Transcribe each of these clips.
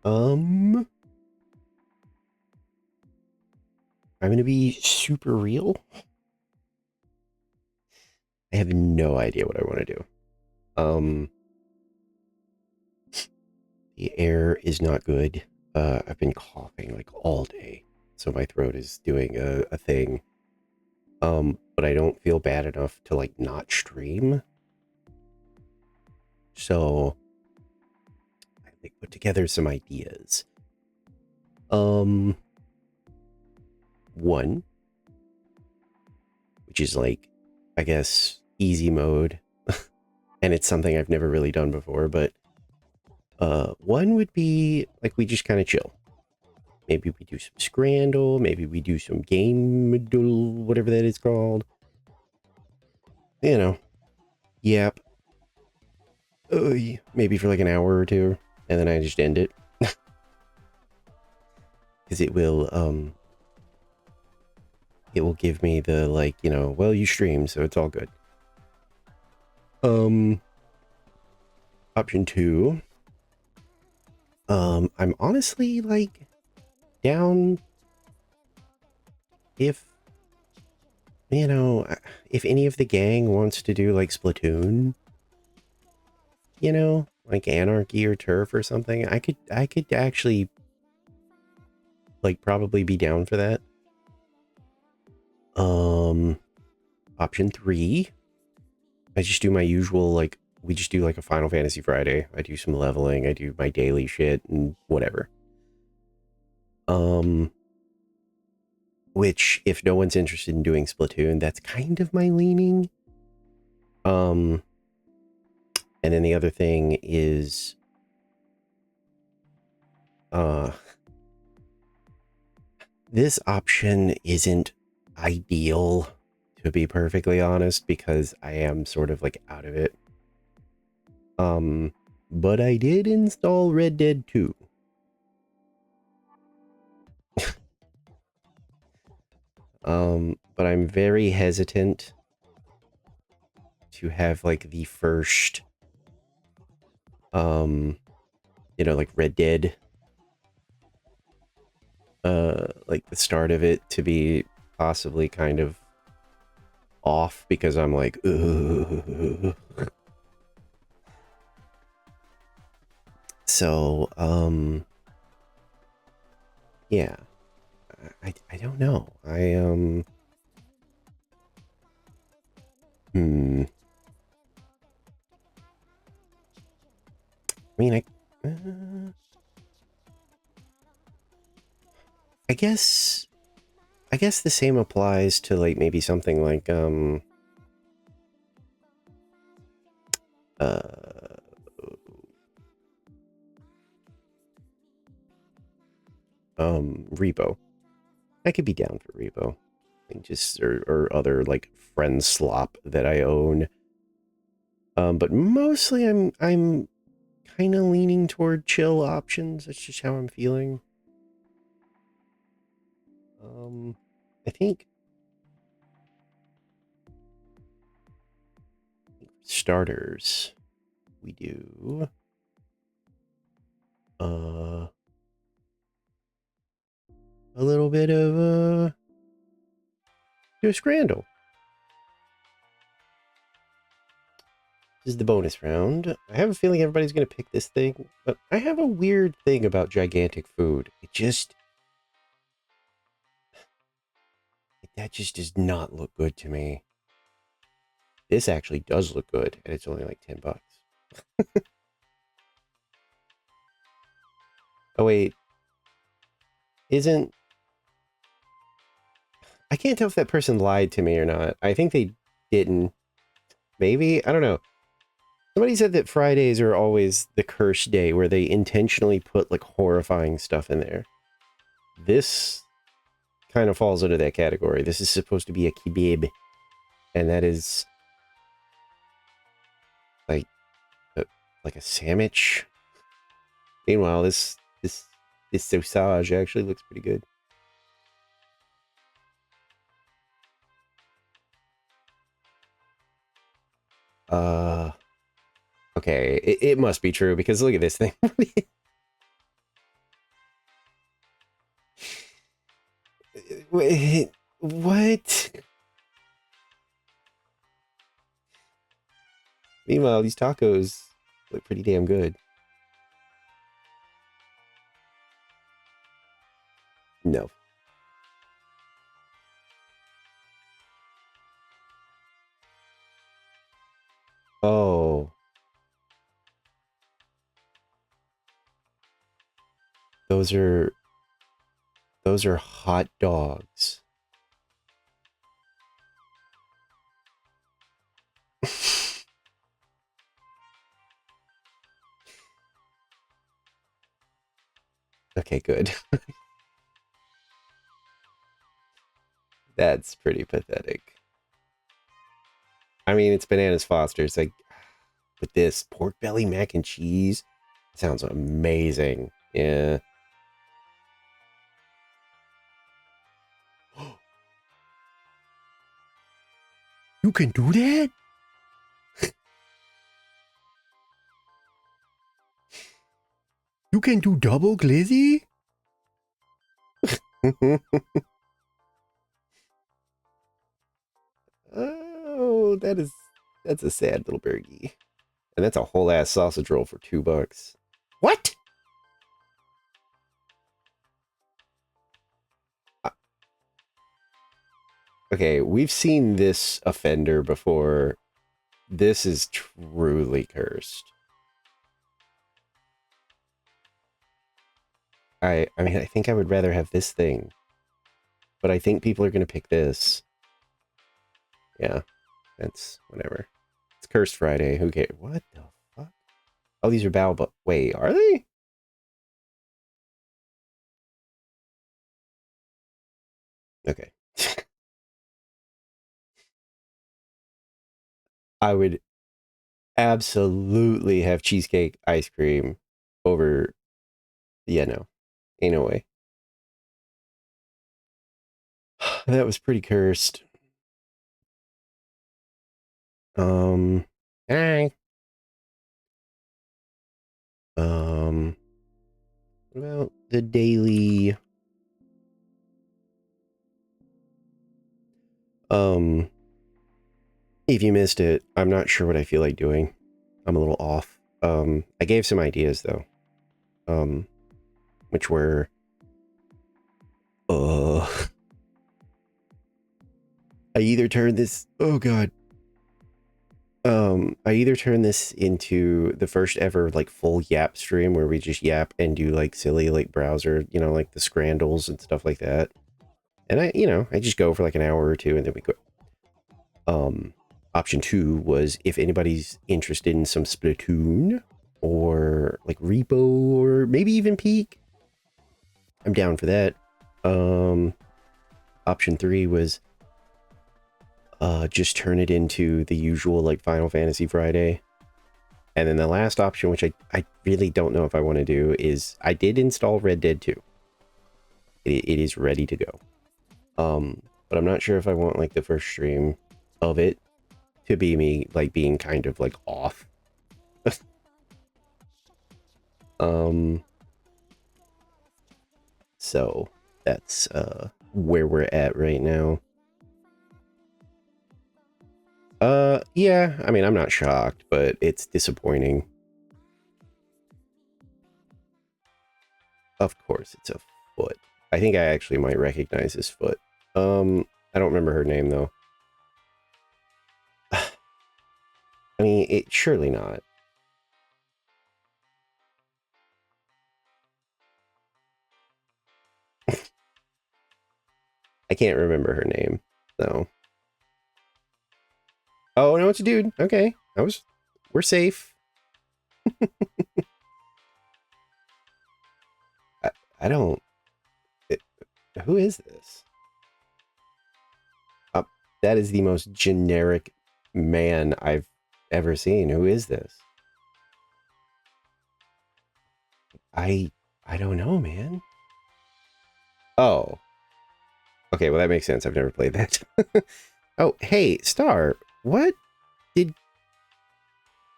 I'm gonna be super real. I have no idea what I want to do. Um, the air is not good. I've been coughing like all day, so my throat is doing a thing. But I don't feel bad enough to like not stream. So I like put together some ideas. One, which is like, I guess, easy mode. And it's something I've never really done before, but one would be like we just kind of chill. Maybe we do some Scrandle, maybe we do some game, whatever that is called. You know, yep. Maybe for like an hour or two, and then I just end it. Because it will give me the, like, you know, well, you stream, so it's all good. Option two. I'm honestly, like, down if, you know, if any of the gang wants to do, like, Splatoon, you know, like Anarchy or Turf or something, I could actually, like, probably be down for that. Option three, I just do my usual, like, we just do like a Final Fantasy Friday. I do some leveling, I do my daily shit and whatever. Which, if no one's interested in doing Splatoon, that's kind of my leaning. And then the other thing is, this option isn't ideal, to be perfectly honest, because I am sort of like out of it. But I did install Red Dead 2. But I'm very hesitant to have like the first, you know, like Red Dead, like the start of it to be possibly kind of off because I'm like, ugh. So, yeah, I don't know. I mean, I guess the same applies to like maybe something like, Repo. I could be down for Repo. And just, or other like friend slop that I own. But mostly I'm kind of leaning toward chill options. That's just how I'm feeling. I think starters, we do a little bit of do a Scrandle. This is the bonus round. I have a feeling everybody's going to pick this thing, but I have a weird thing about gigantic food. That just does not look good to me. This actually does look good, and it's only like $10. Oh, wait. I can't tell if that person lied to me or not. I think they didn't. Maybe? I don't know. Somebody said that Fridays are always the cursed day where they intentionally put like horrifying stuff in there. This kind of falls into that category. This is supposed to be a kebab, and that is like a sandwich. Meanwhile, this sausage actually looks pretty good. Okay, it must be true because look at this thing. Wait, what? Meanwhile, these tacos look pretty damn good. No. Oh, those are those are hot dogs. Okay, good. That's pretty pathetic. I mean, it's Bananas Foster's. Like, but this pork belly mac and cheese sounds amazing. Yeah. You can do that? You can do double glizzy? Oh, that's a sad little burgie. And that's a whole ass sausage roll for $2. What? Uh, Okay, we've seen this offender before. This is truly cursed. I mean, I think I would rather have this thing, but I think people are going to pick this. Yeah, that's whatever. It's Cursed Friday. Who cares? What the fuck? Oh, these are Bao, but wait, are they? Okay. I would absolutely have cheesecake ice cream over. Yeah, no. Ain't no way. That was pretty cursed. Um, eh. Um, what about the daily? Um, if you missed it, I'm not sure what I feel like doing. I'm a little off. I gave some ideas though. Um, which were, uh, I either turn this. Oh God. I either turn this into the first ever like full yap stream where we just yap and do like silly like browser, like the scrandles and stuff like that. And I just go for like an hour or two and then we go. Um, Option two was if anybody's interested in some Splatoon or like Repo or maybe even Peak, I'm down for that. Um, Option three was just turn it into the usual like Final Fantasy Friday. And then the last option, which I really don't know if I want to do, is I did install Red Dead 2. It is ready to go. But I'm not sure if I want like the first stream of it to be me like being kind of like off. um, so that's where we're at right now. Yeah, I mean I'm not shocked, but it's disappointing. Of course, it's a foot. I think I actually might recognize this foot. I don't remember her name though. I mean, it surely not. I can't remember her name. So. Oh no, it's a dude. Okay, we're safe. I, I don't. It, who is this? Uh, that is the most generic man I've ever seen. Who is this? I I don't know, man. Oh, okay. Well, that makes sense. I've never played that. Oh, hey, Star. What did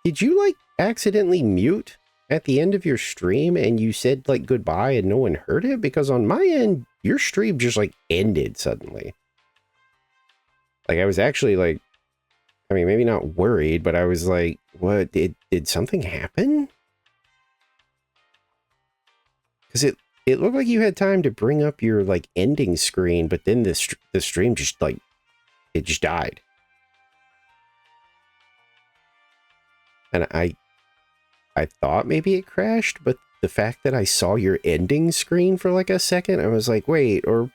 Did you like accidentally mute at the end of your stream and you said like goodbye and no one heard it? Because on my end, your stream just like ended suddenly. Like I was actually like, I mean, maybe not worried, but I was like, what, did something happen? Because it looked like you had time to bring up your like ending screen, but then the stream just like, it just died. And I thought maybe it crashed, but the fact that I saw your ending screen for like a second, I was like, wait, or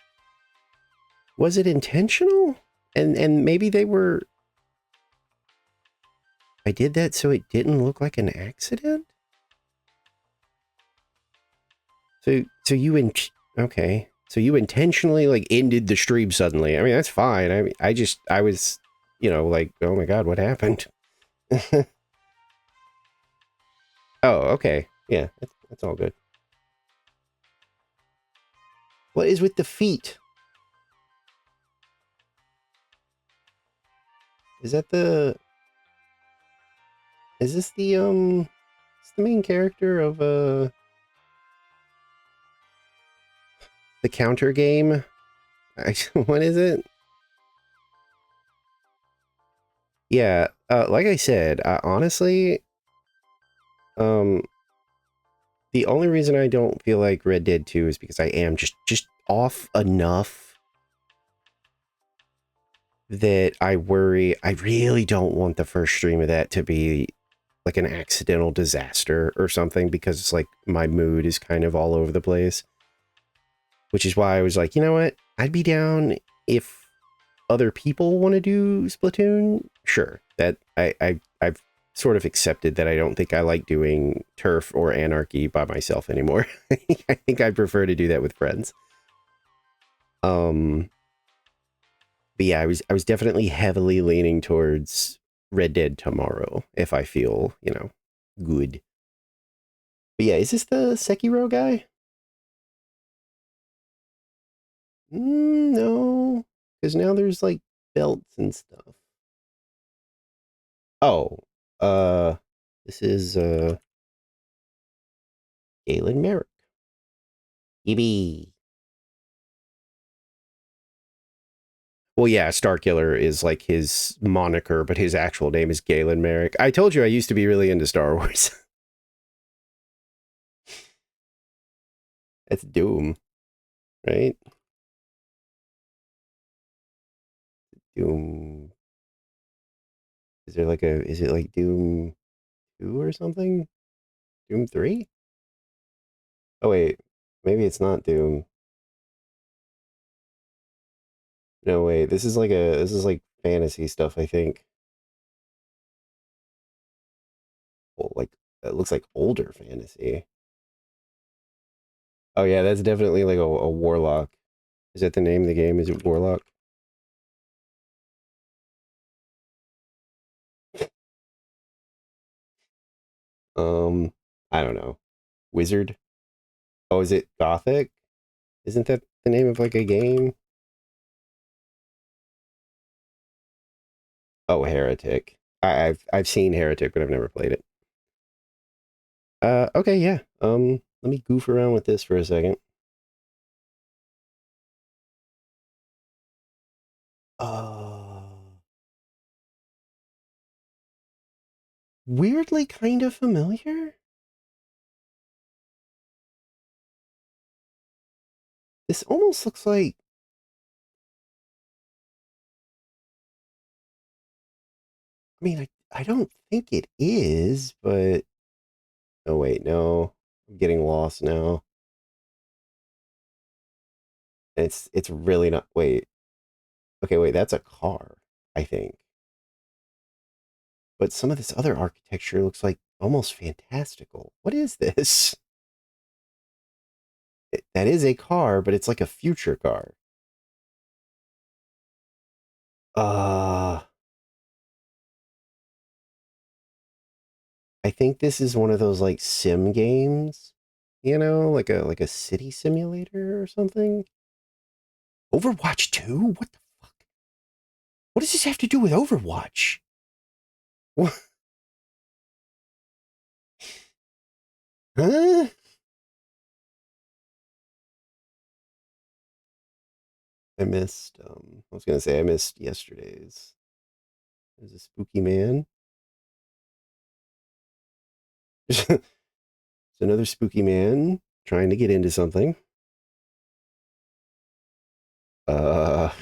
was it intentional? And maybe they were, I did that so it didn't look like an accident? So you okay. So you intentionally like ended the stream suddenly. I mean, that's fine. I mean, I was, like, oh my God, what happened? Oh, okay. Yeah, that's all good. What is with the feet? Is that is this is the main character of, the counter game? What is it? Yeah, like I said, honestly, um, the only reason I don't feel like Red Dead 2 is because I am just off enough that I worry. I really don't want the first stream of that to be like an accidental disaster or something, because it's like my mood is kind of all over the place, which is why I was like, you know what? I'd be down if other people want to do Splatoon. Sure. That I've sort of accepted that I don't think I like doing turf or anarchy by myself anymore. I think I prefer to do that with friends. Um but yeah, I was definitely heavily leaning towards Red Dead tomorrow if I feel, good. But yeah, is this the Sekiro guy? No, because now there's like belts and stuff. Oh, uh, this is Galen Merrick. EB. Well, yeah, Starkiller is like his moniker, but his actual name is Galen Merrick. I told you I used to be really into Star Wars. That's Doom, right? Doom. Is it like Doom 2 or something? Doom 3? Oh, wait. Maybe it's not Doom. No, wait. This is like fantasy stuff, I think. Well, like, it looks like older fantasy. Oh, yeah, that's definitely like a warlock. Is that the name of the game? Is it Warlock? Um, I don't know. Wizard? Oh, is it Gothic? Isn't that the name of like a game? Oh, Heretic. I've seen Heretic, but I've never played it. Okay, yeah. Let me goof around with this for a second. Uh, Weirdly kind of familiar. This almost looks like, I mean, I don't think it is, but oh wait, no. I'm getting lost now. It's really not, wait. Okay, wait, that's a car, I think. But some of this other architecture looks like almost fantastical. What is this? That is a car, but it's like a future car. Uh, I think this is one of those like sim games, like a city simulator or something. Overwatch 2? What the fuck? What does this have to do with Overwatch? What? Huh? I missed, I was gonna say I missed yesterday's. There's a spooky man. It's another spooky man trying to get into something. Uh,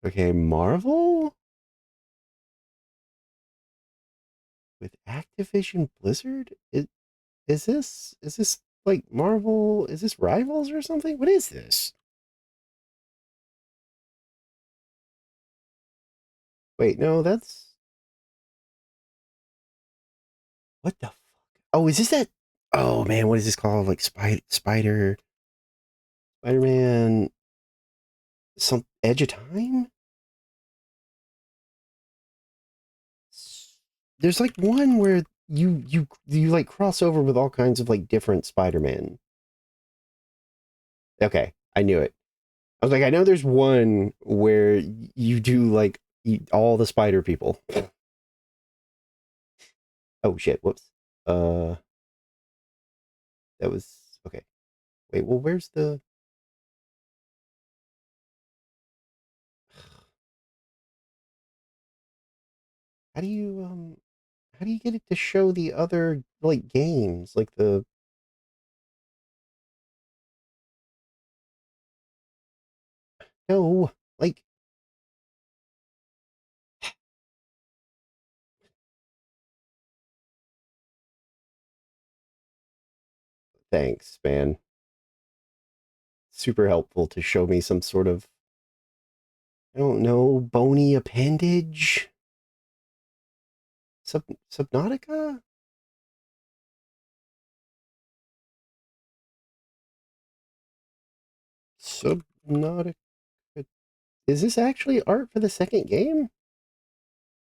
okay, Marvel with Activision Blizzard? Is this like Marvel? Is this Rivals or something? What is this? Wait, no, that's what the fuck? Oh, is this that? Oh man, what is this called? Like Spider-Man, some Edge of Time? There's like one where you like cross over with all kinds of like different Spider-Man. Okay, I knew it. I was like, I know there's one where you do like all the spider people. Oh shit, whoops. Uh that was okay. Wait, well where's the how do you how do you get it to show the other like games? Like the no, like thanks, man. Super helpful to show me some sort of I don't know, bony appendage? Subnautica? Subnautica. Is this actually art for the second game?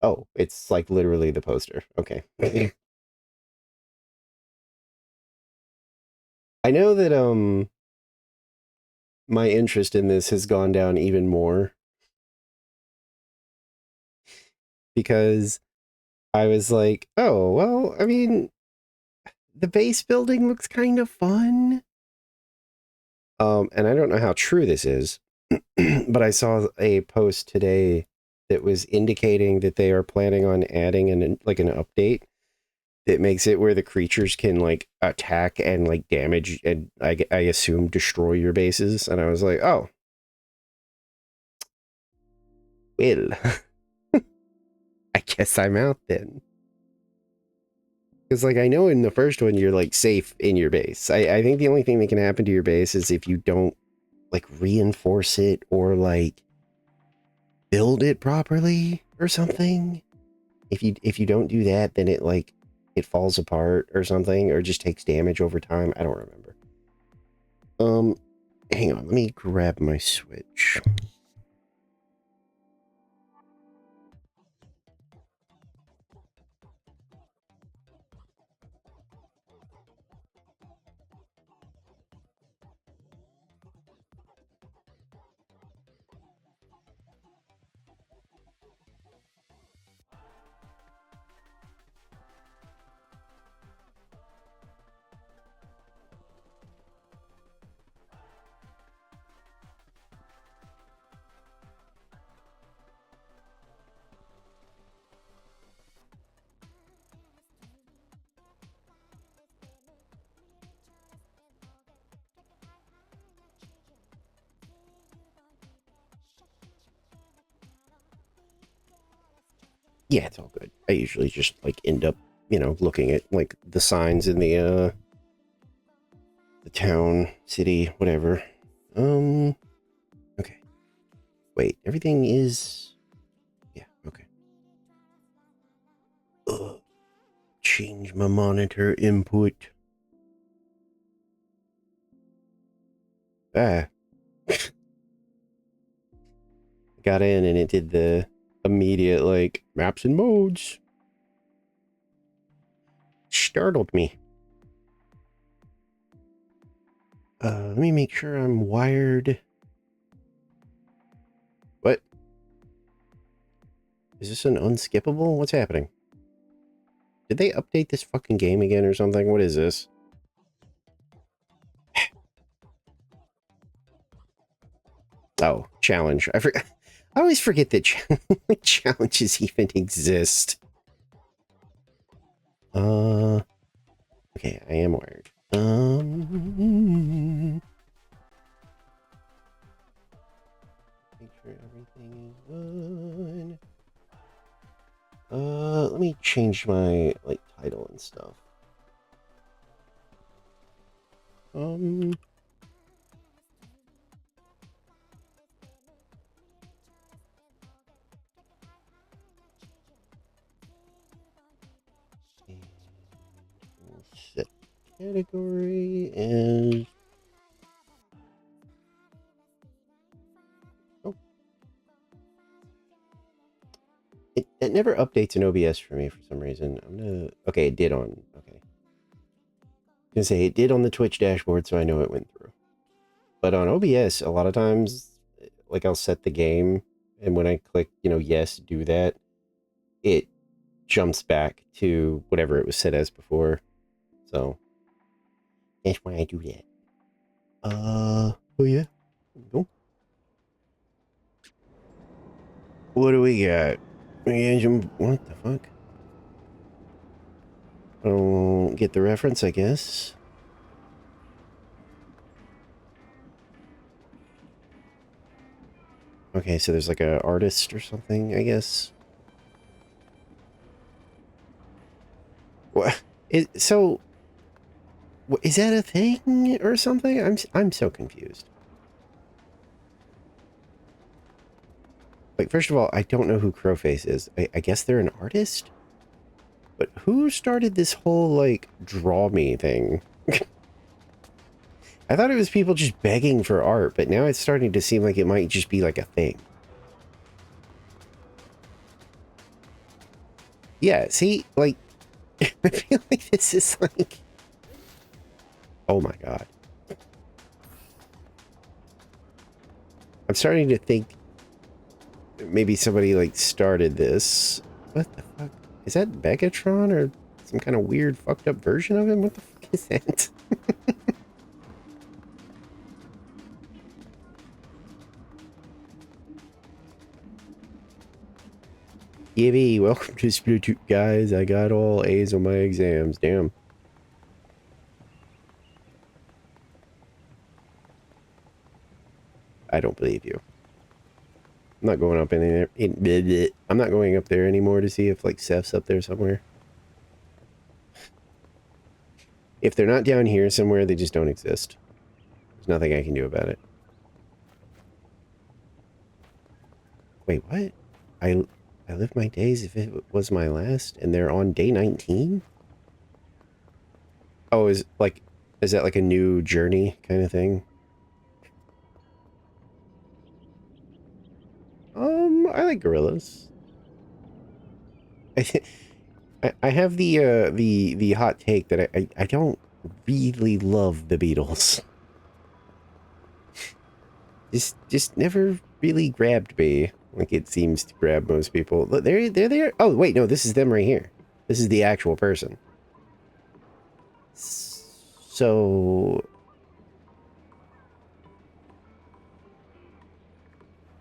Oh, it's like literally the poster. Okay. I know that my interest in this has gone down even more because I was like, oh, well, I mean, the base building looks kind of fun. And I don't know how true this is, but I saw a post today that was indicating that they are planning on adding an update that makes it where the creatures can like attack and like damage and I assume destroy your bases. And I was like, oh, well, I guess I'm out then. Because like I know in the first one you're like safe in your base. I think the only thing that can happen to your base is if you don't like reinforce it or like build it properly or something. If you don't do that, then it falls apart or something or just takes damage over time. I don't remember. Um, hang on, let me grab my Switch. Yeah, it's all good. I usually just like end up, looking at like the signs in the town, city, whatever. Um, okay. Wait, everything is yeah, okay. Ugh, change my monitor input. Ah, got in and it did the immediate like maps and modes. Startled me. Let me make sure I'm wired. What? Is this an unskippable? What's happening? Did they update this fucking game again or something? What is this? Oh, challenge. I always forget that challenges even exist. Okay, I am wired. Make sure everything is good. Let me change my, like, title and stuff. Set category is... Oh. It never updates in OBS for me for some reason. I'm gonna... Okay, it did on... Okay. I was gonna say, it did on the Twitch dashboard, so I know it went through. But on OBS, a lot of times, like, I'll set the game, and when I click, you know, yes, do that, it jumps back to whatever it was set as before. So, that's why I do that. Oh yeah. Go. What do we got? What the fuck? I don't get the reference, I guess. Okay, so there's like an artist or something, I guess. What? Is that a thing or something? I'm so confused. Like, first of all, I don't know who Crowface is. I guess they're an artist? But who started this whole, like, draw me thing? I thought it was people just begging for art, but now it's starting to seem like it might just be like a thing. Yeah, see, like, I feel like this is like... Oh my god. I'm starting to think maybe somebody, like, started this. What the fuck? Is that Megatron or some kind of weird fucked up version of him? What the fuck is that? Gibby, welcome to Splatoon, guys. I got all A's on my exams. Damn. I don't believe you. I'm not going up in there. I'm not going up there anymore to see if, like, Seth's up there somewhere. If they're not down here somewhere, they just don't exist. There's nothing I can do about it. Wait, what? I live my days if it was my last, and they're on day 19? Oh, is that like a new journey kind of thing? I like gorillas. I have the hot take that I don't really love the Beatles. Just never really grabbed me like it seems to grab most people. Look, they're there. Oh wait, no, this is them right here. This is the actual person. So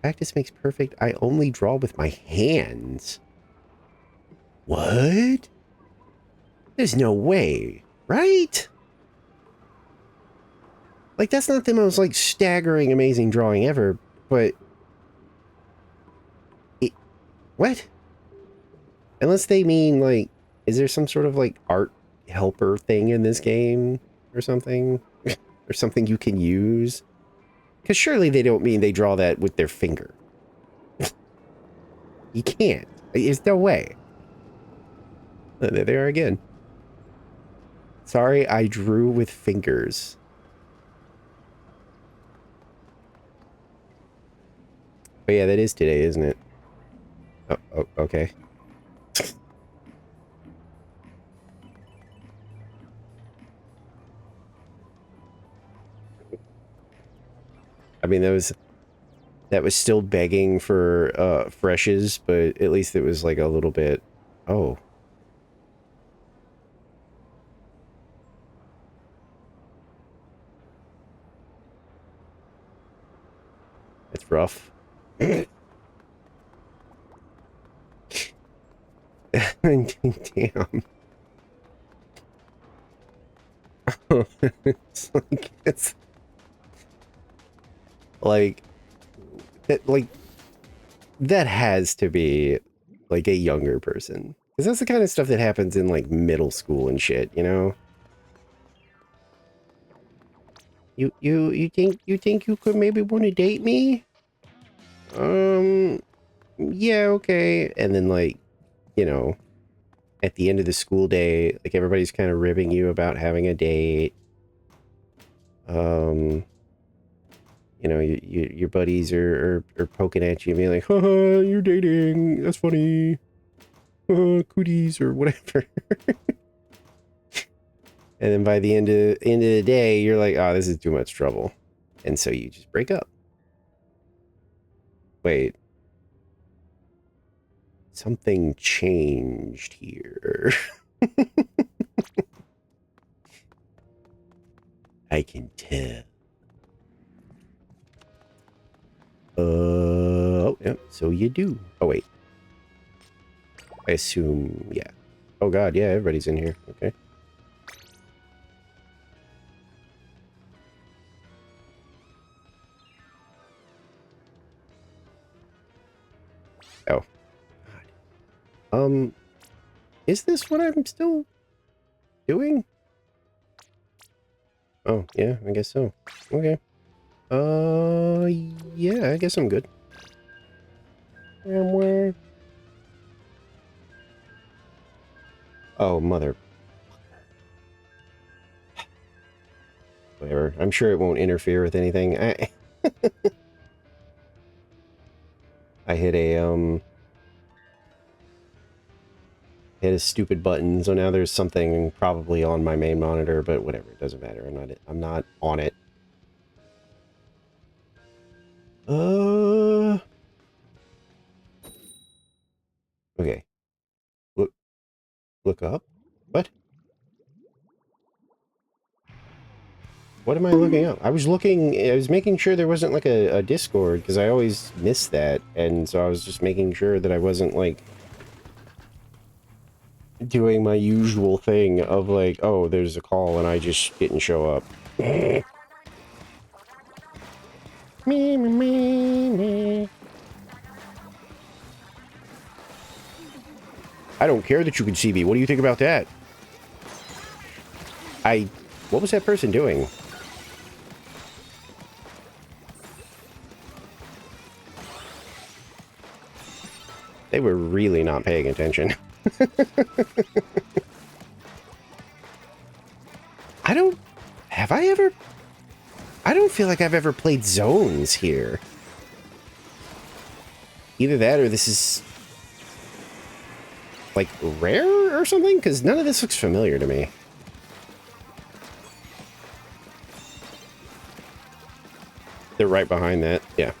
practice makes perfect. I only draw with my hands. What? There's no way, right? Like, that's not the most, like, staggering, amazing drawing ever, but... What? Unless they mean, like, is there some sort of, like, art helper thing in this game? Or something? Or something you can use? Because surely they don't mean they draw that with their finger. You can't. There's no way. There they are again. Sorry, I drew with fingers. But yeah, that is today, isn't it? Oh, okay. I mean, that was... that was still begging for freshes, but at least it was like a little bit. Oh, it's rough. Damn. It's like that like that has to be like a younger person. Because that's the kind of stuff that happens in like middle school and shit, you know? You think you could maybe want to date me? Yeah, okay. And then like, you know, at the end of the school day, like everybody's kind of ribbing you about having a date. Um, you know, your buddies are poking at you, being like, haha, you're dating. That's funny. Cooties or whatever. And then by the end of the day, you're like, oh, this is too much trouble. And so you just break up. Wait. Something changed here. I can tell. Oh, yeah, so you do. Oh, wait. I assume, yeah. Oh, God, yeah, everybody's in here. Okay. Oh. God. Is this what I'm still doing? Oh, yeah, I guess so. Okay. Yeah, I guess I'm good. Oh, mother. Whatever. I'm sure it won't interfere with anything. I hit a stupid button, so now there's something probably on my main monitor, but whatever, it doesn't matter. I'm not on it. Okay. Look up? What? What am I looking up? I was making sure there wasn't like a Discord, because I always miss that, and so I was just making sure that I wasn't like doing my usual thing of like, oh, there's a call and I just didn't show up. Me, me, me, me. I don't care that you can see me. What do you think about that? What was that person doing? They were really not paying attention. I don't feel like I've ever played zones here. Either that or this is like rare or something, because none of this looks familiar to me. They're right behind that. Yeah.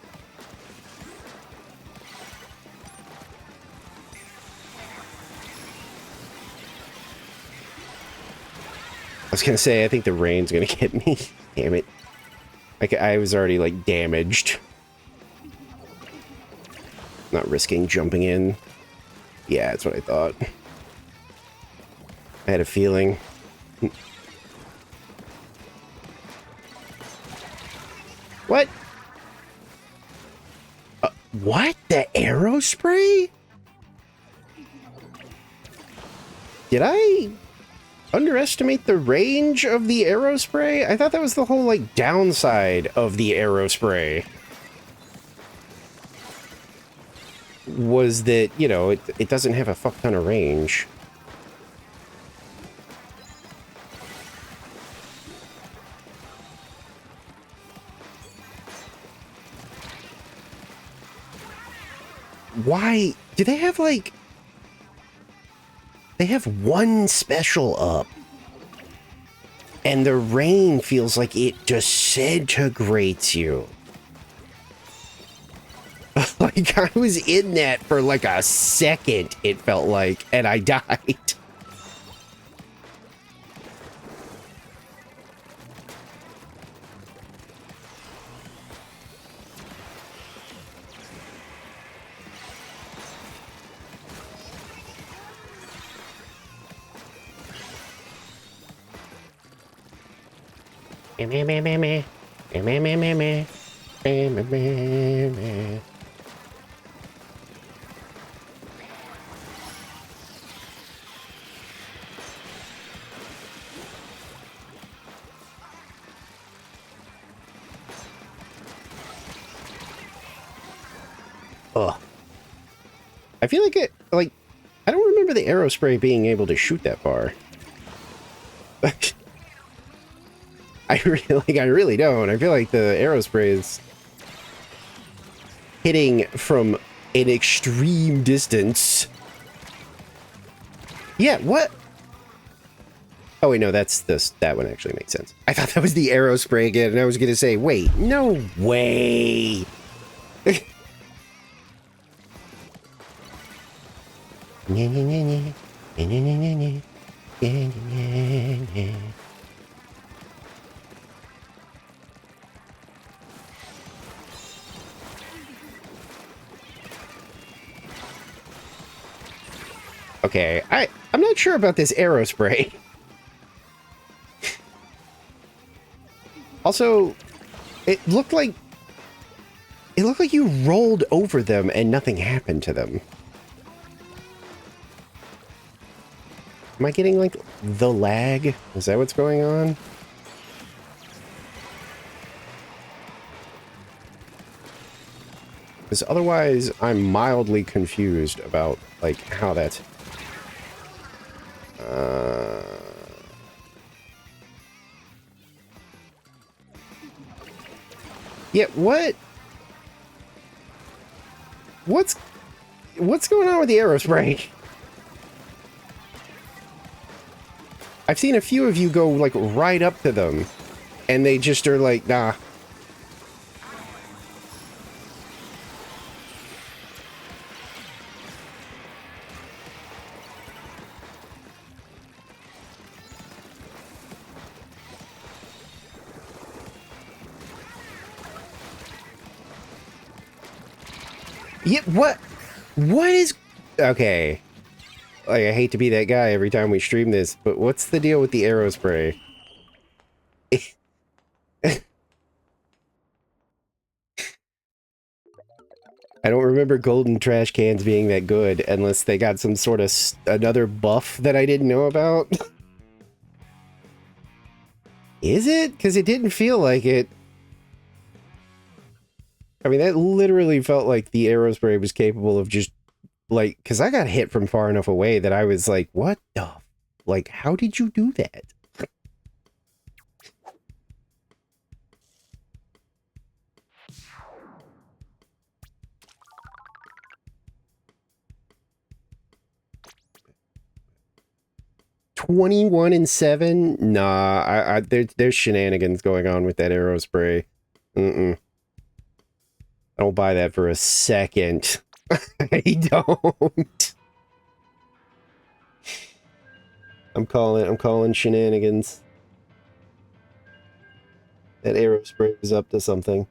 I was gonna say, I think the rain's gonna get me. Damn it. I was already, like, damaged. Not risking jumping in. Yeah, that's what I thought. I had a feeling. What? What? The arrow spray? Did I underestimate the range of the arrow spray? I thought that was the whole, like, downside of the arrow spray. Was that, you know, it doesn't have a fuck ton of range. Why? Do they have, like... They have one special up. And the rain feels like it disintegrates you. Like, I was in that for like a second, it felt like, and I died. Ugh. I feel like I don't remember the arrow spray being able to shoot that far. I really don't. I feel like the arrow spray is hitting from an extreme distance. Yeah, what? Oh wait, no, that's this. That one actually makes sense. I thought that was the arrow spray again, and I was gonna say, wait, no way. Okay, I'm not sure about this arrow spray. Also, it looked like you rolled over them and nothing happened to them. Am I getting like the lag? Is that what's going on? Because otherwise, I'm mildly confused about like how that's. Yeah, what? What's going on with the arrow spray? I've seen a few of you go like right up to them, and they just are like, nah. Yeah, what? What is... Okay. Like, I hate to be that guy every time we stream this, but what's the deal with the arrow spray? I don't remember golden trash cans being that good unless they got some sort of another buff that I didn't know about. Is it? Because it didn't feel like it. I mean, that literally felt like the arrow spray was capable of just, like, because I got hit from far enough away that I was like, what the? Like, how did you do that? $21-7? Nah, there's shenanigans going on with that arrow spray. I don't buy that for a second. I don't. I'm calling shenanigans. That arrow spray is up to something.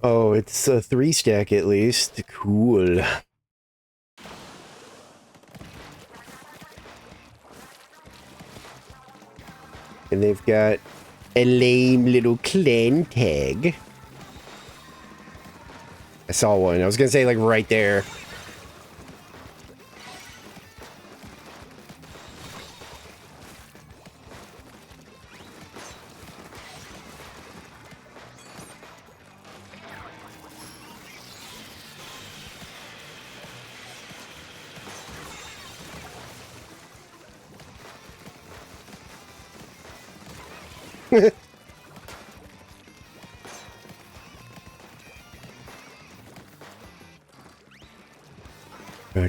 Oh, it's a 3-stack at least. Cool. And they've got a lame little clan tag. I saw one. I was gonna say, like, right there. I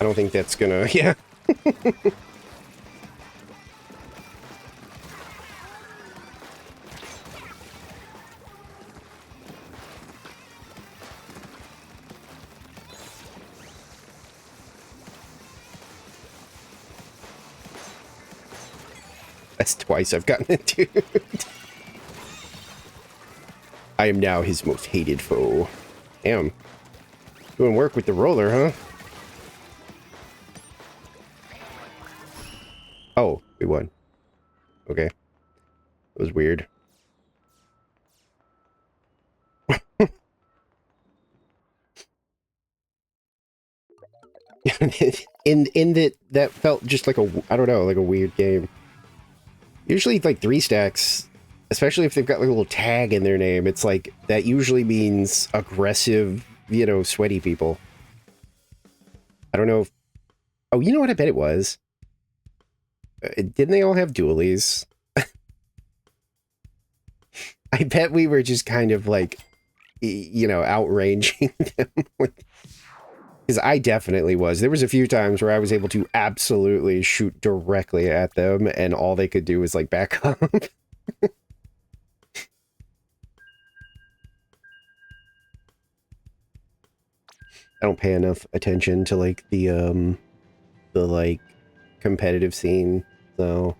don't think that's gonna, yeah. That's twice I've gotten into it. I am now his most hated foe. Damn. Doing work with the roller, huh? Oh, we won. Okay. It was weird. in that felt just like a, I don't know, like a weird game. Usually like 3 stacks, especially if they've got like a little tag in their name, it's like that usually means aggressive, you know, sweaty people. I don't know if, oh, you know what I bet it was? Didn't they all have dualies? I bet we were just kind of like, you know, outranging them. Because I definitely was. There was a few times where I was able to absolutely shoot directly at them, and all they could do was, like, back up. I don't pay enough attention to, like, like, competitive scene, so...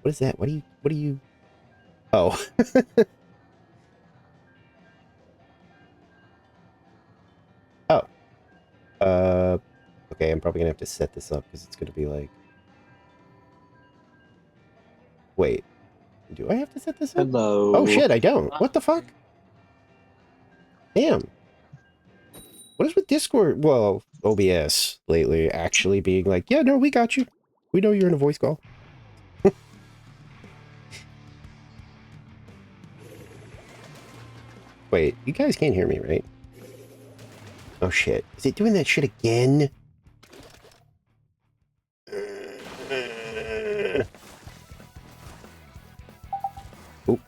What is that? What do you... Oh. Oh. Okay, I'm probably gonna have to set this up, because it's gonna be like... Wait. Do I have to set this up? Hello. Oh shit, I don't. What the fuck? Damn. What is with Discord? Well, OBS lately actually being like, yeah, no, we got you. We know you're in a voice call. Wait, you guys can't hear me, right? Oh shit. Is it doing that shit again? Oop.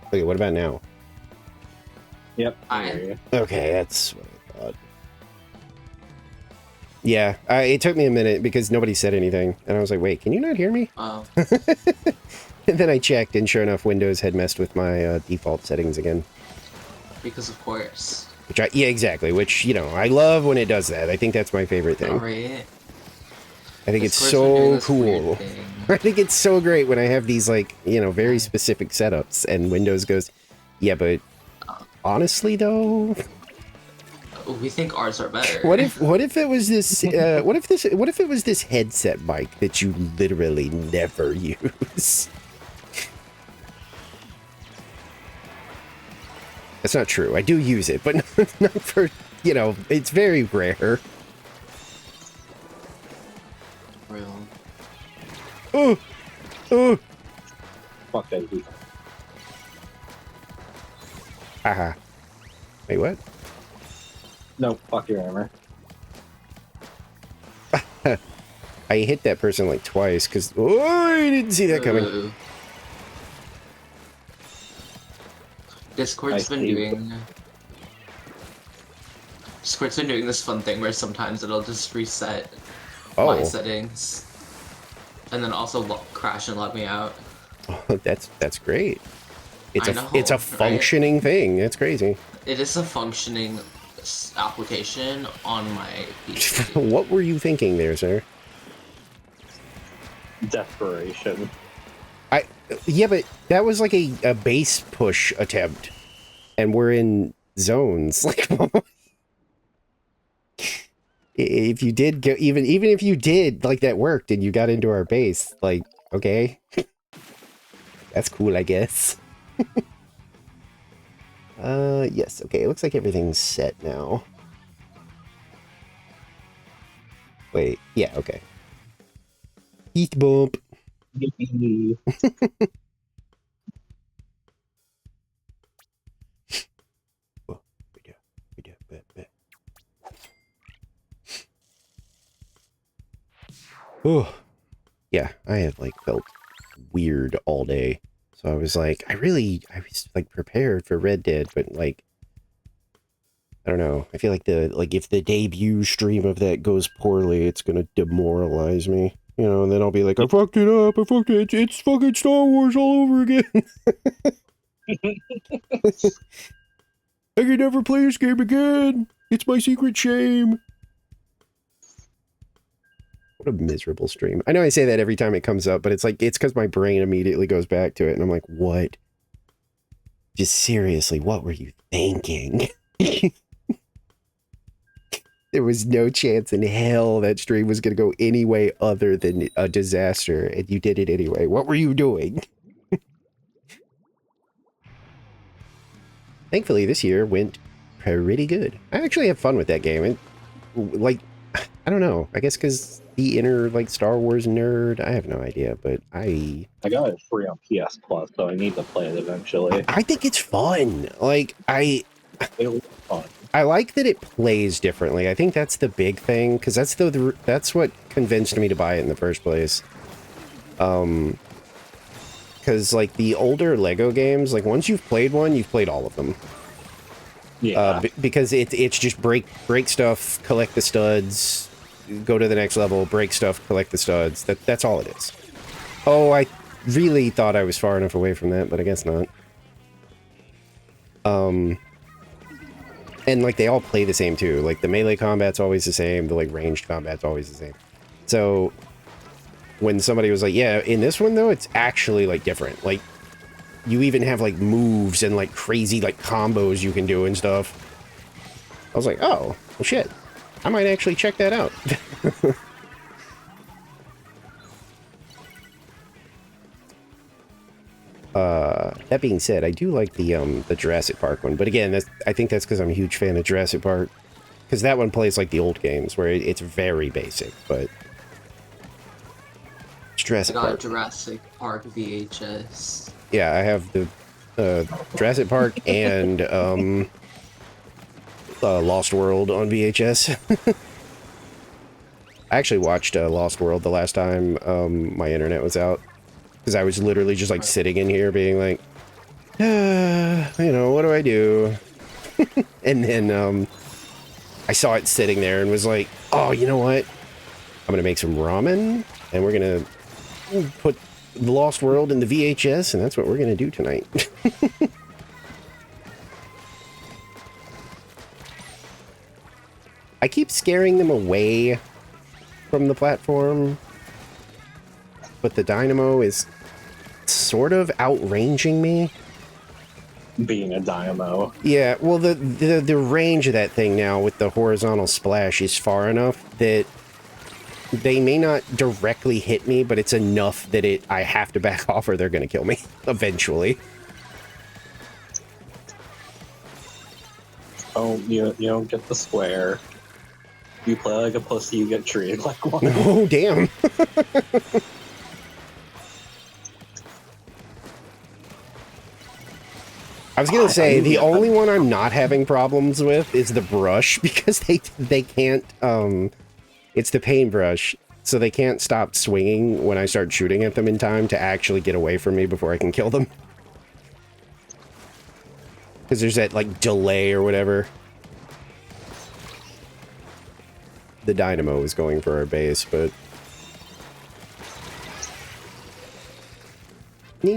Okay, what about now? Yep, I hear you. Okay, that's what I thought. Yeah, it took me a minute because nobody said anything. And I was like, wait, can you not hear me? Oh. And then I checked, and sure enough, Windows had messed with my default settings again. Because of course. Which yeah, exactly. Which, you know, I love when it does that. I think that's my favorite thing. Alright. I think it's so cool. I think it's so great when I have these, like, you know, very specific setups, and Windows goes, yeah, but honestly, though... We think ours are better. What if it was this, what if it was this headset mic that you literally never use? That's not true. I do use it, but not for, you know, it's very rare. Real. Oh! Oh! Fuck that dude. Haha. Wait, what? No, fuck your armor. I hit that person like twice, because... Oh, I didn't see that coming. Discord's been doing this fun thing where sometimes it'll just reset my settings. And then also crash and log me out. Oh, that's great. It's I know, it's a functioning thing. That's crazy. It is a functioning application on my PC. What were you thinking there, sir? Desperation. Yeah, but that was like a base push attempt, and we're in zones. Like, if you did go, even if you did, like, that worked and you got into our base, like, okay, that's cool, I guess. Yes, okay, it looks like everything's set now. Wait, yeah, okay. Heat bump. Oh, yeah, I have like felt weird all day. So I was like, I was like prepared for Red Dead, but like, I don't know. I feel like if the debut stream of that goes poorly, it's gonna demoralize me. You know, and then I'll be like, I fucked it up. I fucked it. It's fucking Star Wars all over again. I can never play this game again. It's my secret shame. What a miserable stream. I know I say that every time it comes up, but it's like, it's because my brain immediately goes back to it, and I'm like, what? Just seriously, what were you thinking? There was no chance in hell that stream was going to go any way other than a disaster, and you did it anyway. What were you doing? Thankfully, this year went pretty good. I actually have fun with that game. And, like, I don't know. I guess because the inner, like, Star Wars nerd, I have no idea, but I got it free on PS Plus, so I need to play it eventually. I think it's fun. Like, It was fun. I like that it plays differently. I think that's the big thing, because that's what convinced me to buy it in the first place. Because, like, the older Lego games, like, once you've played one, you've played all of them. Yeah. Because it's just break stuff, collect the studs, go to the next level, break stuff, collect the studs. That's all it is. Oh, I really thought I was far enough away from that, but I guess not. And, like, they all play the same, too. Like, the melee combat's always the same. The, like, ranged combat's always the same. So, when somebody was like, yeah, in this one, though, it's actually, like, different. Like, you even have, like, moves and, like, crazy, like, combos you can do and stuff. I was like, oh, well, shit. I might actually check that out. That being said, I do like the Jurassic Park one, but again, I think that's because I'm a huge fan of Jurassic Park, because that one plays like the old games where it's very basic, but it's Jurassic Park. Jurassic Park VHS. Yeah, I have the Jurassic Park and Lost World on VHS. I actually watched Lost World the last time my internet was out. Because I was literally just, like, sitting in here being like, you know, what do I do? And then I saw it sitting there and was like, oh, you know what? I'm going to make some ramen, and we're going to put the Lost World in the VHS, and that's what we're going to do tonight. I keep scaring them away from the platform, but the dynamo is sort of outranging me. Being a dynamo. Yeah, well, the range of that thing now with the horizontal splash is far enough that they may not directly hit me, but it's enough that I have to back off or they're going to kill me eventually. Oh, you don't get the square. You play like a pussy, you get treated like one. Oh, damn. I was gonna say, the only one I'm not having problems with is the brush, because they can't, it's the paintbrush, so they can't stop swinging when I start shooting at them in time to actually get away from me before I can kill them. Because there's that, like, delay or whatever. The dynamo is going for our base, but... That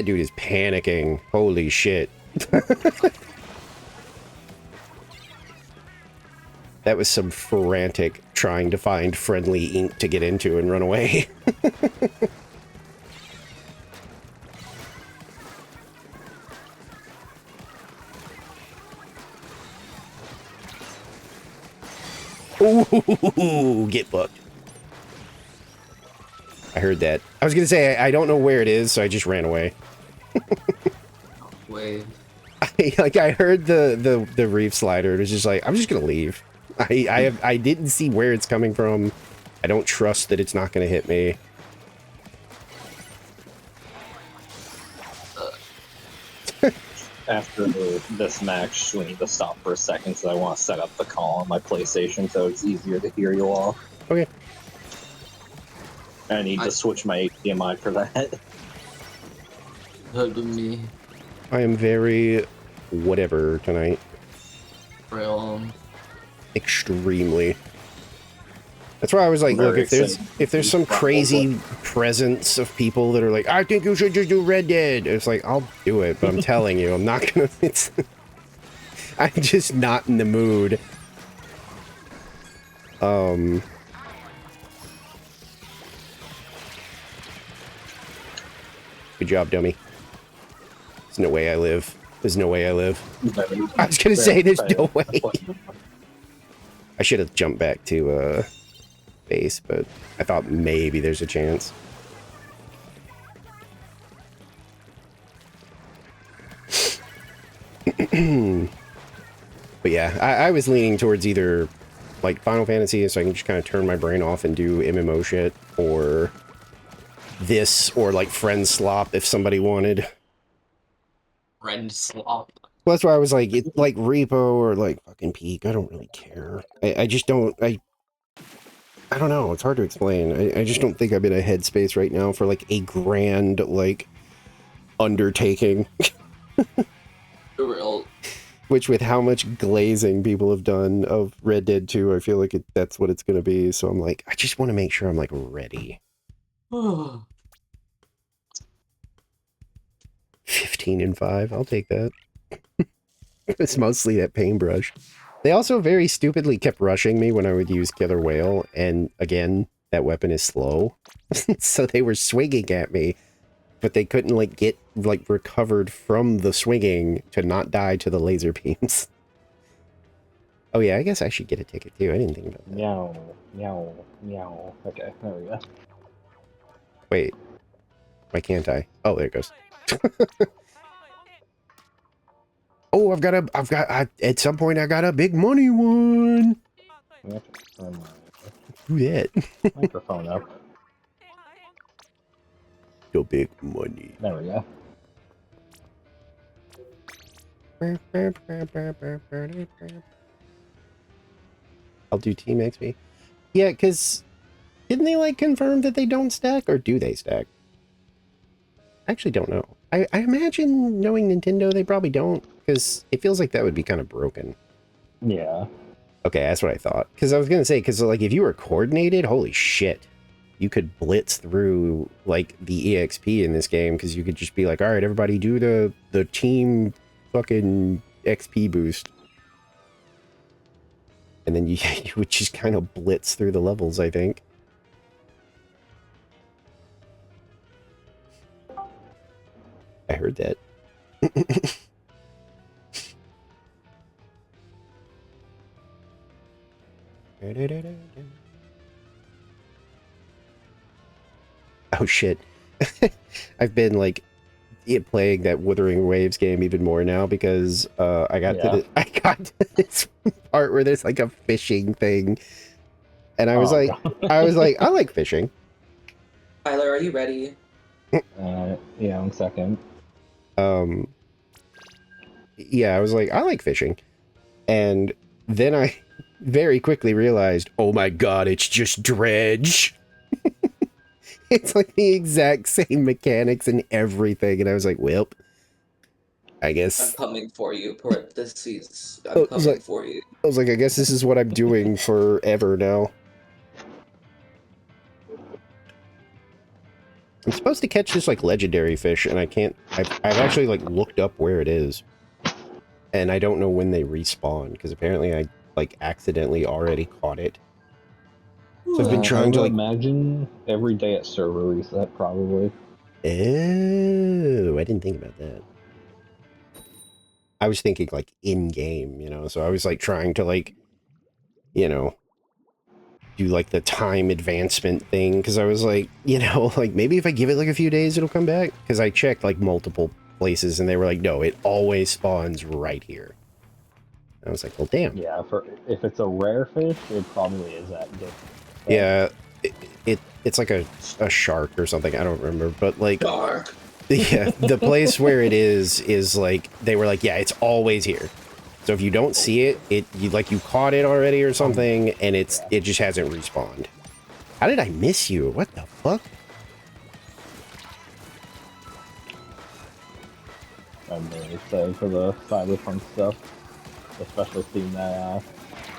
dude is panicking. Holy shit. That was some frantic trying to find friendly ink to get into and run away. Ooh, get fucked. I heard that. I was gonna say, I don't know where it is, so I just ran away. Wait. I heard the reef slider. It was just like, I'm just gonna leave. I didn't see where it's coming from. I don't trust that it's not gonna hit me. After this match, we need to stop for a second because I want to set up the call on my PlayStation so it's easier to hear you all. Okay. I need to switch my HDMI for that. Hood with me. I am very whatever tonight. Real. Extremely. That's why I was like, look, if there's some crazy presence of people that are like, I think you should just do Red Dead. It's like, I'll do it, but I'm telling you, I'm not gonna. I'm just not in the mood. Good job, dummy. There's no way I live. There's no way I live. I was gonna say there's no way. I should have jumped back to base, but I thought maybe there's a chance. But yeah, I was leaning towards either like Final Fantasy, so I can just kind of turn my brain off and do MMO shit, or this, or like Friend Slop if somebody wanted. Friend Slop. Well, that's why I was like, like Repo or like fucking Peak. I don't really care. I just don't. I don't know. It's hard to explain. I just don't think I'm in a headspace right now for like a grand like undertaking. Real. Which, with how much glazing people have done of Red Dead 2, I feel like that's what it's going to be. So I'm like, I just want to make sure I'm like ready. 15-5. I'll take that. It's mostly that paintbrush. They also very stupidly kept rushing me when I would use Killer Whale. And again, that weapon is slow. So they were swinging at me, but they couldn't like get like recovered from the swinging to not die to the laser beams. Oh yeah, I guess I should get a ticket too. I didn't think about that. Meow, meow, meow. Okay, there we go. Wait, why can't I? Oh, there it goes. Oh, at some point I got a big money one. We have to turn Who that? my microphone up. The big money. There we go. I'll do Team XP. Yeah, because didn't they like confirm that they don't stack, or do they stack? I actually don't know. I imagine, knowing Nintendo, they probably don't, because it feels like that would be kind of broken. Yeah. Okay, that's what I thought. Because I was going to say, because like if you were coordinated, holy shit, you could blitz through like the EXP in this game, because you could just be like, all right, everybody do the team fucking XP boost. And then you would just kind of blitz through the levels, I think. I heard that. Oh shit. I've been like playing that Wuthering Waves game even more now, because I got to this part where there's like a fishing thing, and I was like, I like fishing. Tyler, are you ready? Yeah, 1 second. Yeah, I was like, I like fishing, and then I very quickly realized, oh my god, it's just dredge. It's like the exact same mechanics and everything, and I was like, well, I guess I'm coming for you, parentheses. I'm coming for you. I was like, I guess this is what I'm doing forever now. I'm supposed to catch this like legendary fish, and I can't. I've actually like looked up where it is, and I don't know when they respawn, because apparently I like accidentally already caught it. So I've been trying to like imagine every day at server reset, probably. Oh, I didn't think about that. I was thinking like in game, you know. So I was like trying to like, you know, do like the time advancement thing, because I was like, you know, like maybe if I give it like a few days, it'll come back. Because I checked like multiple places, and they were like, no, it always spawns right here. I was like, well, damn. Yeah, if it's a rare fish, it probably is that good. Yeah, it's like a shark or something. I don't remember, but like, Shark. Yeah, the place where it is like, they were like, yeah, it's always here. So if you don't see it, you caught it already or something, and it just hasn't respawned. How did I miss you? What the fuck? I'm really excited for the Cyberpunk stuff, especially seeing that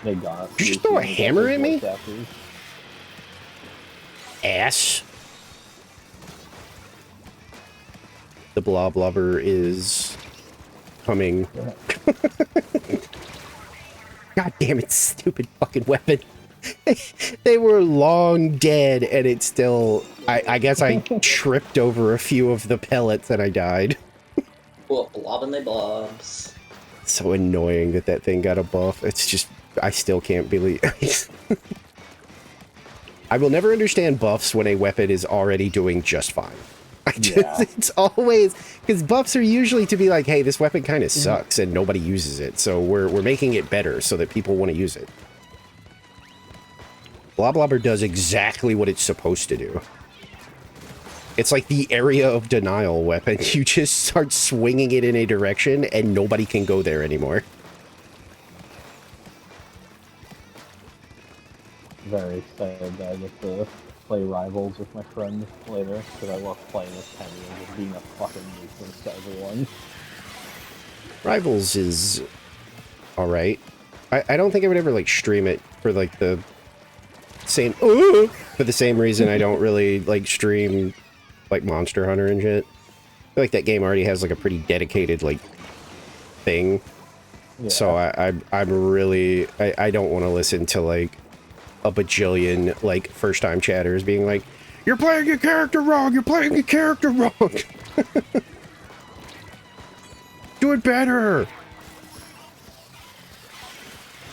they got. Did you just throw a hammer at me? Actors. Ass. The blob lover is coming. God damn it, stupid fucking weapon. They were long dead and it's still... I guess I tripped over a few of the pellets and I died. Well, blobbing they blobs. So annoying that that thing got a buff. It's just... I still can't believe... I will never understand buffs when a weapon is already doing just fine. It's always... Because buffs are usually to be like, hey, this weapon kind of sucks and nobody uses it. So we're making it better so that people want to use it. Bloblobber does exactly what it's supposed to do. It's like the area of denial weapon. You just start swinging it in a direction and nobody can go there anymore. Very excited that I get to play Rivals with my friend later, because I love playing with Penny and just being a fucking nuisance to everyone. Rivals is alright. I don't think I would ever like stream it for like the same for the same reason I don't really like stream like Monster Hunter and shit. I feel like that game already has like a pretty dedicated like thing. Yeah. So I'm really I don't want to listen to like a bajillion like first time chatters being like, you're playing your character wrong, you're playing your character wrong. Do it better.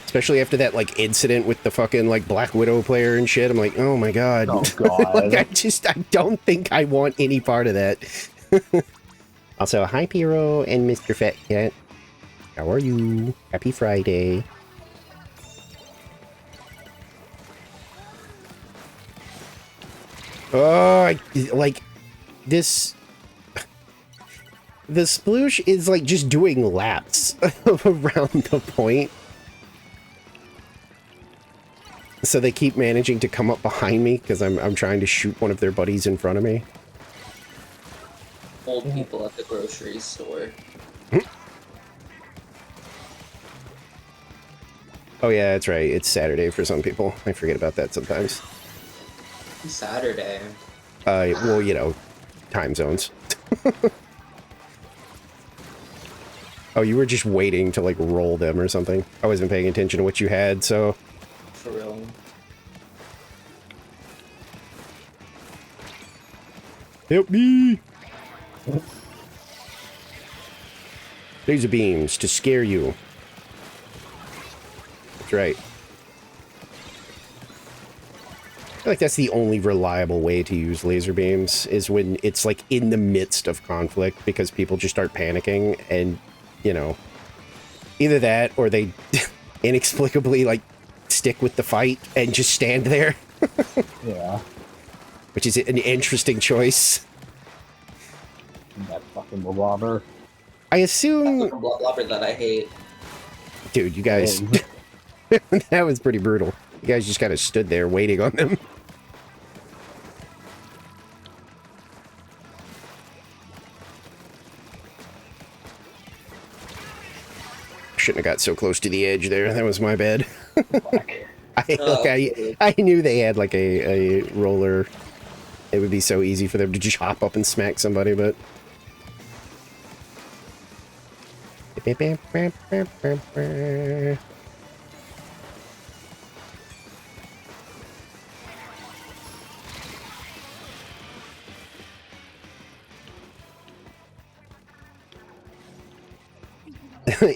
Especially after that, like, incident with the fucking, like, Black Widow player and shit. I'm like, oh my god. Oh god. Like, I don't think I want any part of that. Also, hi, Pyro and Mr. Fat Cat. How are you? Happy Friday. Oh, like, this... The sploosh is, like, just doing laps around the point. So they keep managing to come up behind me because I'm trying to shoot one of their buddies in front of me. Old people at the grocery store. Oh yeah, that's right. It's Saturday for some people. I forget about that sometimes. Saturday. Well, you know, time zones. Oh, you were just waiting to like roll them or something. I wasn't paying attention to what you had, so... For real. Help me! Laser beams to scare you. That's right. I feel like that's the only reliable way to use laser beams, is when it's like in the midst of conflict, because people just start panicking and, you know, either that or they inexplicably like stick with the fight and just stand there. Yeah. Which is an interesting choice. That fucking blobber. I assume... That's a blobber that I hate. Dude, you guys... That was pretty brutal. You guys just kind of stood there waiting on them. Shouldn't have got so close to the edge there. That was my bad. I knew they had like a roller. It would be so easy for them to just hop up and smack somebody, but...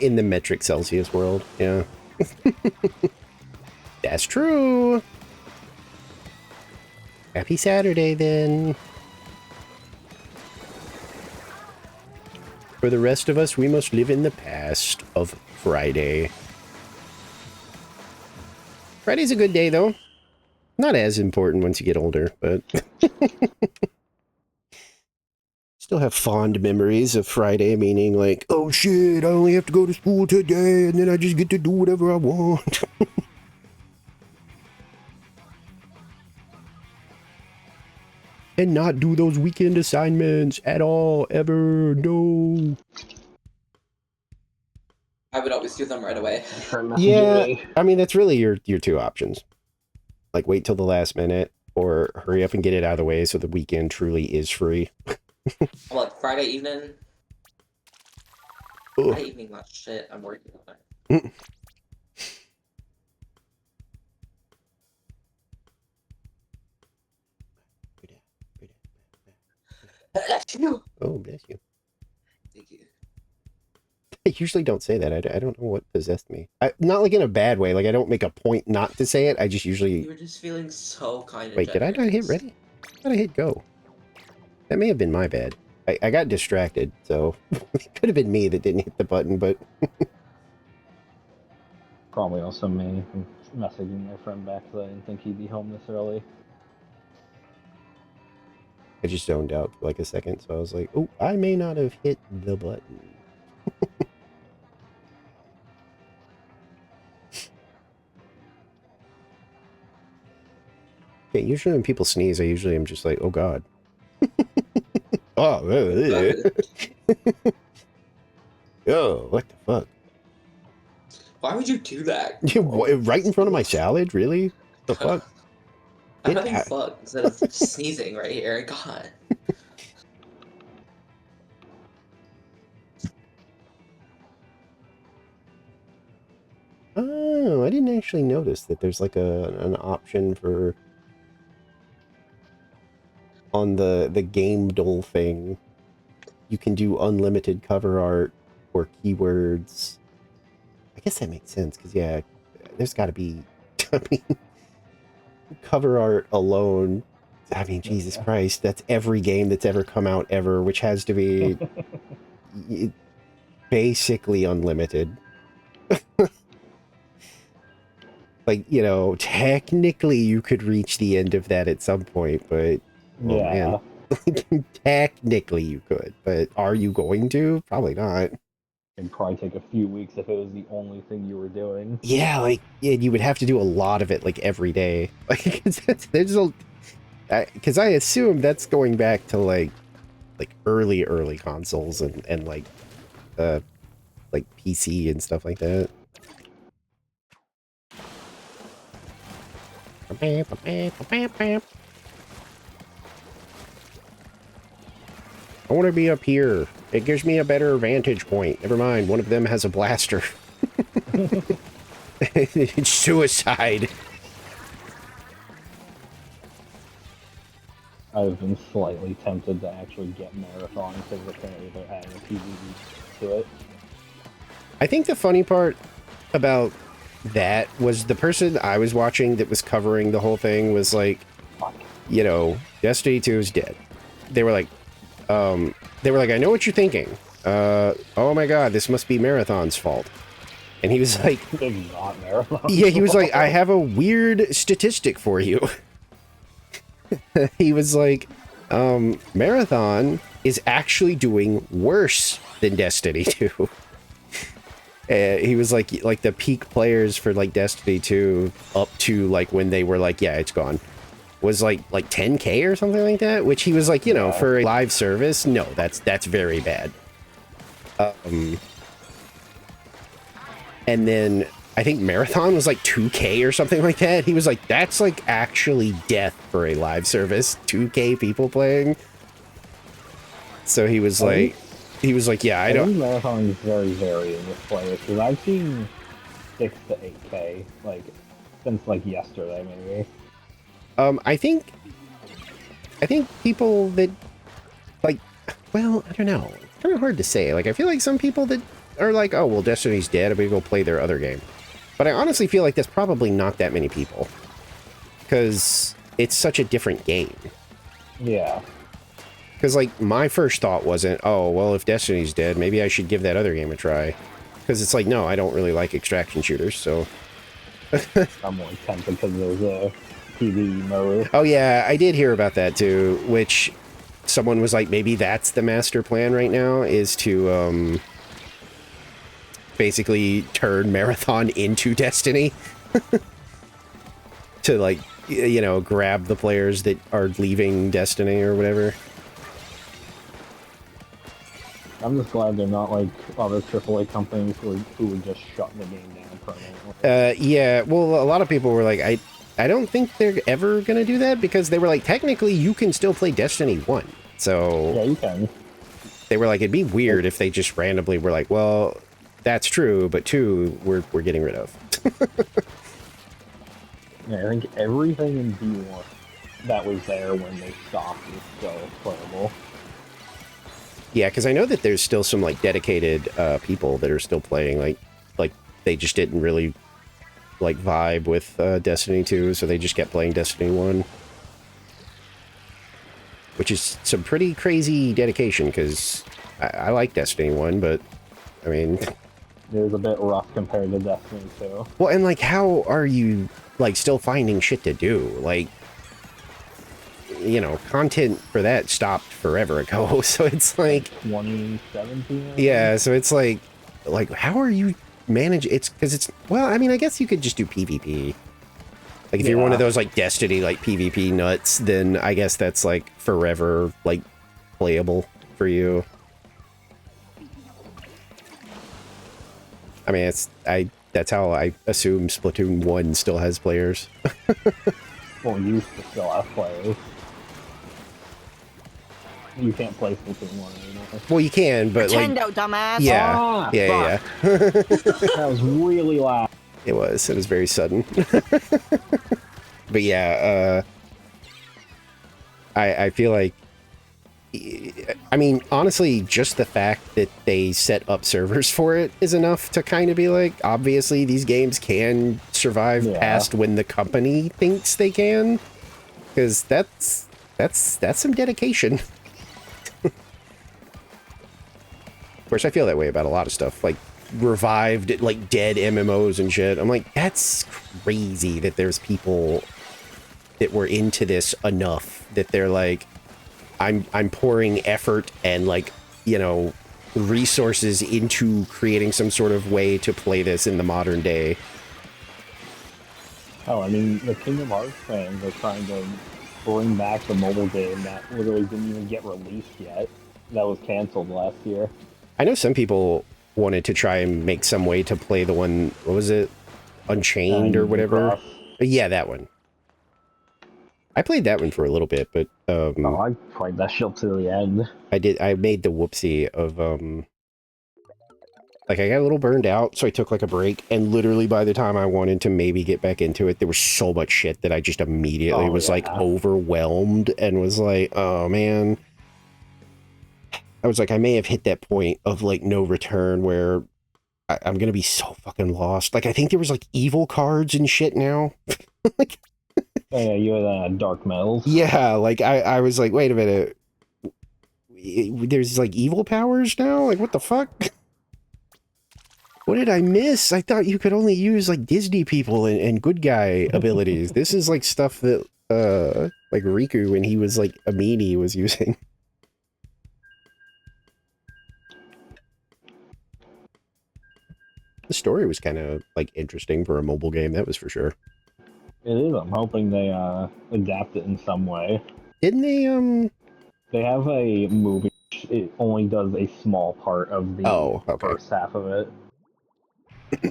In the metric Celsius world, yeah. That's true. Happy Saturday, then. For the rest of us, we must live in the past of Friday. Friday's a good day, though. Not as important once you get older, but... Still have fond memories of Friday, meaning like, oh shit, I only have to go to school today, and then I just get to do whatever I want. and not do those weekend assignments at all, ever. No. I would always do them right away. Try messaging Yeah, me. I mean, that's really your two options. Like, wait till the last minute, or hurry up and get it out of the way so the weekend truly is free. Like Friday evening. Ugh. Friday evening, not shit. I'm working on it. Oh, bless you. Thank you. I usually don't say that. I don't know what possessed me. Not like in a bad way. Like, I don't make a point not to say it. I just usually... You were just feeling so kind of Wait, did I not hit ready? I thought I hit go. That may have been my bad. I got distracted, so it could have been me that didn't hit the button, but... Probably also me. I'm messaging my friend back because I didn't think he'd be home this early. I just zoned out for like a second, so I was like, oh, I may not have hit the button. Okay, usually when people sneeze, I usually am just like, oh god. Oh, oh, what the fuck? Why would you do that? Right in front of my salad? Really? What the fuck? I'm having fun instead of sneezing right here. God. Oh, I didn't actually notice that there's like an option for on the game dull thing. You can do unlimited cover art or keywords. I guess that makes sense because yeah, there's got to be. I mean, cover art alone. I mean, Jesus Christ, that's every game that's ever come out ever, which has to be basically unlimited. Like, you know, technically you could reach the end of that at some point, but oh Yeah. man. Technically you could, but are you going to? Probably not. It'd probably take a few weeks if it was the only thing you were doing. Yeah, like you would have to do a lot of it like every day. Like there's a because I assume that's going back to like early consoles and like PC and stuff like that. I want to be up here. It gives me a better vantage point. Never mind, one of them has a blaster. It's suicide. I've been slightly tempted to actually get Marathon because apparently they're adding a PvE to it. I think the funny part about that was the person I was watching that was covering the whole thing was like, you know, Destiny 2 is dead. They were like, I know what you're thinking. Oh my god, this must be Marathon's fault. And he was like, It's not Marathon. yeah, he was like, I have a weird statistic for you. He was like, Marathon is actually doing worse than Destiny 2. He was like the peak players for like Destiny 2 up to like when they were like, yeah, it's gone, was like 10K or something like that, which he was like, you know, for a live service, no, that's very bad. And then I think Marathon was like 2K or something like that. He was like, that's like actually death for a live service. 2K people playing. So he was like, yeah, I don't. think Marathon is very varying with players because I've seen 6 to 8K like since like yesterday maybe. I think people that like, well, I don't know. It's kind of hard to say. Like, I feel like some people that are like, oh, well, Destiny's dead, I'm gonna go play their other game. But I honestly feel like there's probably not that many people because it's such a different game. Yeah. Because, like, my first thought wasn't, oh, well, if Destiny's dead, maybe I should give that other game a try. Because it's like, no, I don't really like extraction shooters, so... I'm more tempted because there's a PvE mode. Oh, yeah, I did hear about that, too, which someone was like, maybe that's the master plan right now, is to, basically turn Marathon into Destiny. To, like, you know, grab the players that are leaving Destiny or whatever. I'm just glad they're not like other AAA companies who would just shut the game down permanently. Yeah, well, a lot of people were like, I don't think they're ever going to do that, because they were like, technically, you can still play Destiny 1. So Yeah, you can. they were like, it'd be weird if they just randomly were like, well, that's true, but 2, we're getting rid of. Yeah, I think everything in D1 that was there when they stopped is still playable. Yeah, because I know that there's still some like dedicated people that are still playing, like they just didn't really like vibe with Destiny 2, so they just kept playing Destiny 1. Which is some pretty crazy dedication, because I like Destiny 1, but, I mean... It was a bit rough compared to Destiny 2. Well, and, like, how are you, like, still finding shit to do? Like, you know, content for that stopped forever ago, so it's like... 2017? Yeah, so it's like, how are you managing... It's, because it's... Well, I mean, I guess you could just do PvP. Like, if you're one of those, like, Destiny, like, PvP nuts, then I guess that's, like, forever, like, playable for you. I mean, that's how I assume Splatoon 1 still has players. Well, you used to still have players. You can't play Splatoon 1 anymore. Well, you can, but, Nintendo, like... dumbass! Yeah, yeah. That was really loud. It was very sudden. But yeah, I feel like, I mean, honestly, just the fact that they set up servers for it is enough to kind of be like, obviously these games can survive past when the company thinks they can, because that's some dedication. Of course, I feel that way about a lot of stuff, like revived, like dead MMOs and shit. I'm like, that's crazy that there's people that were into this enough that they're like, I'm pouring effort and, like, you know, resources into creating some sort of way to play this in the modern day. Oh, I mean, the Kingdom Hearts fans are trying to bring back the mobile game that literally didn't even get released yet. That was canceled last year. I know some people wanted to try and make some way to play the one, what was it? Unchained or whatever? Yeah, that one. I played that one for a little bit, but oh, I played that shit to the end. I made the whoopsie of like, I got a little burned out, so I took like a break, and literally by the time I wanted to maybe get back into it, there was so much shit that I just immediately was like overwhelmed and was like, oh man. I was like, I may have hit that point of like no return where I'm gonna be so fucking lost. Like, I think there was like evil cards and shit now. Like, oh, yeah, you had Dark Metals. yeah, like I was like, wait a minute. There's like evil powers now? Like, what the fuck? What did I miss? I thought you could only use like Disney people and good guy abilities. This is like stuff that like Riku, when he was like a meanie, was using. The story was kind of like interesting for a mobile game, that was for sure. It is. I'm hoping they adapt it in some way. Didn't they They have a movie. It only does a small part of the first half of it.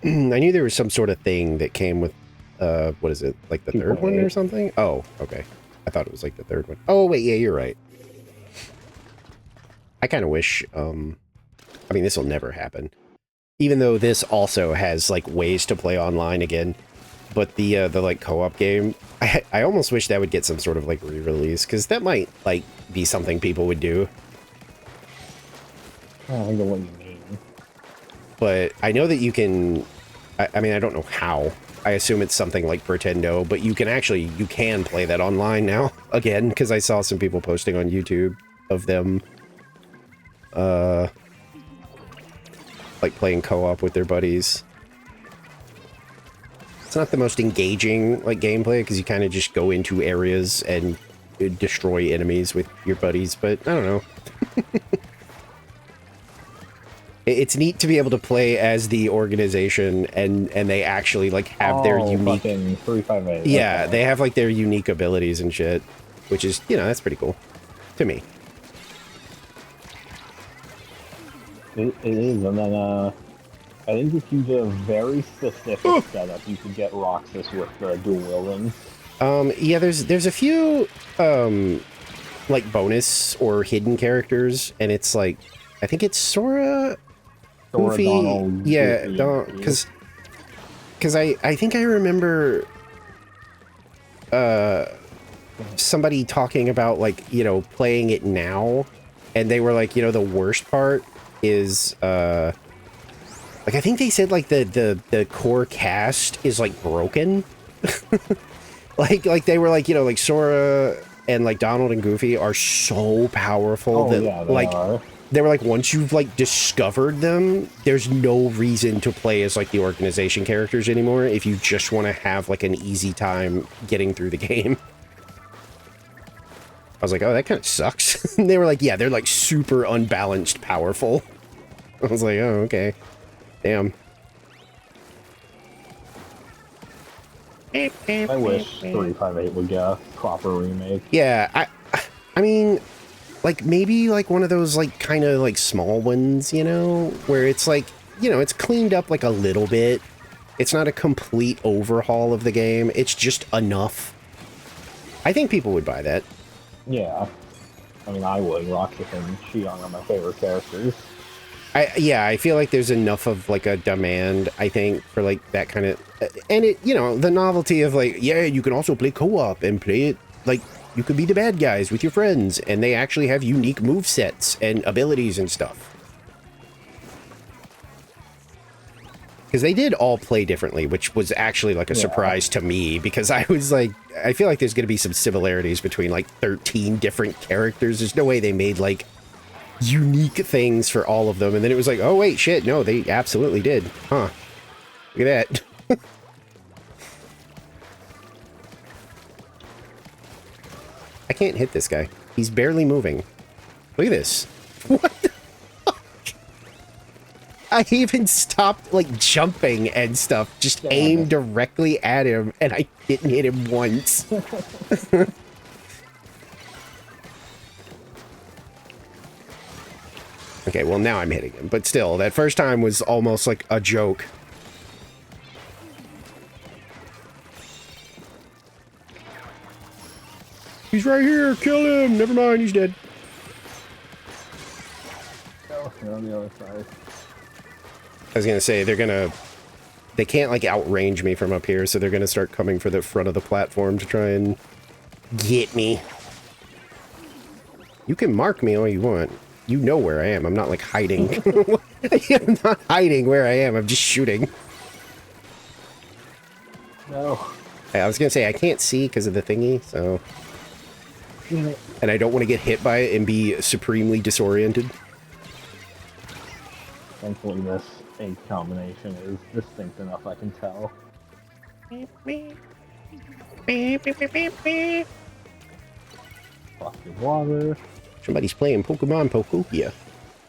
I knew there was some sort of thing that came with what is it, like the third one or something? Oh, okay. I thought it was like the third one. Oh wait, yeah, you're right. I kind of wish I mean, this will never happen. Even though this also has like ways to play online again, but the like co-op game, I almost wish that would get some sort of like re-release, because that might like be something people would do. I don't know what you mean. But I know that you can, I mean, I don't know how. I assume it's something like Pretendo, but you can play that online now, again, because I saw some people posting on YouTube of them, like playing co-op with their buddies. It's not the most engaging, like, gameplay, because you kind of just go into areas and destroy enemies with your buddies, but I don't know. It's neat to be able to play as the organization and they actually like have their unique fucking 358. Yeah, Okay. they have like their unique abilities and shit, which is, you know, that's pretty cool to me. It is, and then I think if you did a very specific setup, you could get Roxas with the dual wielding. Yeah, there's a few like bonus or hidden characters, and it's like I think it's Sora, Goofy, Donald, yeah, Goofy, because I think I remember somebody talking about like, you know, playing it now, and they were like, you know, the worst part is like I think they said like the core cast is like broken. like they were like, you know, like Sora and like Donald and Goofy are so powerful that yeah, they like are. they were like, once you've like discovered them, there's no reason to play as like the organization characters anymore if you just want to have like an easy time getting through the game. I was like, oh, that kind of sucks. And they were like, yeah, they're like super unbalanced powerful. I was like, oh, okay. Damn. I wish 358 would get a proper remake. Yeah, I mean, like maybe like one of those like kind of like small ones, you know, where it's like, you know, it's cleaned up like a little bit. It's not a complete overhaul of the game. It's just enough. I think people would buy that. Yeah. I mean, I would. Roxas and Xion are my favorite characters. Yeah, I feel like there's enough of like a demand, I think, for like that kind of, and it, you know, the novelty of like, yeah, you can also play co-op and play it like you could be the bad guys with your friends, and they actually have unique move sets and abilities and stuff. Because they did all play differently, which was actually like a surprise to me, because I was like, I feel like there's going to be some similarities between like 13 different characters. There's no way they made like unique things for all of them, and then it was like, oh wait, shit, no, they absolutely did. Huh. Look at that. I can't hit this guy. He's barely moving. Look at this. What the fuck? I even stopped like jumping and stuff, just aimed directly at him, and I didn't hit him once. Okay, well now I'm hitting him, but still, that first time was almost like a joke. He's right here, kill him! Never mind, he's dead. Oh, they're on the other side. I was gonna say, they can't like outrange me from up here, so they're gonna start coming for the front of the platform to try and get me. You can mark me all you want. You know where I am. I'm not like hiding. I'm not hiding where I am. I'm just shooting. No. I was gonna say, I can't see because of the thingy, so... And I don't want to get hit by it and be supremely disoriented. Thankfully, this egg combination is distinct enough I can tell. Fuck your water. Somebody's playing Pokemon Pokopia.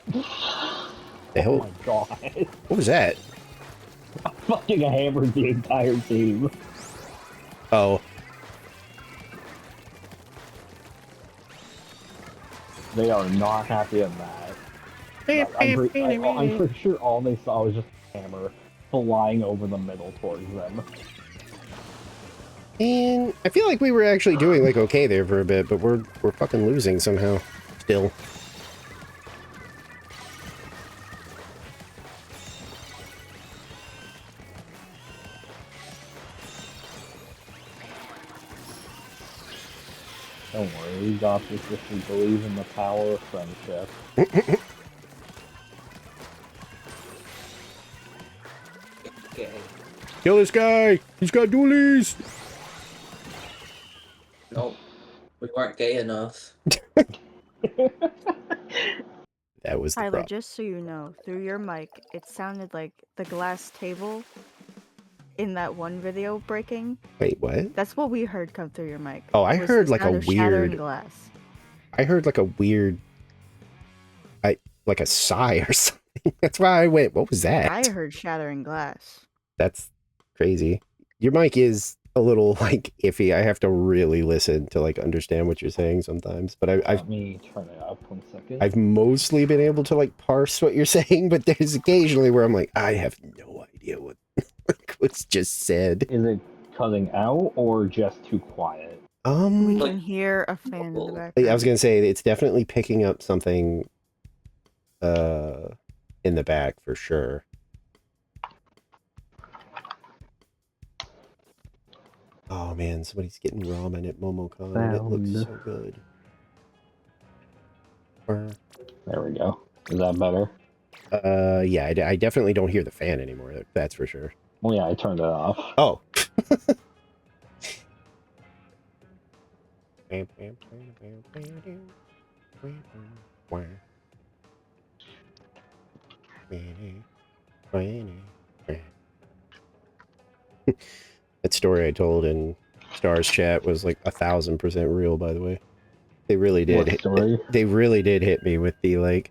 The hell? Oh my god. What was that? I fucking hammered the entire team. Oh. They are not happy at that. I'm pretty sure all they saw was just a hammer flying over the middle towards them. And I feel like we were actually doing like okay there for a bit, but we're fucking losing somehow. Still. Don't worry, we got this if we believe in the power of friendship. Okay. Kill this guy! He's got dualies! Nope. We weren't gay enough. That was the Tyler, problem. just so you know, through your mic, it sounded like the glass table in that one video breaking. Wait, what? That's what we heard come through your mic. Oh, I It was heard the like a sound of shattering weird... glass. I heard like a weird... like a sigh or something. That's why I went, what was that? I heard shattering glass. That's crazy. Your mic is a little like iffy. I have to really listen to like understand what you're saying sometimes. But Let me turn it up 1 second. I've mostly been able to like parse what you're saying, but there's occasionally where I'm like, I have no idea what what's just said. Is it cutting out or just too quiet? We Like- can hear a fan in the I background. was gonna say it's definitely picking up something in the back for sure. Oh man, somebody's getting ramen at MomoCon and it looks so good. There we go. Is that better? Yeah, I definitely don't hear the fan anymore. That's for sure. Well, yeah, I turned it off. Oh. That story I told in Stars chat was like 1000% real, by the way. They really did. What story? They really did hit me with the like.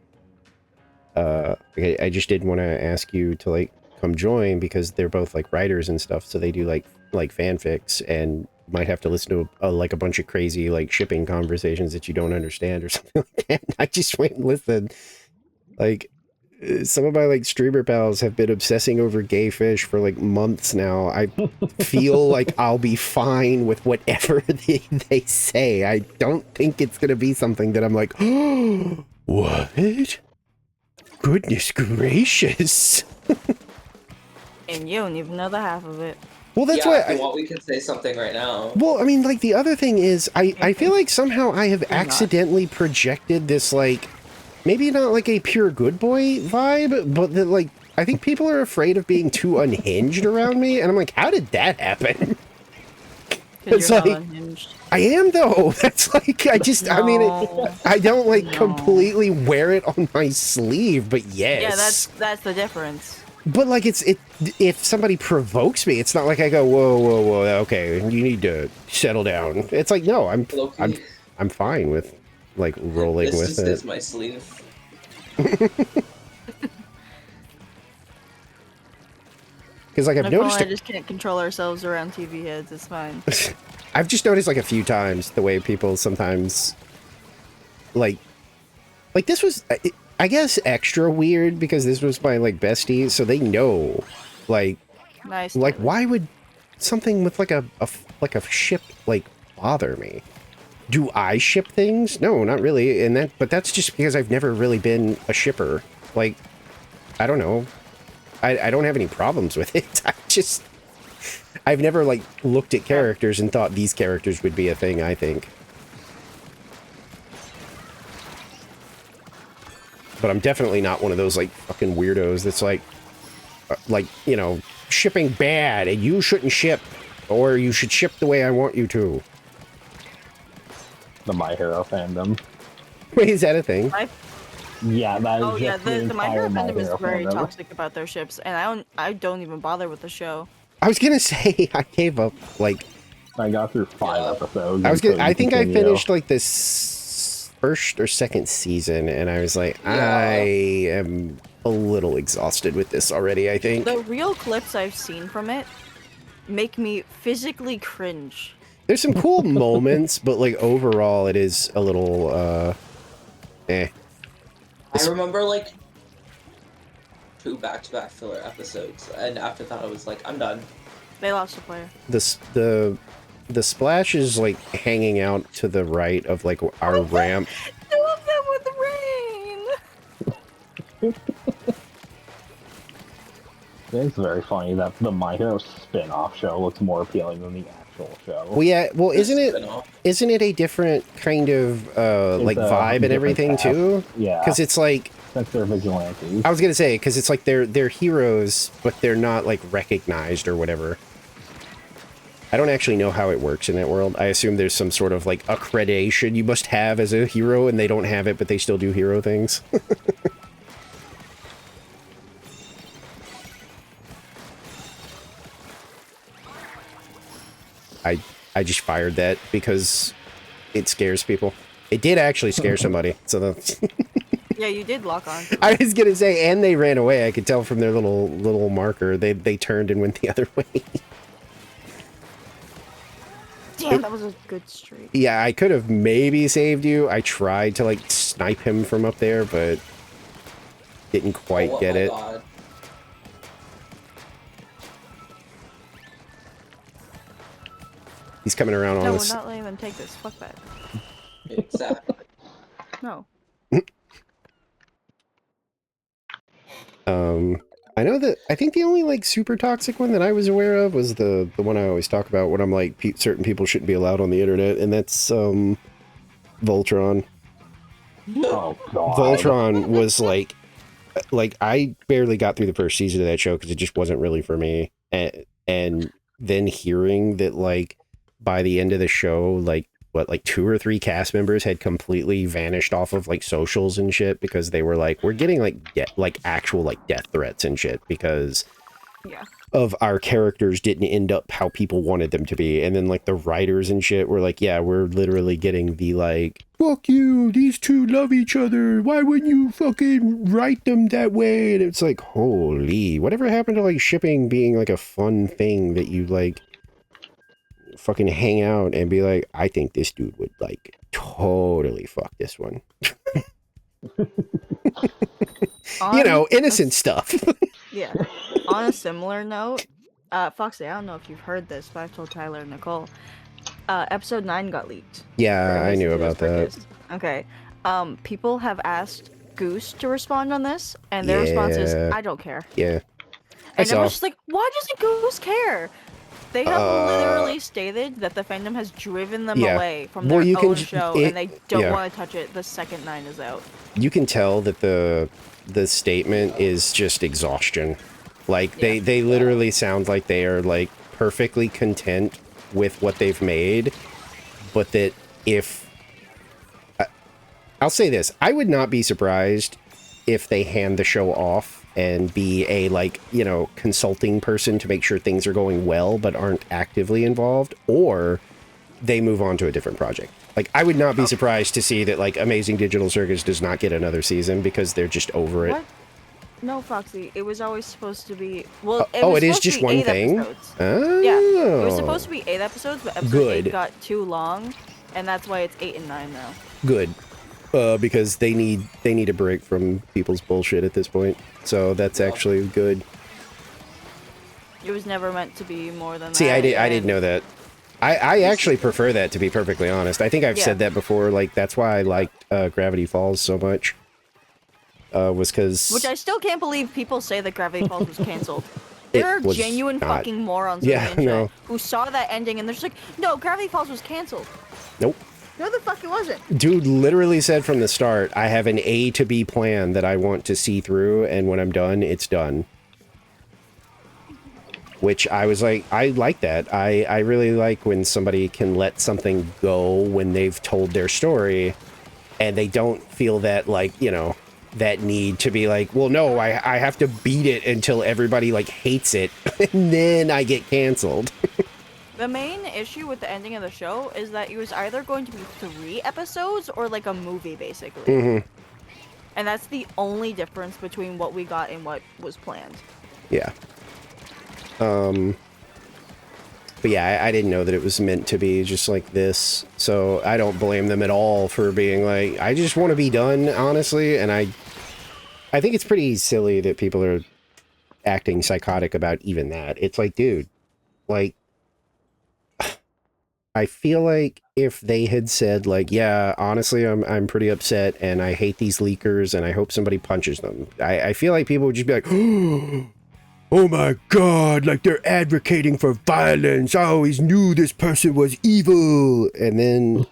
I just didn't want to ask you to like come join because they're both like writers and stuff, so they do like fanfics and might have to listen to like a bunch of crazy like shipping conversations that you don't understand or something like that. I just went and listened. Like some of my like streamer pals have been obsessing over gay fish for like months now. I feel like I'll be fine with whatever they say. I don't think it's gonna be something that I'm like, oh, what? Goodness gracious. And you don't even know the half of it. Well, that's yeah, why. if you want, we can say something right now. Well, I mean, like the other thing is, I feel like somehow I have not. accidentally projected this like, maybe not like a pure good boy vibe, but that like I think people are afraid of being too unhinged around me, and I'm like, how did that happen? Because It's you're not like- unhinged. I am though. That's like I just I mean No. I don't like No. completely wear it on my sleeve, but yes. Yeah, that's the difference. But like if somebody provokes me, it's not like I go whoa, okay, you need to settle down. It's like no, Loki, I'm fine with like rolling this with just it. is my sleeve. Because like I've Nicole noticed and I just can't control ourselves around TV heads. It's fine. I've just noticed like a few times the way people sometimes like this was I guess extra weird because this was my like bestie, so they know like Nice. like David. why would something with like a ship like bother me? Do I ship things? No, not really. And but that's just because I've never really been a shipper. Like I don't know. I don't have any problems with it. I've never like looked at characters and thought these characters would be a thing, I think. But I'm definitely not one of those like fucking weirdos that's like, you know, shipping bad and you shouldn't ship, or you should ship the way I want you to. The My Hero fandom. Wait, is that a thing? Yeah, that is Oh yeah, just the My Hero fandom is very fandom. toxic about their ships, and I don't even bother with the show. I was gonna say I gave up like I got through 5 episodes. I think I continue. finished like this first or second season and I was like, Yeah. I am a little exhausted with this already, I think. The real clips I've seen from it make me physically cringe. There's some cool moments, but like overall it is a little eh. I remember like 2 back-to-back filler episodes, and after that I was like, I'm done. They lost a player. The splash is like hanging out to the right of like our ramp. Two of them with rain. It's very funny that the My Hero spin-off show looks more appealing than the actual show. Well, yeah, well, isn't it Spin-off. a different kind of like It's a vibe and different everything cast. too? Yeah, Because it's like since they're vigilantes. I was gonna say, because it's like they're heroes, but they're not like recognized or whatever. I don't actually know how it works in that world. I assume there's some sort of like accreditation you must have as a hero, and they don't have it, but they still do hero things. I just fired that because it scares people. It did actually scare somebody, so that's... Yeah, you did lock on. I was gonna say, and they ran away. I could tell from their little marker. They turned and went the other way. Damn, that was a good streak. Yeah, I could have maybe saved you. I tried to like snipe him from up there, but didn't quite get it. God. He's coming around on No, us. we're not letting them take this. Fuck that. Exactly. No. I know that I think the only like super toxic one that I was aware of was the one I always talk about when I'm like certain people shouldn't be allowed on the internet, and that's Voltron. Oh god. Voltron was like I barely got through the first season of that show because it just wasn't really for me, and then hearing that like by the end of the show, like what, like 2 or 3 cast members had completely vanished off of like socials and shit because they were like, we're getting like actual like death threats and shit because of our characters didn't end up how people wanted them to be. And then like the writers and shit were like, yeah, we're literally getting the like, fuck you, these two love each other, why wouldn't you fucking write them that way? And it's like, holy, whatever happened to like shipping being like a fun thing that you like fucking hang out and be like, I think this dude would like totally fuck this one. You know, innocent stuff. Yeah. On a similar note, Foxy, I don't know if you've heard this, but I've told Tyler and Nicole. Episode 9 got leaked. Yeah, I knew about that. Okay. People have asked Goose to respond on this, and their response is, I don't care. Yeah. And I was just like, why doesn't Goose care? They have literally stated that the fandom has driven them away from their own show, and they don't want to touch it the second 9 is out. You can tell that the statement is just exhaustion. Like, they literally sound like they are, like, perfectly content with what they've made, but that if... I'll say this, I would not be surprised if they hand the show off and be a, like, you know, consulting person to make sure things are going well but aren't actively involved, or they move on to a different project. Like, I would not be surprised to see that, like, Amazing Digital Circus does not get another season because they're just over it. What? No, Foxy, it was always supposed to be... Well, it is just one thing? Episodes. Oh. Yeah, it was supposed to be 8 episodes, but episode 8 Good. got too long, and that's why it's 8 and 9 now. Good. Because they need a break from people's bullshit at this point. So that's actually good. It was never meant to be more than See, that. I didn't know that. I actually prefer that, to be perfectly honest. I think I've said that before. Like, that's why I liked Gravity Falls so much. Was because... Which I still can't believe people say that Gravity Falls was canceled. There are genuine fucking morons on the internet who saw that ending and they're just like, no, Gravity Falls was canceled. Nope. No, the fuck it wasn't. Dude literally said from the start, I have an A to B plan that I want to see through, and when I'm done, it's done. Which I was like, I like that. I really like when somebody can let something go when they've told their story, and they don't feel that, like, you know, that need to be like, well, no, I have to beat it until everybody, like, hates it, and then I get canceled. The main issue with the ending of the show is that it was either going to be 3 episodes or like a movie, basically. Mm-hmm. And that's the only difference between what we got and what was planned. Yeah. But yeah, I didn't know that it was meant to be just like this, so I don't blame them at all for being like, I just want to be done, honestly, and I think it's pretty silly that people are acting psychotic about even that. It's like, dude, like, I feel like if they had said, like, yeah, honestly, I'm pretty upset, and I hate these leakers, and I hope somebody punches them, I feel like people would just be like, oh my god, like they're advocating for violence, I always knew this person was evil, and then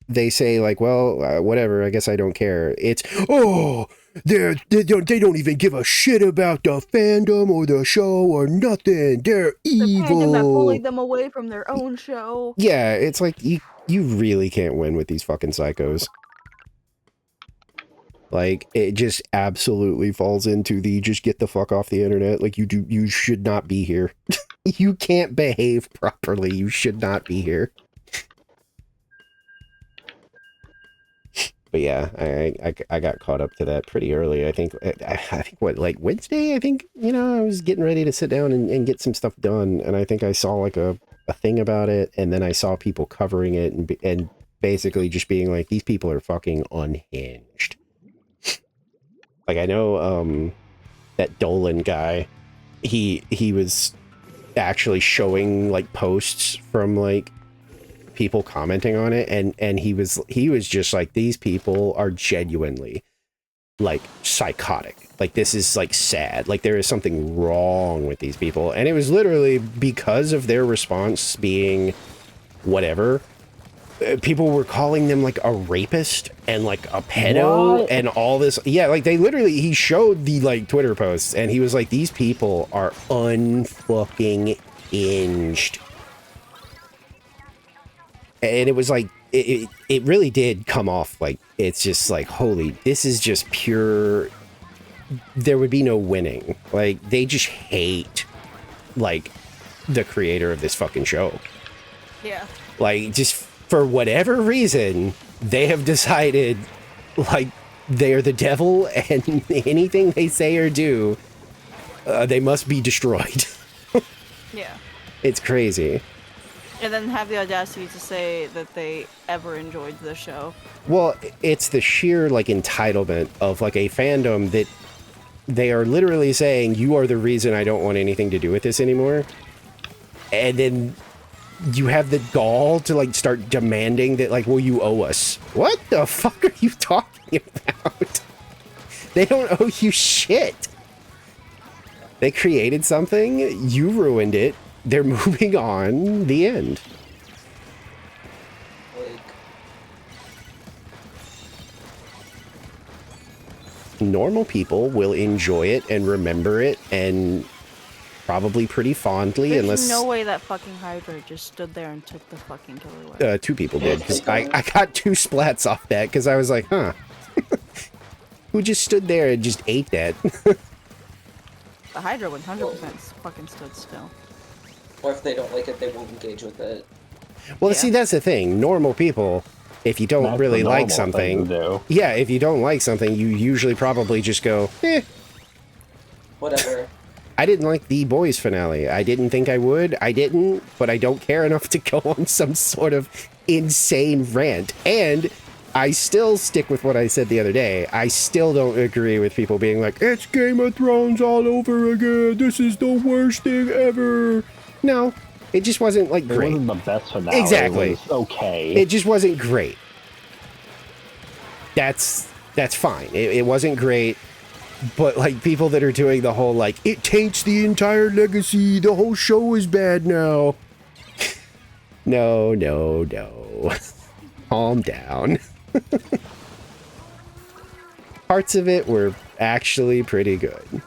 they say, like, well, whatever, I guess I don't care. It's, oh, they don't even give a shit about the fandom or the show or nothing. They're evil. The fandom that bullied them away from their own show. Yeah, it's like, you really can't win with these fucking psychos. Like, it just absolutely falls into the just get the fuck off the internet. Like, you should not be here. You can't behave properly. You should not be here. But yeah, I got caught up to that pretty early. I think what, like Wednesday, I think, you know, I was getting ready to sit down and get some stuff done, and I think I saw like a thing about it, and then I saw people covering it and basically just being like, these people are fucking unhinged. Like, I know that Dolan guy, he was actually showing like posts from like people commenting on it, and he was just like, these people are genuinely like psychotic. Like, this is like sad. Like, there is something wrong with these people. And it was literally because of their response being whatever. People were calling them like a rapist and like a pedo and all this. Yeah, like they literally, he showed the like Twitter posts and he was like, these people are unfucking hinged. And it was like, it really did come off like, it's just like, holy, this is just pure, there would be no winning. Like, they just hate, like, the creator of this fucking show. Yeah. Like, just for whatever reason, they have decided, like, they're the devil, and anything they say or do, they must be destroyed. Yeah. It's crazy. And then have the audacity to say that they ever enjoyed the show. Well, it's the sheer, like, entitlement of, like, a fandom that they are literally saying, you are the reason I don't want anything to do with this anymore. And then you have the gall to, like, start demanding that, like, well, you owe us. What the fuck are you talking about? They don't owe you shit. They created something, you ruined it, they're moving on, the end. Normal people will enjoy it and remember it and probably pretty fondly. There's unless no way that fucking Hydra just stood there and took the fucking killer away. 2 people did, because I got 2 splats off that because I was like, huh. Who just stood there and just ate that? The Hydra 100% fucking stood still. Or if they don't like it, they won't engage with it. Well, Yeah. see, that's the thing. Normal people, if you don't That's really the like normal something, thing to do. yeah, if you don't like something, you usually probably just go, eh. Whatever. I didn't like the Boys finale. I didn't think I would. I didn't, but I don't care enough to go on some sort of insane rant. And I still stick with what I said the other day. I still don't agree with people being like, it's Game of Thrones all over again. This is the worst thing ever. No, it just wasn't like great. It wasn't the best finale. Exactly. It was okay. It just wasn't great. That's fine. It wasn't great. But, like, people that are doing the whole, like, it taints the entire legacy, the whole show is bad now. No. Calm down. Parts of it were actually pretty good.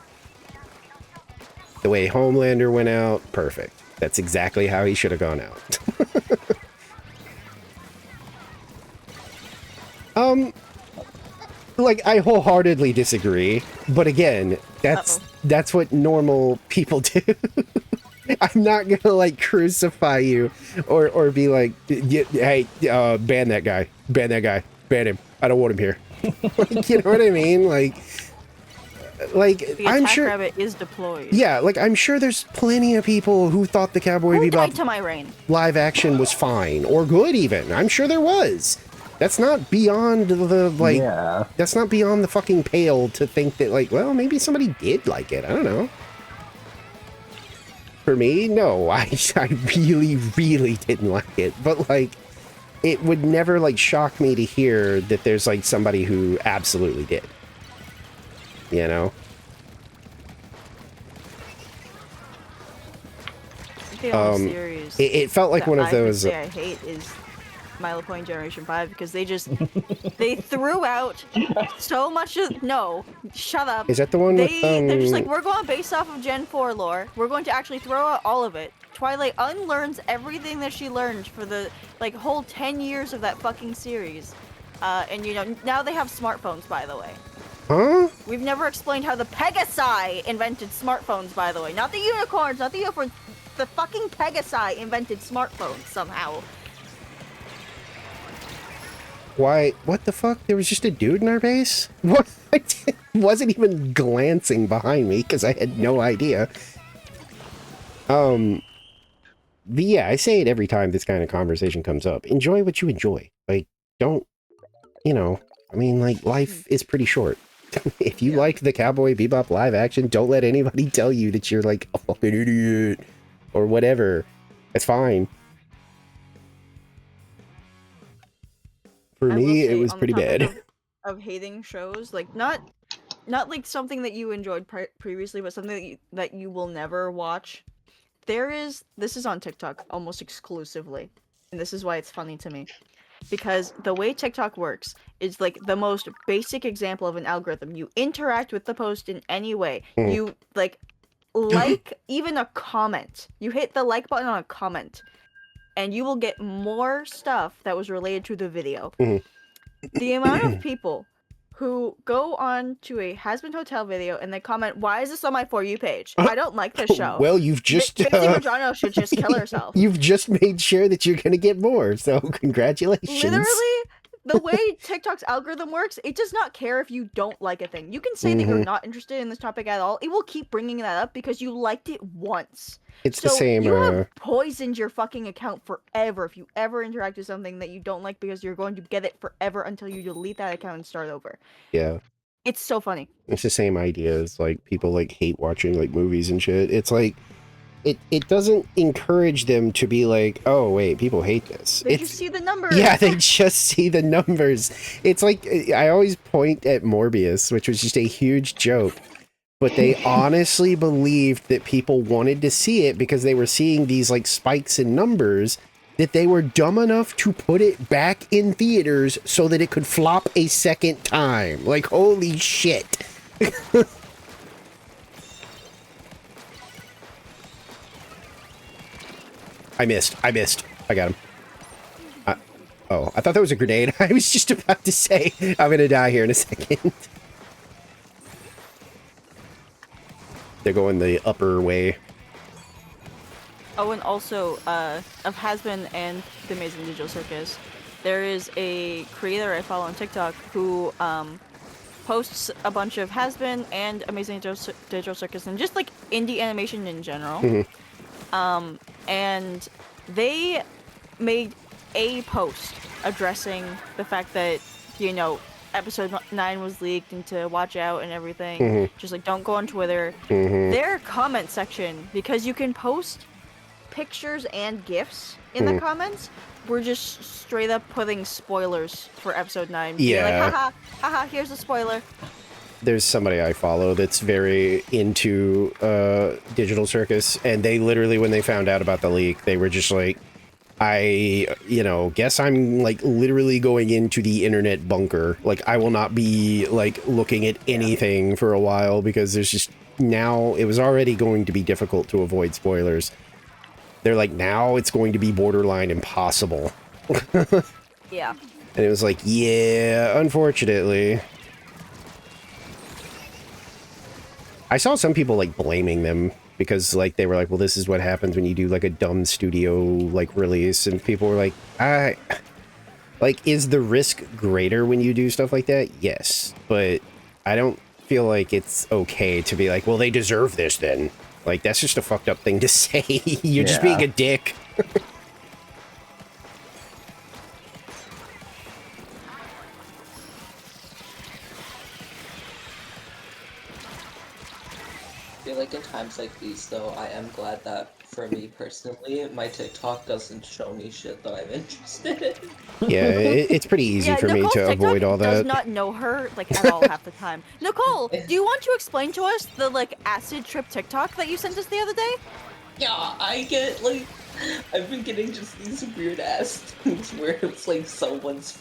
The way Homelander went out, perfect. That's exactly how he should have gone out. Like, I wholeheartedly disagree, but again, that's what normal people do. I'm not gonna, like, crucify you or be like, hey, ban that guy, ban him. I don't want him here. Like, you know what I mean? Like The I'm attack sure. rabbit is deployed. Yeah, like, I'm sure there's plenty of people who thought the Cowboy Who died Bebop to my reign? live action was fine or good even. I'm sure there was. That's not beyond the, like, Yeah. that's not beyond the fucking pale to think that, like, well, maybe somebody did like it. I don't know. For me, no, I really, really didn't like it. But, like, it would never, like, shock me to hear that there's, like, somebody who absolutely did. You know? The only series It felt like that one of I would those. say I hate is My Little Pony Generation 5 because they just they threw out so much of no, shut up. Is that the one with, They're just like, we're going based off of Gen 4 lore. We're going to actually throw out all of it. Twilight unlearns everything that she learned for the like whole 10 years of that fucking series. And you know, now they have smartphones, by the way. Huh? We've never explained how the Pegasi invented smartphones, by the way. Not the unicorns, not the unicorns. The fucking Pegasi invented smartphones somehow. Why? What the fuck? There was just a dude in our base? What? I wasn't even glancing behind me because I had no idea. But yeah, I say it every time this kind of conversation comes up. Enjoy what you enjoy. Like, don't, you know, I mean, like, life is pretty short. If you like the Cowboy Bebop live action, don't let anybody tell you that you're like a fucking idiot or whatever. It's fine. For I will me, it say, was on the pretty topic bad. of hating shows, like not like something that you enjoyed previously, but something that you will never watch. This is on TikTok almost exclusively, and this is why it's funny to me. Because the way TikTok works is like the most basic example of an algorithm. You interact with the post in any way. Mm. You like even a comment. You hit the like button on a comment, and you will get more stuff that was related to the video. Mhm. The amount of people who go on to a Has-Been Hotel video and they comment, "Why is this on my For You page? I don't like this show." Well, you've just Bitsy Regino should just kill herself. you've just made sure that you're gonna get more. So congratulations. Literally, the way TikTok's algorithm works, it does not care if you don't like a thing. You can say that you're not interested in this topic at all. It will keep bringing that up because you liked it once. It's So the same. you have poisoned your fucking account forever if you ever interact with something that you don't like, because you're going to get it forever until you delete that account and start over. Yeah. It's so funny. It's the same idea as like people like hate watching like movies and shit. It's like it doesn't encourage them to be like, oh wait, people hate this. They just see the numbers. Yeah, they just see the numbers. It's like I always point at Morbius, which was just a huge joke. But they honestly believed that people wanted to see it because they were seeing these like spikes in numbers, that they were dumb enough to put it back in theaters so that it could flop a second time. Like, holy shit. I missed. I got him. Oh, I thought that was a grenade. I was just about to say, I'm gonna die here in a second. They're going the upper way. Oh, and also, of Has-Been and The Amazing Digital Circus, there is a creator I follow on TikTok who posts a bunch of Has-Been and Amazing Digital Circus and just like indie animation in general. And they made a post addressing the fact that, you know, episode 9 was leaked and to watch out and everything. Just like, don't go on Twitter. Their comment section, because you can post pictures and GIFs in the comments, we're just straight up putting spoilers for episode 9. Yeah. Like, haha, here's a spoiler. There's somebody I follow that's very into Digital Circus, and they literally, when they found out about the leak, they were just like, guess I'm like literally going into the internet bunker. Like, I will not be like looking at anything for a while because there's just, now it was already going to be difficult to avoid spoilers. They're like, now it's going to be borderline impossible. Yeah. And it was like, yeah, unfortunately. I saw some people like blaming them because like they were like, well, this is what happens when you do like a dumb studio like release, and people were like, like, is the risk greater when you do stuff like that? Yes, but I don't feel like it's okay to be like, well, they deserve this then. Like, that's just a fucked up thing to say. You're just being a dick. I feel like in times like these, though, I am glad that, for me personally, my TikTok doesn't show me shit that I'm interested in. Yeah, it's pretty easy for me to avoid all that. Does not know her like at all half the time. Nicole, do you want to explain to us the like acid trip TikTok that you sent us the other day? Yeah, I get like, I've been getting just these weird ass things where it's like someone's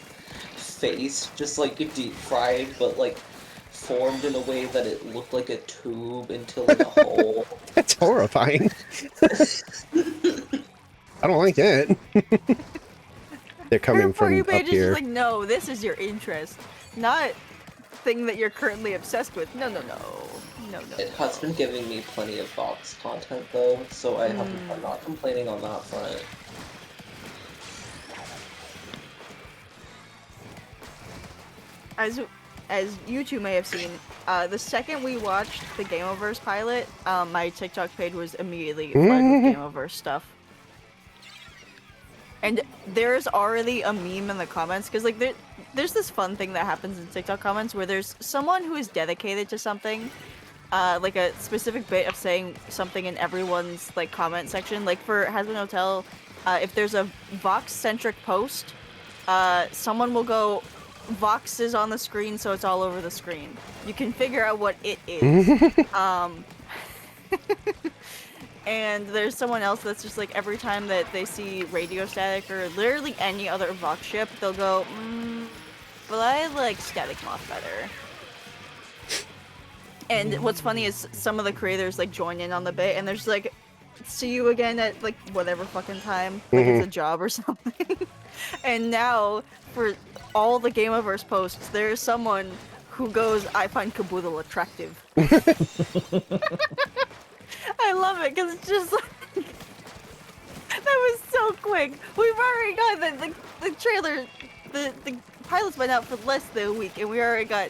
face just like deep fried, but like formed in a way that it looked like a tube into like a hole. That's horrifying. I don't like that. They're coming from up page is here. just like, no, this is your interest, not thing that you're currently obsessed with. No. It has been giving me plenty of box content though, so I'm not complaining on that front. as you two may have seen, the second we watched the Gameoverse pilot, my TikTok page was immediately flooded with Gameoverse stuff. And there's already a meme in the comments, because like there's this fun thing that happens in TikTok comments where there's someone who is dedicated to something, like a specific bit of saying something in everyone's like comment section. Like for Hasbin Hotel, if there's a Vox-centric post, someone will go, Vox is on the screen, so it's all over the screen. You can figure out what it is. And there's someone else that's just like, every time that they see Radio Static or literally any other Vox ship, they'll go, but I like Static Moth better. And what's funny is some of the creators like join in on the bit, and they're just like, see you again at like whatever fucking time, like it's a job or something. And now, for all the Gameoverse posts, there's someone who goes, I find Caboodle attractive. I love it, because it's just like, that was so quick. We've already got the trailer, the pilot's been out for less than a week, and we already got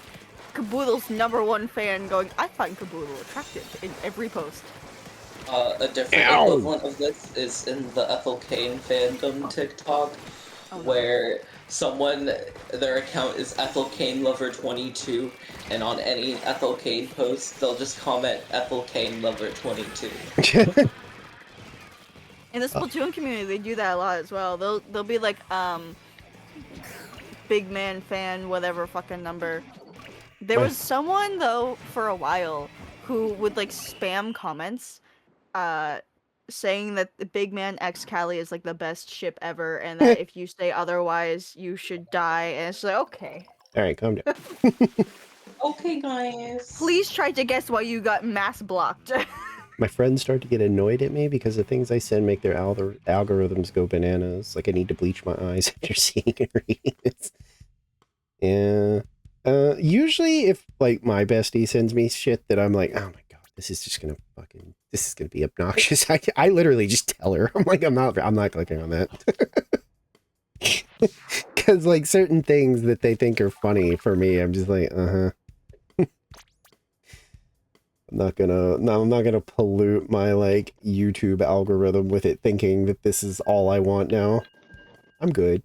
Caboodle's #1 fan going, I find Caboodle attractive in every post. A different equivalent of this is in the Ethel Kane fandom TikTok, where someone, their account is Ethel Kane Lover 22, and on any Ethel Kane post, they'll just comment Ethel Kane Lover 22. In the Splatoon community, they do that a lot as well. They'll be like, big man fan, whatever fucking number. There was someone though for a while who would like spam comments, saying that the Big Man X Cali is like the best ship ever, and that if you say otherwise, you should die. And it's like, okay. All right, calm down. Okay, guys. Please try to guess why you got mass blocked. My friends start to get annoyed at me because the things I send make their algorithms go bananas. Like I need to bleach my eyes after seeing and reading this. Yeah. Usually if like my bestie sends me shit that I'm like, oh my god, this is gonna be obnoxious. I literally just tell her. I'm like, I'm not clicking on that. Cause like certain things that they think are funny for me, I'm just like, I'm not gonna pollute my like YouTube algorithm with it thinking that this is all I want now. I'm good.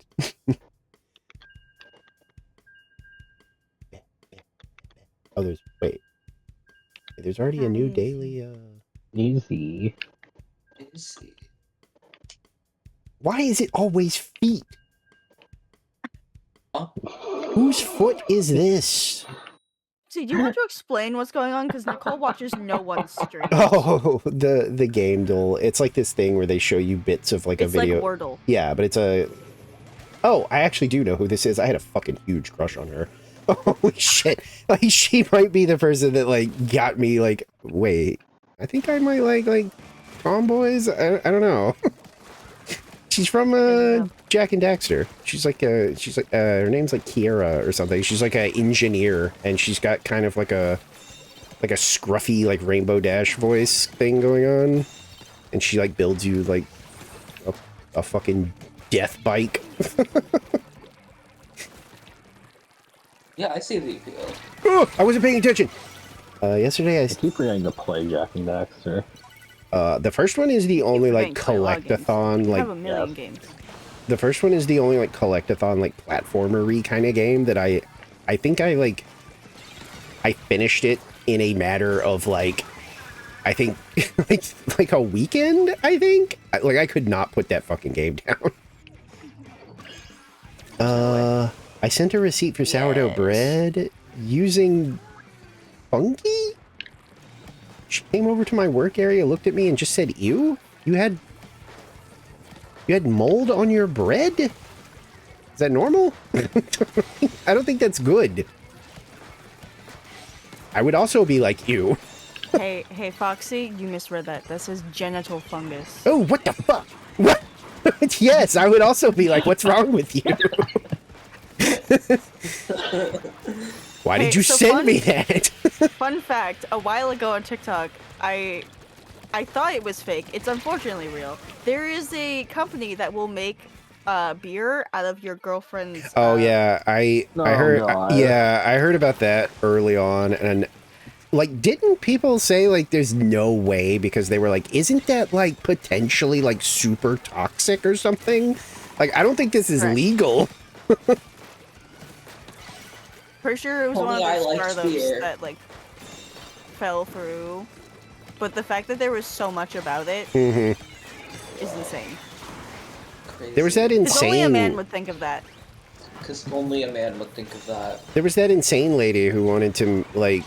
Oh, there's already a new daily, Easy. Why is it always feet? Huh? Whose foot is this? See, do you want to explain what's going on? Because Nicole watches no one's stream. Oh, the game duel. It's like this thing where they show you bits of like a video. It's like Wordle. Yeah, but it's a... Oh, I actually do know who this is. I had a fucking huge crush on her. Holy shit. Like, she might be the person that, like, got me, like, wait, I think I might like tomboys? I don't know. She's from, Jack and Daxter. She's like, her name's like Kiera or something. She's like an engineer, and she's got kind of like a scruffy, like, Rainbow Dash voice thing going on. And she, like, builds you, like, a fucking death bike. Yeah, I see the appeal. Oh, I wasn't paying attention. Yesterday I keep forgetting to play Jack and Daxter. The first one is the only like Playing a lot of games. collectathon, I like have a million games. the first one is the only like collectathon, like platformer-y kind of game that I think I finished it in a matter of like, I think like a weekend. I think like I could not put that fucking game down. I sent a receipt for sourdough bread using Funky? She came over to my work area, looked at me, and just said, ew? You had mold on your bread? Is that normal? I don't think that's good. I would also be like, ew. Hey, Foxy, you misread that. That says genital fungus. Oh, what the fuck? What? Yes, I would also be like, what's wrong with you? Why did you send me that? Fun fact, a while ago on TikTok, I thought it was fake. It's unfortunately real. There is a company that will make beer out of your girlfriend's. Oh yeah, I Oh, heard. God. Yeah, I heard about that early on, and like, didn't people say like there's no way because they were like, isn't that like potentially like super toxic or something? Like, I don't think this is Correct. legal. Pretty sure it was one Only of I the liked startups beer. that like fell through. But the fact that there was so much about it Hmm. is insane. Crazy. There was that Because only a man insane. would think of that. Because only a man would think of that. There was that insane lady who wanted to like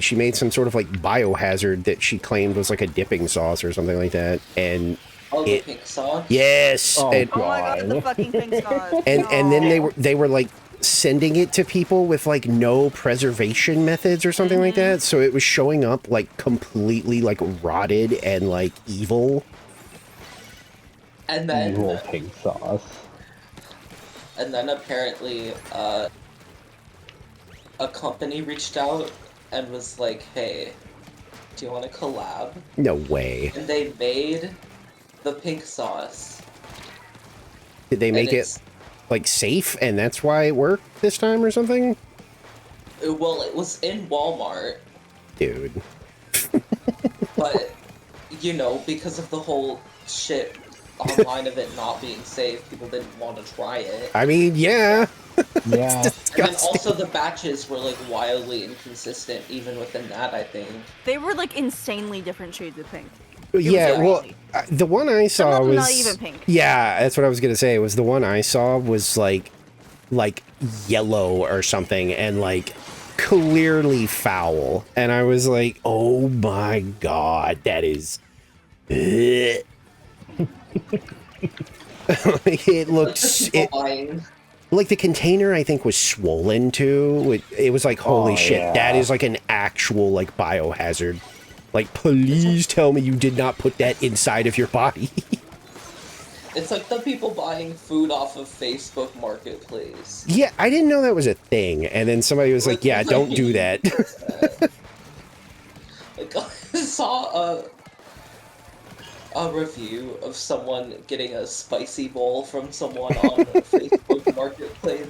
she made some sort of like biohazard that she claimed was like a dipping sauce or something like that, and Oh, the it pink sauce? yes, Oh, and Oh my god, the fucking pink sauce. and then No. they were like sending it to people with like no preservation methods or something like that, so it was showing up like completely like rotted and like evil. And then, Evil pig sauce. and then apparently, a company reached out and was like, hey, do you want to collab? No way. And they made the pink sauce. Did they And make it it's- like safe and that's why it worked this time or something? Well, it was in Walmart, Dude. but, you know, because of the whole shit online of it not being safe, people didn't want to try it. I mean, yeah. Yeah. And then Disgusting. also the batches were, like, wildly inconsistent, even within that, I think. They were like insanely different shades of pink. Yeah, was well, crazy. the one I Some saw of them was not even pink. Yeah, that's what I was gonna say. Was the one I saw was like yellow or something, and like clearly foul. And I was like, oh my god, that is. Ugh. It looks Fine. like the container. I think was swollen too. It was like, holy Oh, shit, yeah. that is like an actual like biohazard. Like, please tell me you did not put that inside of your body. It's like the people buying food off of Facebook Marketplace. Yeah, I didn't know that was a thing. And then somebody was like, yeah, don't do that. Like, I saw a review of someone getting a spicy bowl from someone on Facebook Marketplace.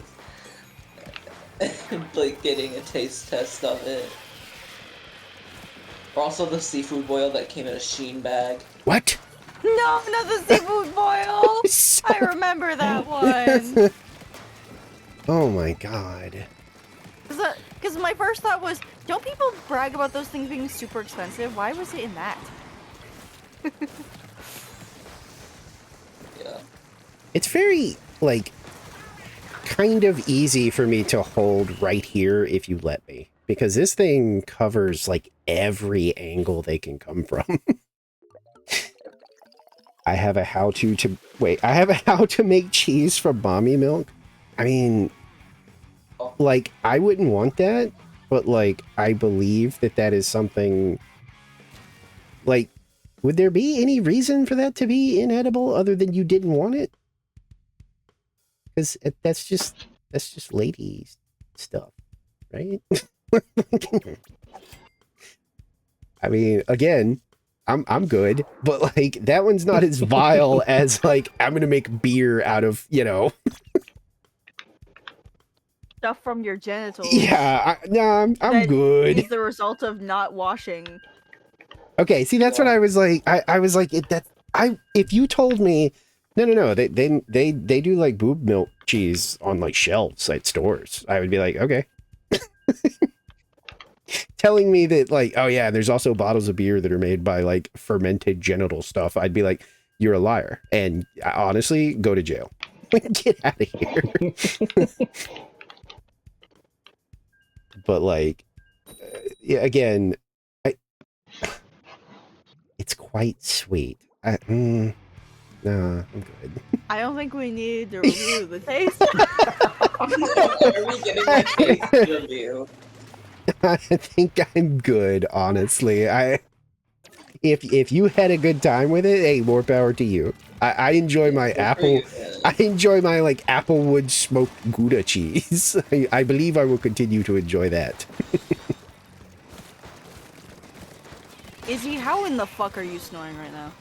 And, like, getting a taste test of it. Or also the seafood boil that came in a Sheen bag. What? No, not the seafood boil! I remember that one. Oh my god. Because my first thought was, don't people brag about those things being super expensive? Why was it in that? Yeah. It's very, like, kind of easy for me to hold right here if you let me. Because this thing covers, like, every angle they can come from. I have a how-to wait, I have a how to make cheese from mommy milk. I mean, like, I wouldn't want that, but, like, I believe that that is something, like, would there be any reason for that to be inedible other than you didn't want it? Because that's just lady stuff, right? I mean, again, I'm good, but like that one's not as vile as like I'm gonna make beer out of, you know. Stuff from your genitals. Yeah, I'm that good. is the result of not washing. Okay, see, that's what I was like. I was like, if you told me, no, they do like boob milk cheese on like shelves at stores, I would be like, okay. Telling me that like, oh yeah, there's also bottles of beer that are made by like fermented genital stuff, I'd be like, you're a liar, and honestly, go to jail. Get out of here. But like, yeah, again, it's quite sweet. No, I'm good. I don't think we need to review the taste. Are we getting a taste review? I think I'm good, honestly. If you had a good time with it, hey, more power to you. I enjoy my apple. I enjoy my like applewood smoked Gouda cheese. I believe I will continue to enjoy that. Izzy, how in the fuck are you snoring right now?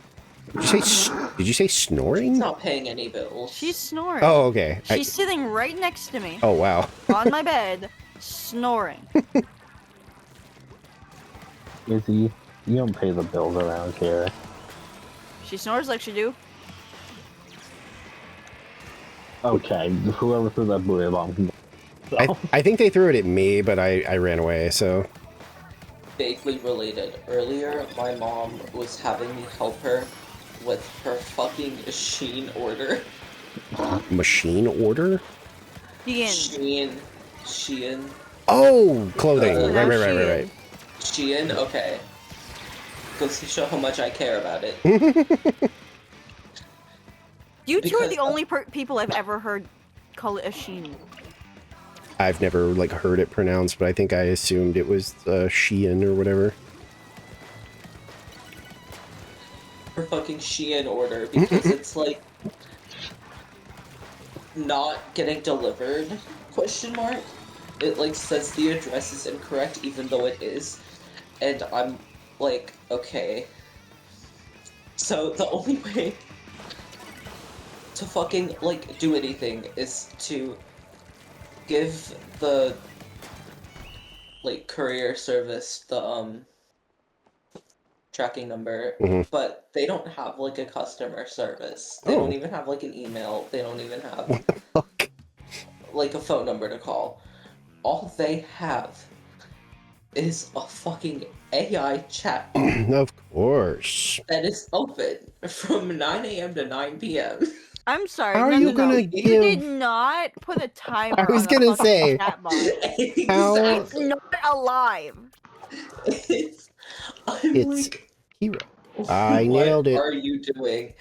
Did you say She's snoring? not paying any bills. She's snoring. Oh, okay. She's sitting right next to me Oh, wow. on my bed, snoring. Izzy, you don't pay the bills around here. She snores like she do. Okay, whoever threw that booty bomb can go. I think they threw it at me, but I ran away, so. Vaguely related. Earlier, my mom was having me help her with her fucking Shein order. Machine order? Shein. Oh, clothing. Uh, Right. Shein, okay. Goes to show how much I care about it. You two are Because- the only people I've ever heard call it a sheen. I've never, like, heard it pronounced, but I think I assumed it was Shein or whatever. Her fucking Shein order, because it's like not getting delivered, question mark. It like says the address is incorrect even though it is. And I'm like, okay. So the only way to fucking like do anything is to give the like courier service the tracking number, but they don't have like a customer service. They don't even have like an email. They don't even have Fuck. like a phone number to call. All they have is a fucking AI chat Of course. that is open from 9 a.m. to 9 p.m. I'm sorry. How are no, you no, no. gonna You give- did not put a timer I was on a gonna fucking say- chat box. It's Exactly. not alive. I'm It's like, hero. I nailed it. What are you doing?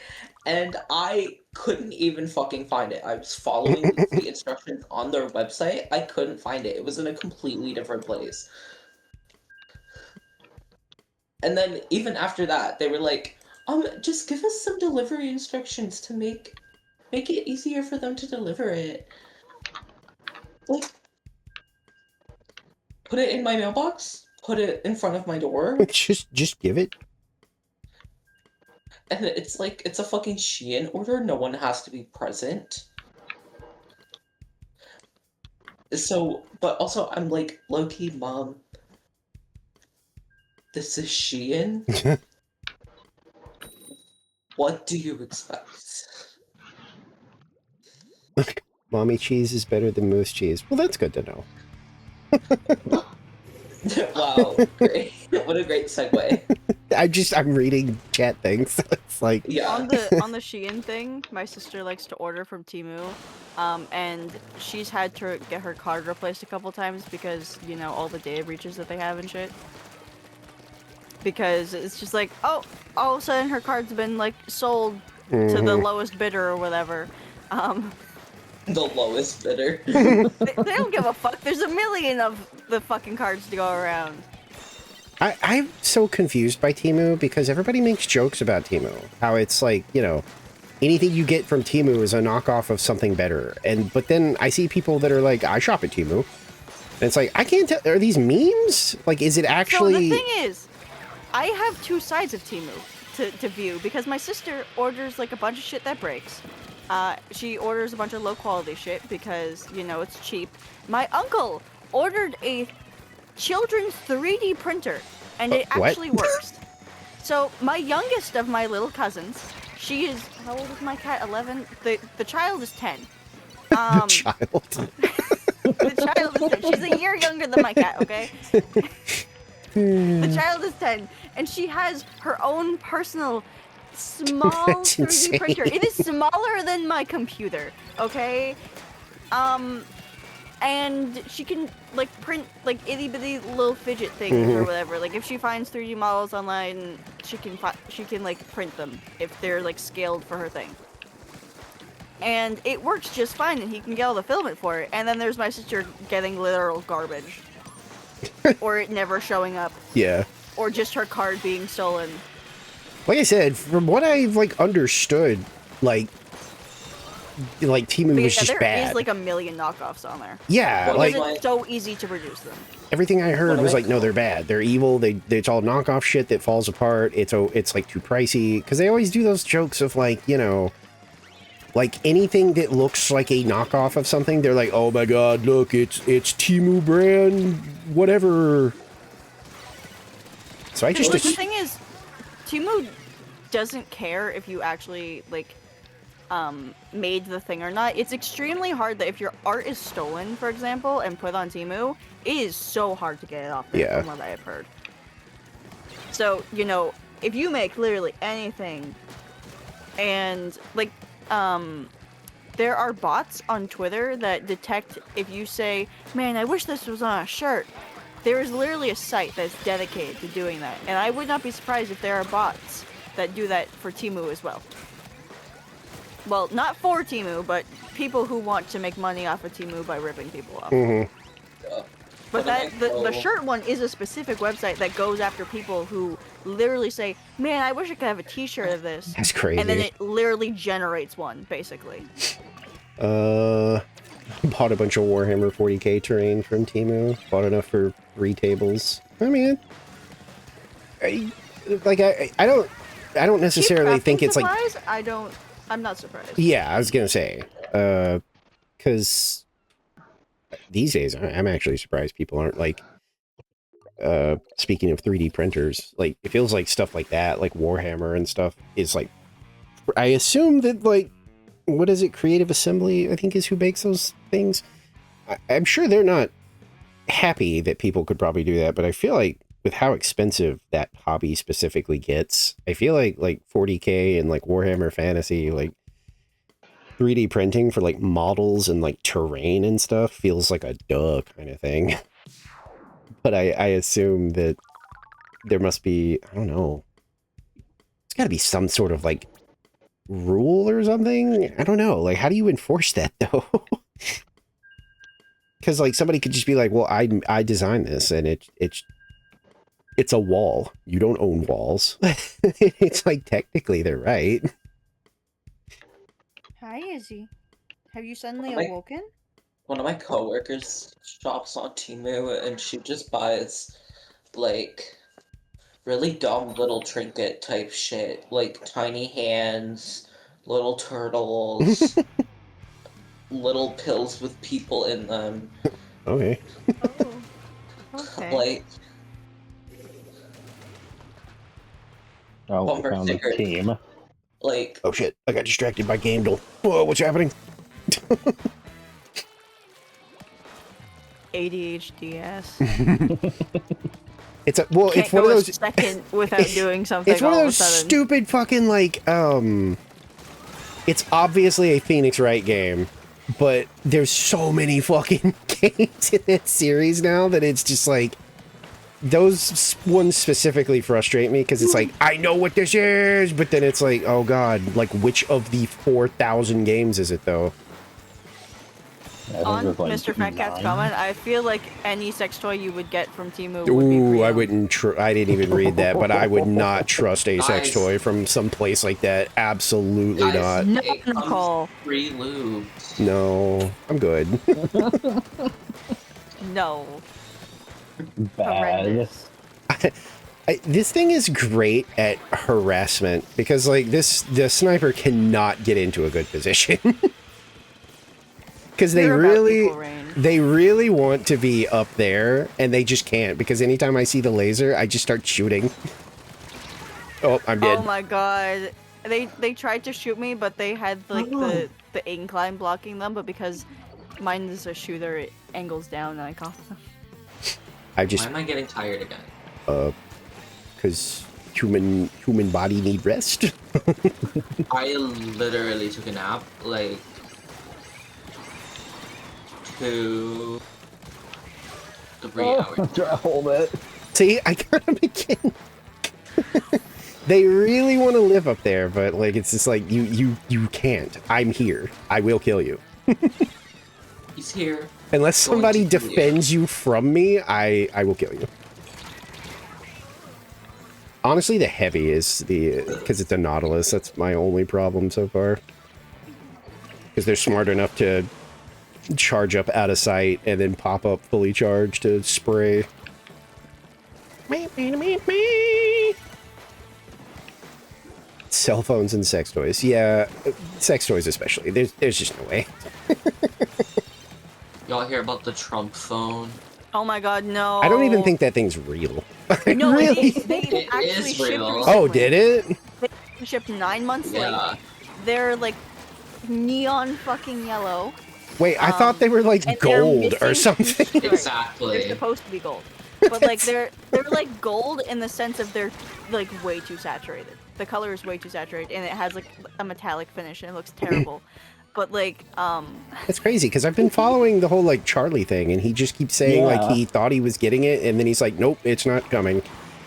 And I couldn't even fucking find it. I was following the instructions on their website. I couldn't find it. It was in a completely different place. And then even after that, they were like, just give us some delivery instructions to make it easier for them to deliver it. Like, put it in my mailbox, put it in front of my door, Just give it. and it's like, it's a fucking Shein order, no one has to be present. So, but also, I'm like, low-key, Mom, this is Shein? What do you expect? Mommy cheese is better than moose cheese. Well, that's good to know. Wow, great. What a great segue. I'm reading chat things. So it's like, Yeah. On the Shein thing, my sister likes to order from Temu, and she's had to get her card replaced a couple times because, you know, all the data breaches that they have and shit. Because it's just like, oh, all of a sudden her card's been like sold to the lowest bidder or whatever. The lowest bidder. They don't give a fuck. There's a million of the fucking cards to go around. I'm so confused by Temu because everybody makes jokes about Temu. How it's like, you know, anything you get from Temu is a knockoff of something better. But then I see people that are like, I shop at Temu. And it's like, I can't tell. Are these memes? Like, is it actually... So the thing is, I have two sides of Temu to view because my sister orders like a bunch of shit that breaks. She orders a bunch of low quality shit because, you know, it's cheap. My uncle ordered a children's 3D printer and it What? actually works. So my youngest of my little cousins, she is, how old is my cat? 11? The child is 10. the child. The child is 10. She's a year younger than my cat, okay? The child is 10, and she has her own personal small That's 3D insane. printer. It is smaller than my computer, okay? And she can, like, print, like, itty-bitty little fidget things or whatever. Like, if she finds 3D models online, she can, like, print them if they're, like, scaled for her thing. And it works just fine, and he can get all the filament for it. And then there's my sister getting literal garbage. Or it never showing up. Yeah. Or just her card being stolen. Like I said, from what I've, like, understood, like, like Temu But was yeah, just there bad. is like a million knockoffs on there. Yeah, Well, like Because it's so easy to produce them. everything I heard What was am I- like, no, they're bad. They're evil. It's all knockoff shit that falls apart. It's like too pricey because they always do those jokes of like, you know, like anything that looks like a knockoff of something. They're like, oh my god, look, it's Temu brand, whatever. So I just Well, the thing is, Temu doesn't care if you actually like made the thing or not. It's extremely hard that if your art is stolen, for example, and put on Temu, it is so hard to get it off there, Yeah. from what I have heard. So, you know, if you make literally anything, and like, there are bots on Twitter that detect if you say, man, I wish this was on a shirt. There is literally a site that's dedicated to doing that, and I would not be surprised if there are bots that do that for Temu as well. Well, not for Temu, but people who want to make money off of Temu by ripping people off. Mhm. But What the shirt one is a specific website that goes after people who literally say, man, I wish I could have a t-shirt of this. That's crazy. And then it literally generates one, basically. Bought a bunch of Warhammer 40k terrain from Temu. Bought enough for 3 tables. I mean, I don't necessarily Cheap think crafting it's like, supplies? I'm not surprised. yeah, I was gonna say, because these days I'm actually surprised people aren't like, speaking of 3D printers, like it feels like stuff like that, like Warhammer and stuff, is like, I assume that like, what is it, Creative Assembly, I think is who makes those things. I'm sure they're not happy that people could probably do that, but I feel like with how expensive that hobby specifically gets, I feel like 40k and like Warhammer Fantasy, like 3D printing for like models and like terrain and stuff feels like a duh kind of thing. But I assume that there must be, I don't know, it's got to be some sort of like rule or something. I don't know. Like, how do you enforce that though? Because like somebody could just be like, well, I designed this and it's a wall. You don't own walls. It's like technically they're right. Hi, Izzy. Have you suddenly Hi. awoken? One of my coworkers shops on Temu and she just buys like really dumb little trinket type shit, like tiny hands, little turtles, little pills with people in them. Okay. Oh. Okay. Like Oh, we Bumper found the sticker. team. like Oh shit, I got distracted by Gamedle. Whoa, what's happening? ADHDs. It's well, Can't it's one go of a those second without doing something. it's one of all those of a sudden. stupid fucking like it's obviously a Phoenix Wright game, but there's so many fucking games in that series now that it's just like those ones specifically frustrate me because it's like I know what this is, but then it's like, oh god, like which of the 4,000 games is it though? I think On there's, like, Mr. Fat Cat's 9. comment, I feel like any sex toy you would get from Temu would be Ooh, I pre-owned. wouldn't. I didn't even read that, but I would not trust a sex Guys. toy from some place like that. Absolutely Guys. not. No, It comes- Nicole. free lube. No, I'm good. No. Bad. Horrendous. This thing is great at harassment because, like, the sniper cannot get into a good position because You're about equal range. they really want to be up there and they just can't because anytime I see the laser, I just start shooting. Oh, I'm dead. Oh my god. They tried to shoot me, but they had like the incline blocking them, but because mine is a shooter, it angles down and I caught them. I Why just am I getting tired again? because human body need rest. I literally took a nap like 2-3 hours. Try to hold it. See, I got him again. They really want to live up there, but like it's just like you can't. I'm here. I will kill you. He's here. Unless Going somebody to kill you. defends you from me, I will kill you. Honestly, the heavy is because it's a Nautilus. That's my only problem so far. because they're smart enough to charge up out of sight and then pop up fully charged to spray. Cell phones and sex toys. Yeah, sex toys especially. There's just no way. Y'all hear about the Trump phone? Oh my god, no. I don't even think that thing's real. No, Really? they It actually is shipped real. recently. Oh, did it? They shipped 9 months Yeah. late. They're like neon fucking yellow. Wait, I thought they were like And they're gold or missing something. Right. They're Exactly. supposed to be gold. But like they're like gold in the sense of they're like way too saturated. The color is way too saturated and it has like a metallic finish and it looks terrible. But like It's crazy because I've been following the whole like Charlie thing, and he just keeps saying like Yeah. he thought he was getting it, and then he's like, nope, it's not coming.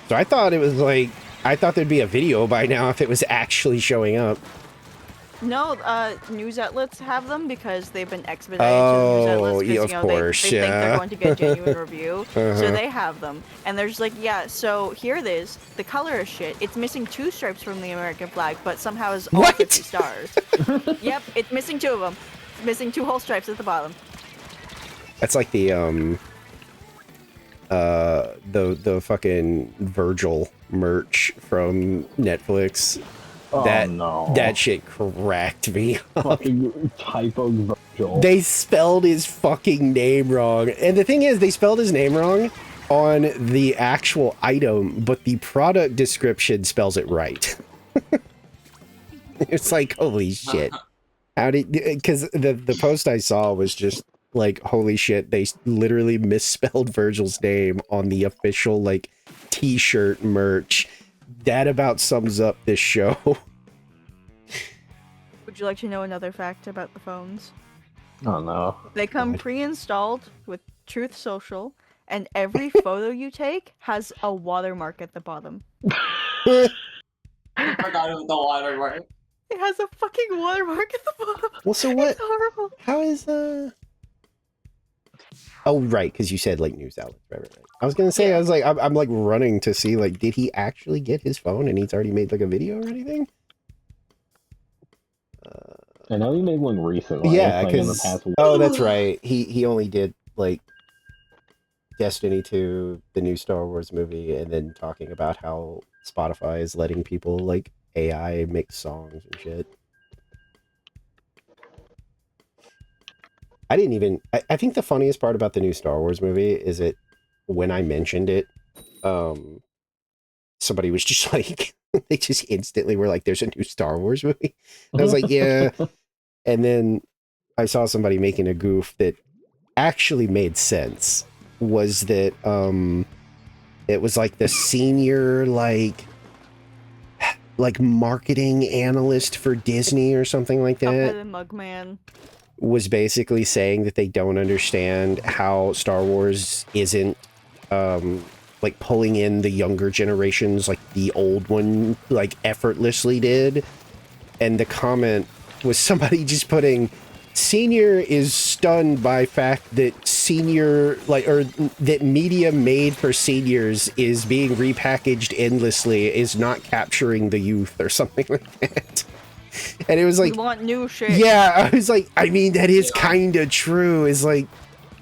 So I thought it was like, I thought there'd be a video by now if it was actually showing up. no, news outlets have them because they've been expedited Oh, to news outlets because yeah, of course, they think yeah. they're going to get genuine review. So Uh-huh. they have them. And they're just like, yeah, so here it is. The color is shit. It's missing 2 stripes from the American flag, but somehow is all What? 50 stars. Yep, it's missing 2 of them. It's missing 2 whole stripes at the bottom. That's like the fucking Virgil merch from Netflix. Oh that no. that shit cracked me up. fucking typoed Virgil. They spelled his fucking name wrong. And the thing is, they spelled his name wrong on the actual item, but the product description spells it right. It's like, holy shit. How did, because the post I saw was just like, holy shit, they literally misspelled Virgil's name on the official like t-shirt merch. That about sums up this show. Would you like to know another fact about the phones? Oh no. They come God. pre-installed with Truth Social, and every photo you take has a watermark at the bottom. I forgot about the watermark. It has a fucking watermark at the bottom. Well, so what? It's horrible. How is Oh, right, because you said like news outlets, right? I was gonna say, Yeah. I was like, I'm like running to see like, did he actually get his phone and he's already made like a video or anything? I know he made one recently. Yeah, like in the because past week. oh, that's right. He only did like Destiny 2, the new Star Wars movie, and then talking about how Spotify is letting people like AI mix songs and shit. I didn't even. I think the funniest part about the new Star Wars movie is that when I mentioned it, somebody was just like, they just instantly were like, "There's a new Star Wars movie." And I was like, "Yeah," and then I saw somebody making a goof that actually made sense. Was that it was like the senior like marketing analyst for Disney or something like that. Cuphead and Mugman. Was basically saying that they don't understand how Star Wars isn't like pulling in the younger generations like the old one like effortlessly did. And the comment was somebody just putting, senior is stunned by fact that senior like, or that media made for seniors is being repackaged endlessly, is not capturing the youth or something like that. And it was like, We want new shit. yeah, I was like, I mean, that is Yeah. kind of true. Is like,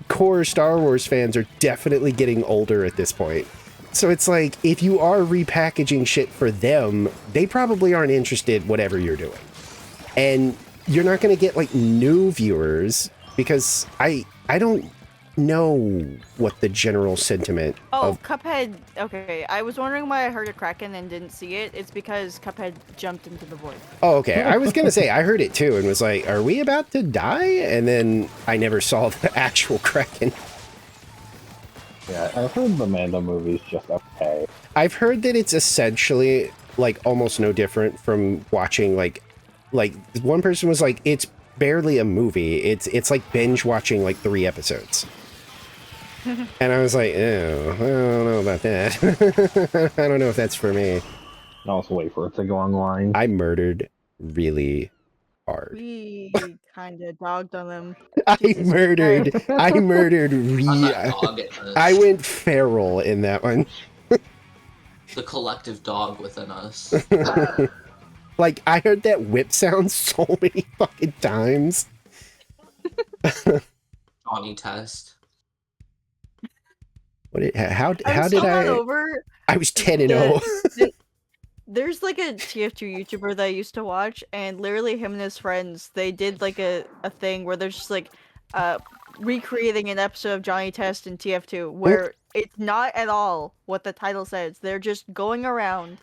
core Star Wars fans are definitely getting older at this point. So it's like, if you are repackaging shit for them, they probably aren't interested whatever you're doing. And you're not going to get like new viewers because I don't know what the general sentiment Oh, of. Cuphead. Okay, I was wondering why I heard a Kraken and didn't see it. It's because Cuphead jumped into the void. Oh, okay. I was going to say, I heard it too and was like, are we about to die? And then I never saw the actual Kraken. Yeah, I've heard the Mando movie's just okay. I've heard that it's essentially like almost no different from watching like one person was like, it's barely a movie. It's like binge watching like 3 episodes. And I was like, oh, I don't know about that. I don't know if that's for me. And also wait for it to go online. I murdered really hard. We kind of dogged on them. I Jesus murdered Christ. I'm really. that dog in this. I went feral in that one. The collective dog within us. Like, I heard that whip sound so many fucking times. Johnny Test. How did still not I? over I was 10-0. There's like a TF2 YouTuber that I used to watch, and literally him and his friends, they did like a thing where they're just like recreating an episode of Johnny Test in TF2 where it's not at all what the title says. They're just going around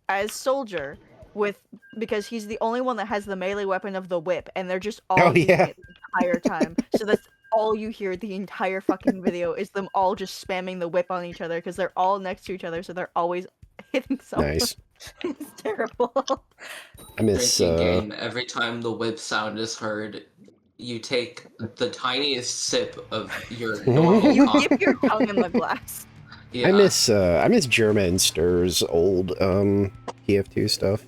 as Soldier with because he's the only one that has the melee weapon of the whip, and they're just Oh all using yeah, it the entire time. So that's all you hear the entire fucking video is them all just spamming the whip on each other because they're all next to each other, so they're always hitting someone. nice. It's terrible. I miss. Drinking game. Every time the whip sound is heard, you take the tiniest sip of your normal You coffee. dip your tongue in the glass. Yeah. I miss Jerma and Stir's old TF2 stuff.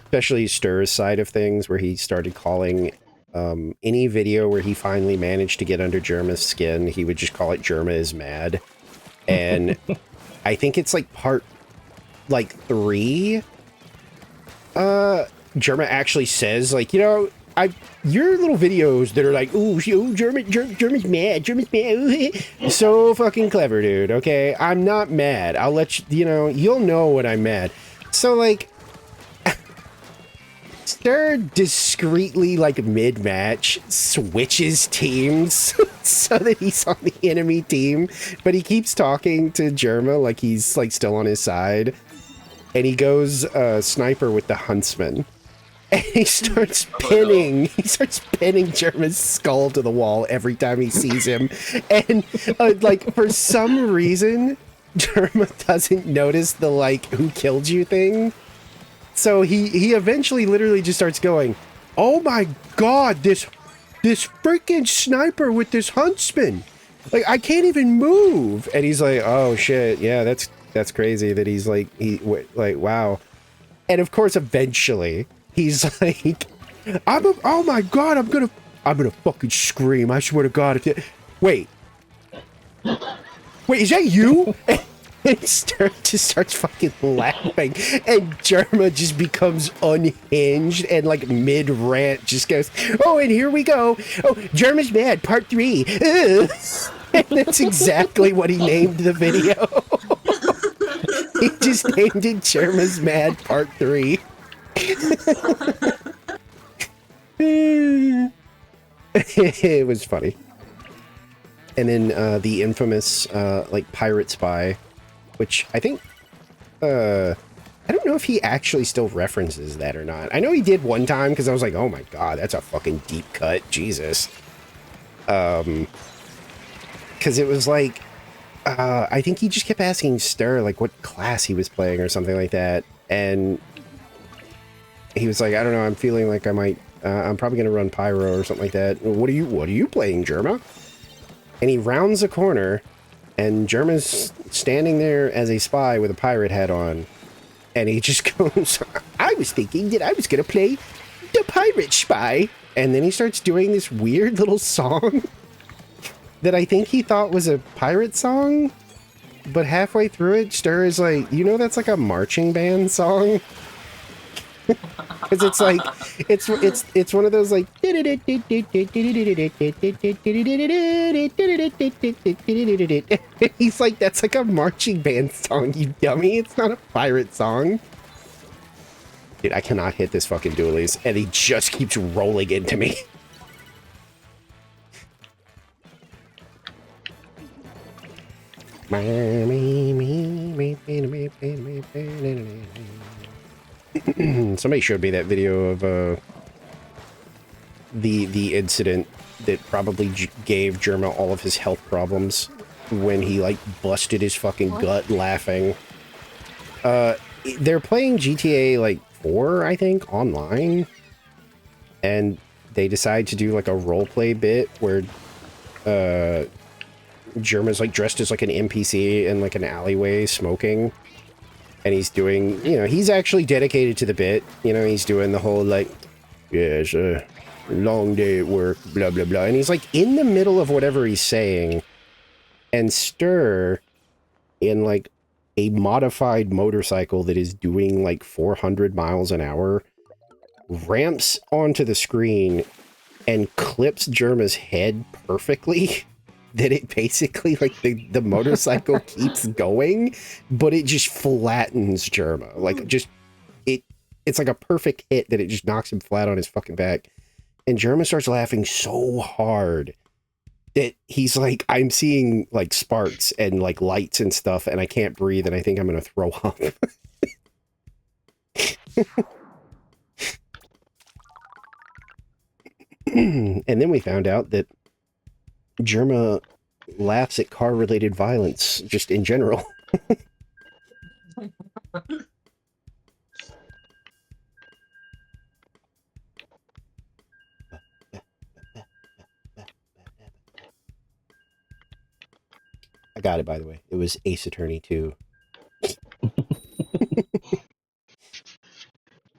Especially Stir's side of things, where he started calling any video where he finally managed to get under Jerma's skin, he would just call it Jerma is mad. And I think it's like part 3. Jerma actually says, like, you know, your little videos that are like, ooh, German's mad, ooh, so fucking clever, dude. Okay, I'm not mad. I'll let you, you know, you'll know when I'm mad. So like, Stir discreetly, like mid-match, switches teams so that he's on the enemy team, but he keeps talking to Jerma like he's like still on his side, and he goes sniper with the huntsman. And he starts pinning Jerma's skull to the wall every time he sees him. And, like, for some reason, Jerma doesn't notice the, like, who killed you thing. So he eventually literally just starts going, oh my god, this freaking sniper with this huntsman. Like, I can't even move. And he's like, oh shit, yeah, that's crazy that he's like, wow. And of course, eventually, he's like, oh my god, I'm gonna fucking scream. I swear to God. Wait, is that you? And he just starts fucking laughing. And Jerma just becomes unhinged and like mid-rant just goes, oh, and here we go. Oh, Jerma's mad, part 3. Ugh. And that's exactly what he named the video. He just named it Jerma's Mad Part 3. It was funny. And then the infamous like Pirate Spy, which I think I don't know if he actually still references that or not. I know he did one time because I was like, oh my god, that's a fucking deep cut, Jesus. Because it was like I think he just kept asking Stir like what class he was playing or something like that, and he was like, I don't know, I'm feeling like I might I'm probably gonna run Pyro or something like that. What are you playing, Jerma? And he rounds a corner, and Jerma's standing there as a spy with a pirate hat on, and he just goes, I was thinking that I was gonna play the Pirate Spy, and then he starts doing this weird little song that I think he thought was a pirate song, but halfway through it, Stir is like, you know, that's like a marching band song. Because it's like, it's one of those like, he's like, that's like a marching band song, you dummy. It's not a pirate song. Dude, I cannot hit this fucking dualies, and he just keeps rolling into me. Somebody showed me that video of the incident that probably gave Jerma all of his health problems when he like busted his fucking gut laughing. They're playing GTA like 4, I think, online, and they decide to do like a roleplay bit where Jerma's like dressed as like an NPC in like an alleyway smoking. And he's doing, you know, he's actually dedicated to the bit. You know, he's doing the whole, like, yeah, it's a long day at work, blah, blah, blah. And he's, like, in the middle of whatever he's saying. And Stir, in, like, a modified motorcycle that is doing, like, 400 miles an hour, ramps onto the screen and clips Germa's head perfectly, that it basically, like, the motorcycle keeps going, but it just flattens Germa. Like, just, it's like a perfect hit that it just knocks him flat on his fucking back. And Germa starts laughing so hard that he's like, I'm seeing, like, sparks and, like, lights and stuff, and I can't breathe, and I think I'm gonna throw up. And then we found out that Germa laughs at car-related violence, just in general. I got it, by the way. It was Ace Attorney 2.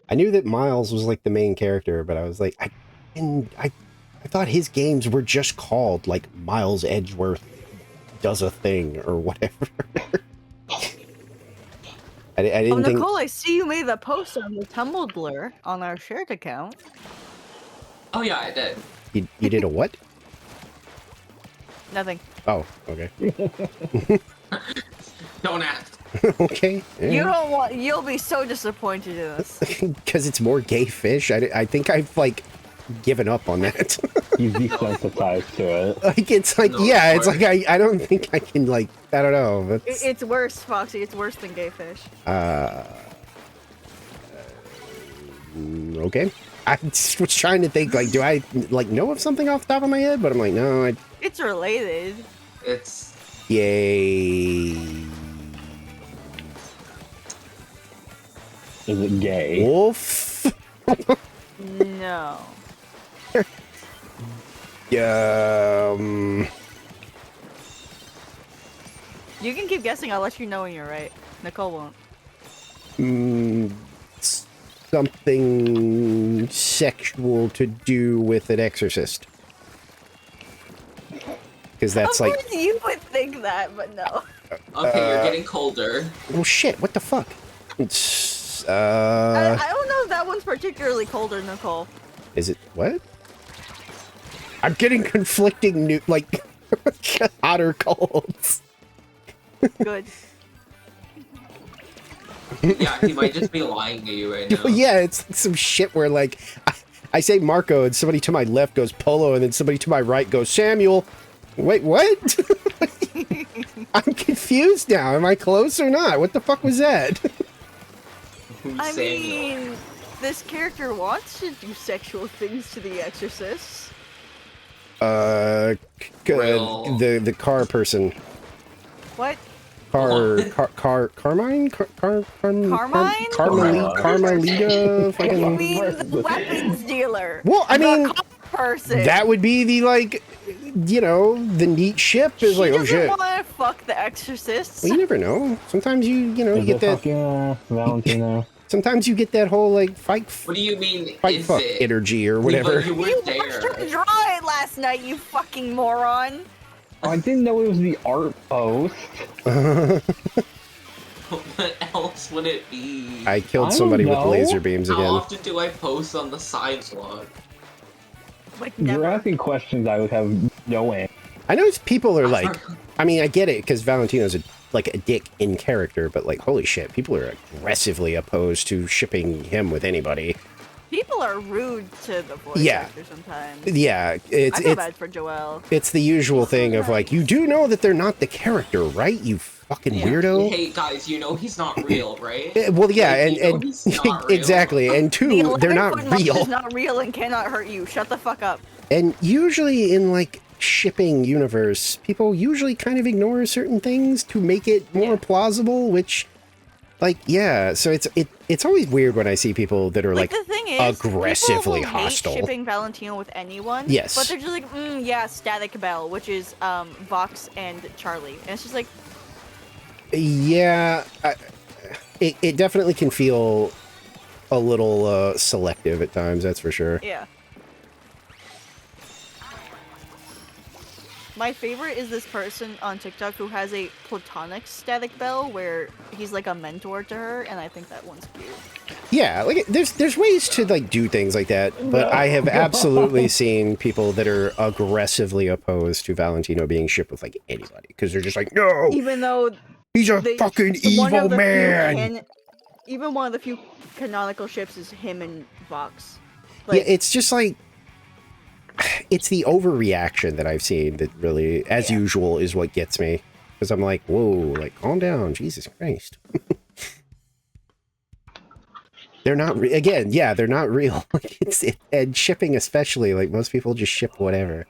I knew that Miles was like the main character, but I was like, I thought his games were just called like Miles Edgeworth does a thing or whatever. I didn't think. Nicole, I see you made the post on the Tumblr on our shared account. Oh yeah, I did. You did a what? Nothing. Oh, okay. Don't ask. Okay. Yeah. You don't want. You'll be so disappointed in us. Because it's more gay fish. I think I've like given up on that. You've desensitized to it. Like it's like No, yeah, it's sorry. like I don't think I can like I don't know. That's, It's worse, Foxy. It's worse than gay fish. Okay. I was trying to think like do I like know of something off the top of my head, but I'm like no. It's related. It's Yay. Is it gay? Wolf. No. You can keep guessing. I'll let you know when you're right. Nicole won't. Something sexual to do with an exorcist. Because that's Of like, course you would think that, but no. okay. You're getting colder. oh shit, what the fuck? It's, I don't know if that one's particularly colder, Nicole. is it, what? I'm getting conflicting new, like, hot or colds. Good. Yeah, he might just be lying to you right now. Yeah, it's like some shit where like, I say Marco and somebody to my left goes Polo and then somebody to my right goes Samuel. Wait, what? I'm confused now. Am I close or not? What the fuck was that? Who's I Samuel? mean, this character wants to do sexual things to the Exorcist. Real. The car person. What? Carmine? Carmine? Carmelita? You Fucking... mean the weapons dealer? Well, I The mean, cop person. that would be the, like, you know, the neat ship is she like, oh doesn't shit. want to fuck the Exorcists. Well, you never know. Sometimes you know, you Is get it that. fucking Valentino? Sometimes you get that whole like fight, What do you mean? fight, Is fuck it? energy or whatever. You were You there. watched her draw it last night, you fucking moron. Oh, I didn't know it was the art post. What else would it be? I killed I somebody don't with know. laser beams How again. often do I post on the sidewalk? Like You're never. asking questions I would have no answer. I know people are like, I mean, I get it because Valentino's like a dick in character, but like, holy shit, people are aggressively opposed to shipping him with anybody. People are rude to the voice Yeah. actor sometimes. Yeah, I feel bad for Joelle. it's the usual thing of like, you do know that they're not the character, right? You fucking weirdo. Hey guys, you know he's not real, right? Well, yeah, Like, you know and he's not real. exactly, and The two, they're not 11-foot mouse real. is not real and cannot hurt you. Shut the fuck up. And usually in like shipping universe, people usually kind of ignore certain things to make it more Yeah. plausible, which like yeah, so it's always weird when I see people that are like the thing is, aggressively people will hostile. hate shipping Valentino with anyone. Yes. But they're just like, yeah, Static Bell, which is Vox and Charlie, and it's just like, Yeah, it definitely can feel a little selective at times, that's for sure. yeah. My favorite is this person on TikTok who has a platonic static bell where he's like a mentor to her, and I think that one's cute. Yeah, like there's ways to like do things like that, but I have absolutely seen people that are aggressively opposed to Valentino being shipped with like anybody because they're just like, no, Even though he's a they, fucking one evil of the man. even one of the few canonical ships is him and Vox. Yeah, it's just like it's the overreaction that I've seen that really, as usual, is what gets me. Because I'm like, whoa, like, calm down, Jesus Christ. They're not, again, yeah, they're not real. And shipping especially, like, most people just ship whatever.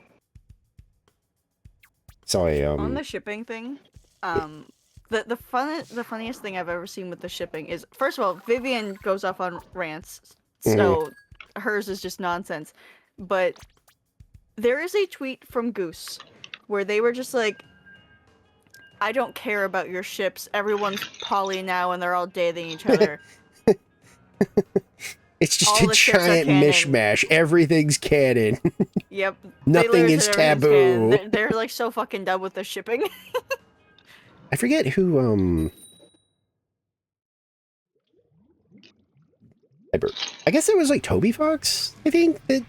So on the shipping thing, the funniest thing I've ever seen with the shipping is, first of all, Vivian goes off on rants, so hers is just nonsense. But there is a tweet from Goose where they were just like, I don't care about your ships. Everyone's poly now and they're all dating each other. It's just a giant mishmash. Everything's canon. Yep. Nothing is taboo. They're like so fucking done with the shipping. I forget who, I guess it was like Toby Fox, I think, that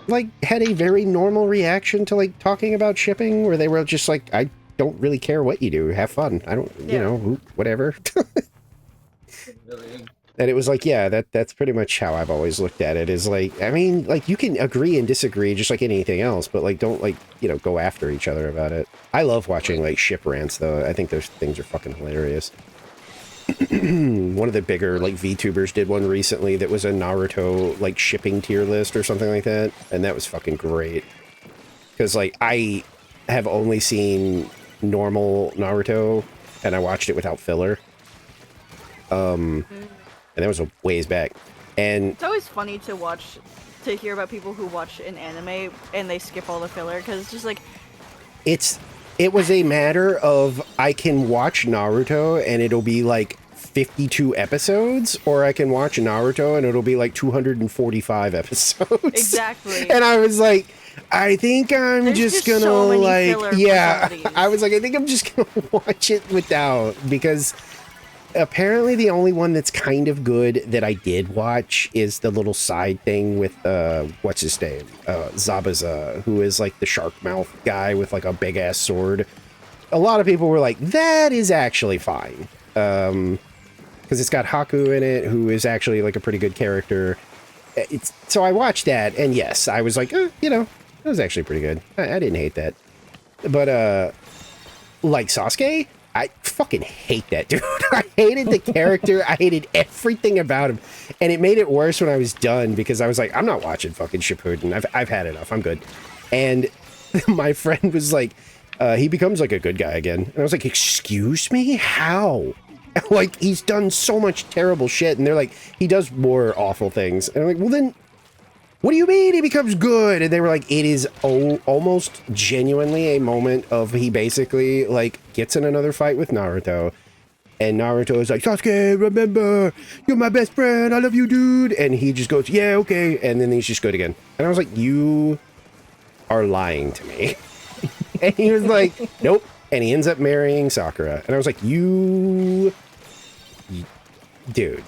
like had a very normal reaction to like talking about shipping where they were just like, I don't really care what you do, have fun, I don't, you know, whatever. And it was like, yeah, that's pretty much how I've always looked at it, is like, I mean, like, you can agree and disagree just like anything else, but like, don't like, you know, go after each other about it. I love watching like ship rants though. I think those things are fucking hilarious. One of the bigger like VTubers did one recently that was a Naruto like shipping tier list or something like that, and that was fucking great. Because like I have only seen normal Naruto, and I watched it without filler. And that was a ways back. And it's always funny to hear about people who watch an anime and they skip all the filler, because it's just like it was a matter of, I can watch Naruto and it'll be like 52 episodes, or I can watch Naruto and it'll be like 245 episodes. Exactly. And I was like, I think I'm just gonna so like, yeah, I was like, I think I'm just gonna watch it without, because apparently the only one that's kind of good that I did watch is the little side thing with, what's his name? Zabuza, who is like the shark mouth guy with like a big ass sword. A lot of people were like, that is actually fine. Because it's got Haku in it, who is actually like a pretty good character. So I watched that, and yes, I was like, you know, that was actually pretty good. I didn't hate that. But, like Sasuke, I fucking hate that dude. I hated the character. I hated everything about him. And it made it worse when I was done, because I was like, I'm not watching fucking Shippuden. I've had enough. I'm good. And my friend was like, he becomes like a good guy again. And I was like, excuse me? How? Like, he's done so much terrible shit. And they're like, he does more awful things. And I'm like, well then, what do you mean he becomes good? And they were like, it is almost genuinely a moment of, he basically like gets in another fight with Naruto, and Naruto is like, Sasuke, remember, you're my best friend, I love you, dude. And he just goes, yeah, okay. And then he's just good again. And I was like, you are lying to me. And he was like, nope. And he ends up marrying Sakura. And I was like, you dude.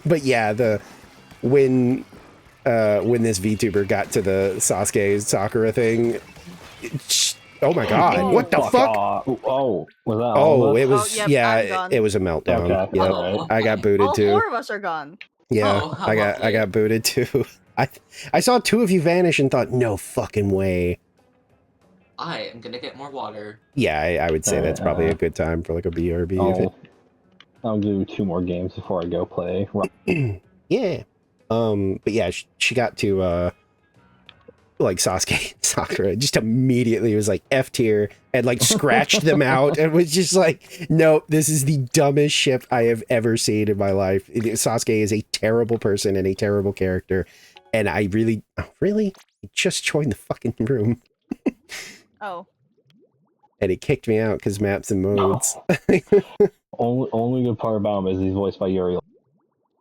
But yeah, when this VTuber got to the Sasuke Sakura thing, oh my god, what the fuck? Was that oh, it was, yep, yeah, it was a meltdown. Okay. Yep. Oh. I got booted all too. 4 of us are gone. Yeah, Oh, how I lovely. got booted too. I saw 2 of you vanish and thought, no fucking way. I am gonna get more water. Yeah, I would say that's probably a good time for like a BRB. I'll do 2 more games before I go play. Yeah. But yeah, she got to like Sasuke and Sakura, just immediately was like F tier and like scratched them out and was just like, no, this is the dumbest ship I have ever seen in my life. Sasuke is a terrible person and a terrible character, and I really just joined the fucking room. Oh. And it kicked me out because maps and modes. Only good part about him is he's voiced by Yuri.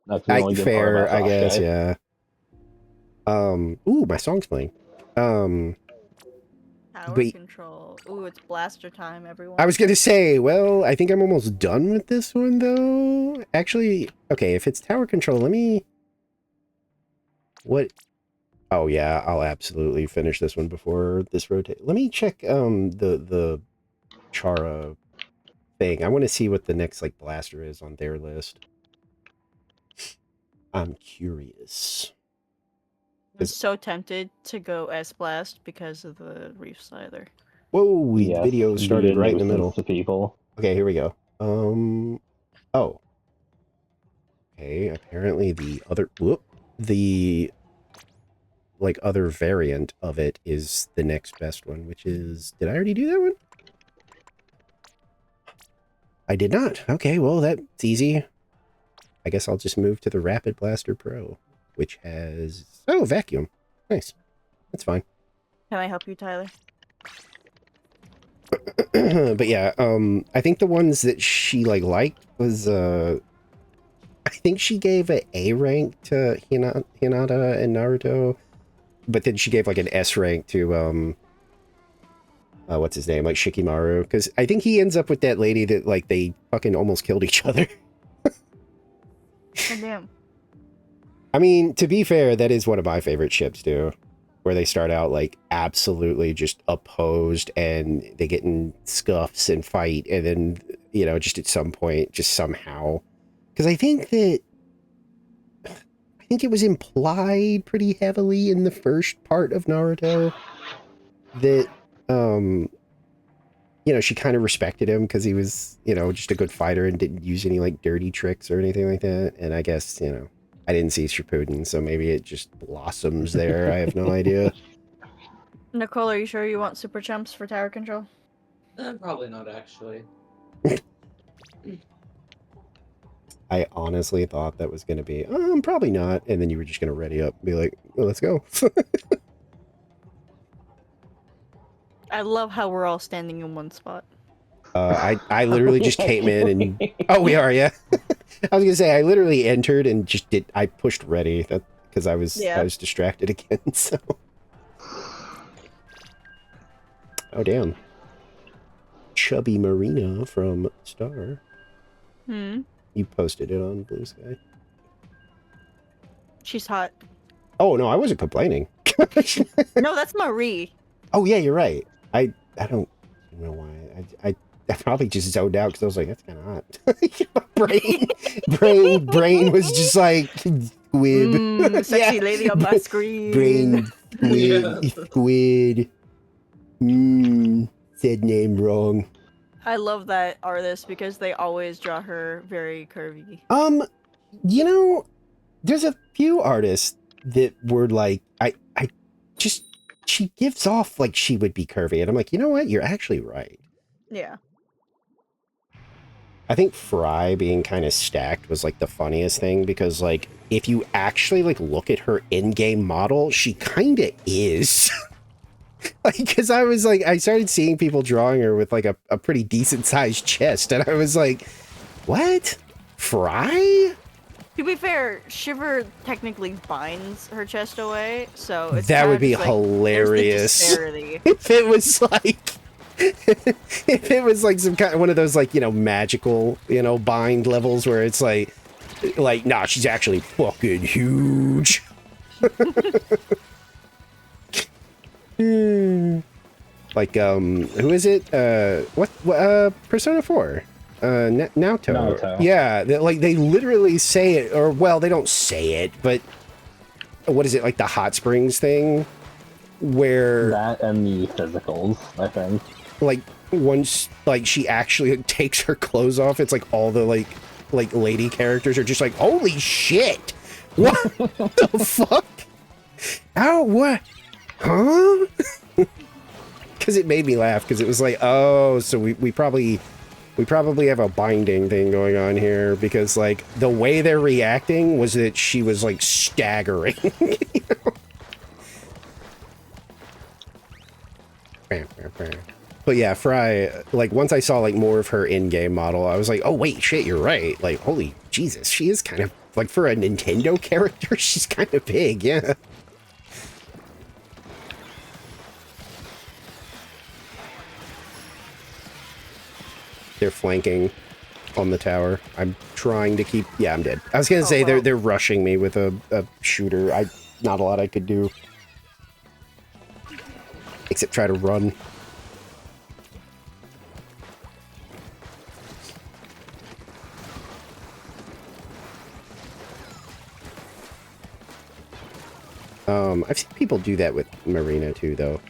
That's the only good part about I guess, Sasuke. yeah. Ooh, my song's playing. How Tower But control. Ooh, it's blaster time, everyone. I was gonna say, well, I think I'm almost done with this one, though. Actually, okay, if it's tower control, let me... What? Oh, yeah, I'll absolutely finish this one before this rotate. Let me check the Chara thing. I want to see what the next, like, blaster is on their list. I'm curious. I'm so tempted to go S-Blast because of the Reef Slider. Whoa, the Yes, video be started a right in the nuisance middle. to people. Okay, here we go. Oh. Okay, apparently the other... Whoop. The... like, other variant of it is the next best one, which is... Did I already do that one? I did not. Okay, well, that's easy. I guess I'll just move to the Rapid Blaster Pro, which has... Oh, vacuum. Nice. That's fine. Can I help you, Tyler? But yeah, I think the ones that she, like, liked was, I think she gave an A rank to Hinata and Naruto, but then she gave, like, an S rank to, what's his name? Like, Shikimaru, because I think he ends up with that lady that, like, they fucking almost killed each other. Oh, damn. I mean, to be fair, that is one of my favorite ships, too. Where they start out, like, absolutely just opposed, and they get in scuffs and fight, and then, you know, just at some point, just somehow... Because I think that... I think it was implied pretty heavily in the first part of Naruto that, you know, she kind of respected him because he was, you know, just a good fighter and didn't use any, like, dirty tricks or anything like that. And I guess, you know, I didn't see Shippuden, so maybe it just blossoms there. I have no idea. Nicole, are you sure you want super chumps for tower control? Probably not, actually. I honestly thought that was going to be, probably not. And then you were just going to ready up and be like, well, let's go. I love how we're all standing in one spot. I literally just came in and... Oh, we are, yeah. I was going to say, I literally entered and just I pushed ready because I was distracted again, so... Oh, damn. Chubby Marina from Star. Hmm? You posted it on Blue Sky. She's hot. Oh, no, I wasn't complaining. No, that's Marie. Oh, yeah, you're right. I don't know why. I probably just zoned out because I was like, that's kind of hot. brain was just like, squib. Sexy lady on my screen. Brain, squid. Said name wrong. I love that artist because they always draw her very curvy. You know, there's a few artists that were like, she gives off like she would be curvy. And I'm like, you know what? You're actually right. Yeah. I think Fry being kind of stacked was like the funniest thing because like, if you actually like look at her in-game model, she kind of is. Like, because I was like, I started seeing people drawing her with like a pretty decent sized chest. And I was like, what? Fry? To be fair, Shiver technically binds her chest away, so it's that kind would of be just, like, hilarious. there's the disparity. If it was like, if it was like some kind of one of those like, you know, magical, you know, bind levels where it's like, nah, she's actually fucking huge. Like, who is it? Persona 4? Naoto. Yeah, they literally say it, or, well, they don't say it, but what is it, like the hot springs thing? Where... That and the physicals, I think. Like, once, like, she actually takes her clothes off, it's like all the, like lady characters are just like, holy shit! What the fuck? Ow, what? Huh? Because it made me laugh, because it was like, oh, so we probably have a binding thing going on here, because, like, the way they're reacting was that she was, like, staggering. You know? But yeah, Fry, like, once I saw, like, more of her in-game model, I was like, oh, wait, shit, you're right. Like, holy Jesus, she is kind of, like, for a Nintendo character, she's kind of big, yeah. They're flanking on the tower. I'm trying to keep... Yeah, I'm dead. I was gonna say wow. they're rushing me with a shooter. Not a lot I could do. Except try to run. I've seen people do that with Marina too, though.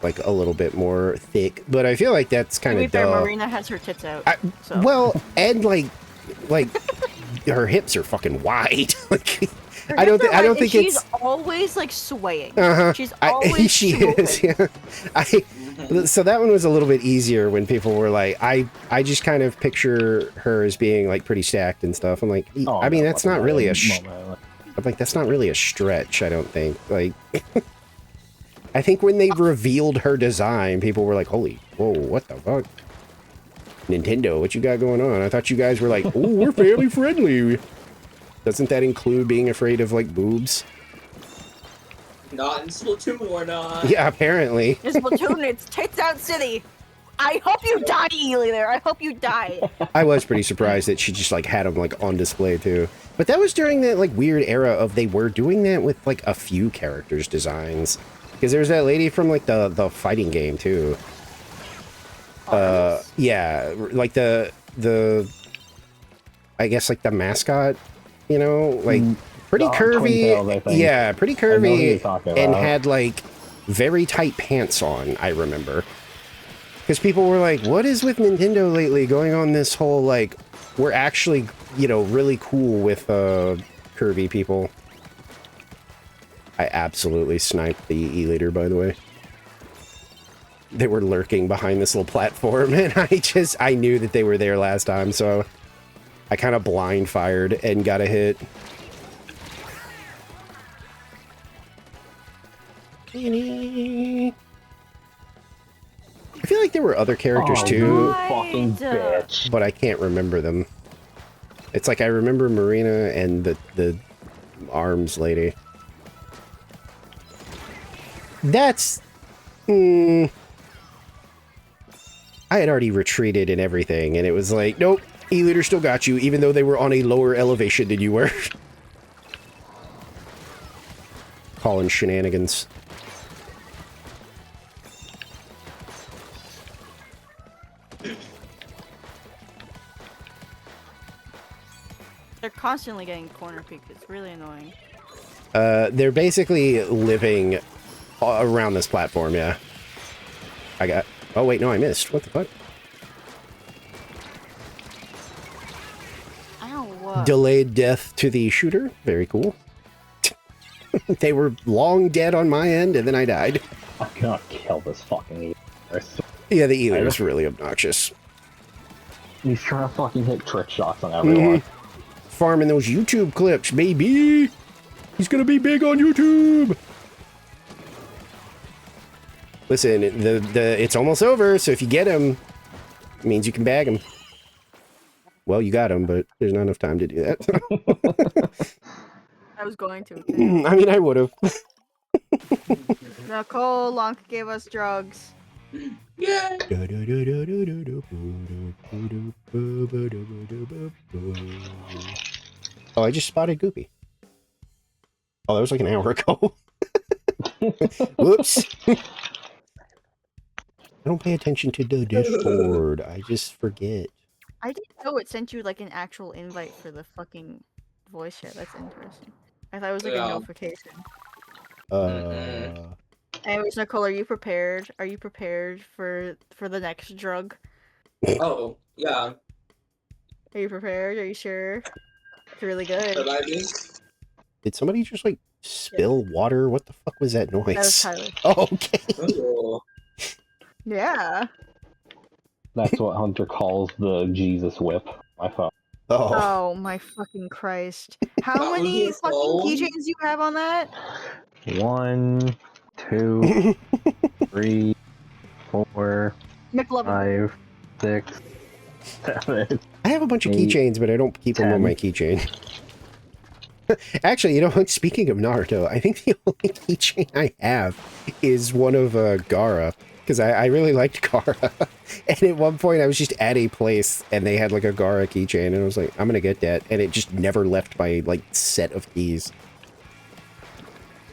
Like, a little bit more thick. But I feel like that's kind To be of fair, duh. Marina has her tits out. So. Well, and like, her hips are fucking wide. Like, Her I don't hips are wide, think and it's... she's always like swaying. Uh-huh. She's always she is, yeah. So that one was a little bit easier when people were like, I just kind of picture her as being like pretty stacked and stuff. I'm like, Oh, I mean, no, that's fucking not really moment. I'm like, that's not really a stretch, I don't think. Like, I think when they revealed her design, people were like, holy, whoa, what the fuck? Nintendo, what you got going on? I thought you guys were like, oh, we're family friendly. Doesn't that include being afraid of, like, boobs? Not in Splatoon or not. Yeah, apparently. In Splatoon, it's tits out city. I hope you die, Ely. There, I hope you die. I was pretty surprised that she just, like, had them, like, on display, too. But that was during that, like, weird era of they were doing that with, like, a few characters' designs. Because there was that lady from, like, the fighting game, too. Yeah, like the I guess, like, the mascot, you know? Like, pretty curvy. Twin Tails, Yeah, pretty I know who curvy. you're talking And about. had, like, very tight pants on, I remember. Because people were like, what is with Nintendo lately going on this whole, like, we're actually, you know, really cool with curvy people. I absolutely sniped the E-liter, by the way. They were lurking behind this little platform, and I knew that they were there last time, so I kind of blind fired and got a hit. I feel like there were other characters Oh, too, you Right. fucking bitch. but I can't remember them. It's like I remember Marina and the arms lady. That's... I had already retreated and everything, and it was like, nope, E-liter still got you, even though they were on a lower elevation than you were. Calling shenanigans. They're constantly getting corner peeked. It's really annoying. They're basically living around this platform, yeah. I got... Oh, wait, no, I missed. What the fuck? Ow, what? Delayed death to the shooter. Very cool. They were long dead on my end, and then I died. I cannot kill this fucking E. Yeah, the E-liter's really obnoxious. He's trying to fucking hit trick shots on everyone. Farming those YouTube clips, baby! He's gonna be big on YouTube! Listen, it's almost over, so if you get him, it means you can bag him. Well, you got him, but there's not enough time to do that. I was going to. Too. I mean, I would have. Nicole Lonk gave us drugs. Yeah. Oh, I just spotted Goopy. Oh, that was like an hour ago. Whoops. I don't pay attention to the Discord. I just forget. I didn't know it sent you like an actual invite for the fucking voice chat. That's interesting. I thought it was like Yeah. a notification. Mm-mm. Anyways, Nicole, are you prepared? Are you prepared for the next drug? Oh, yeah. Are you prepared? Are you sure? It's really good. Should I be? Did somebody just like spill water? What the fuck was that noise? That was Tyler. Oh, okay. Ooh. Yeah. That's what Hunter calls the Jesus whip. I thought. Oh. Oh my fucking Christ. How That was many his fucking phone? keychains do you have on that? 1, 2, 3, 4, McLovin. 5, 6, 7. I have a bunch of 8, keychains, but I don't keep them on 10. my keychain. Actually, you know what? Speaking of Naruto, I think the only keychain I have is one of Gaara. because I really liked Gara. And at one point I was just at a place and they had like a Gara keychain and I was like, I'm gonna get that. And it just never left my like set of keys.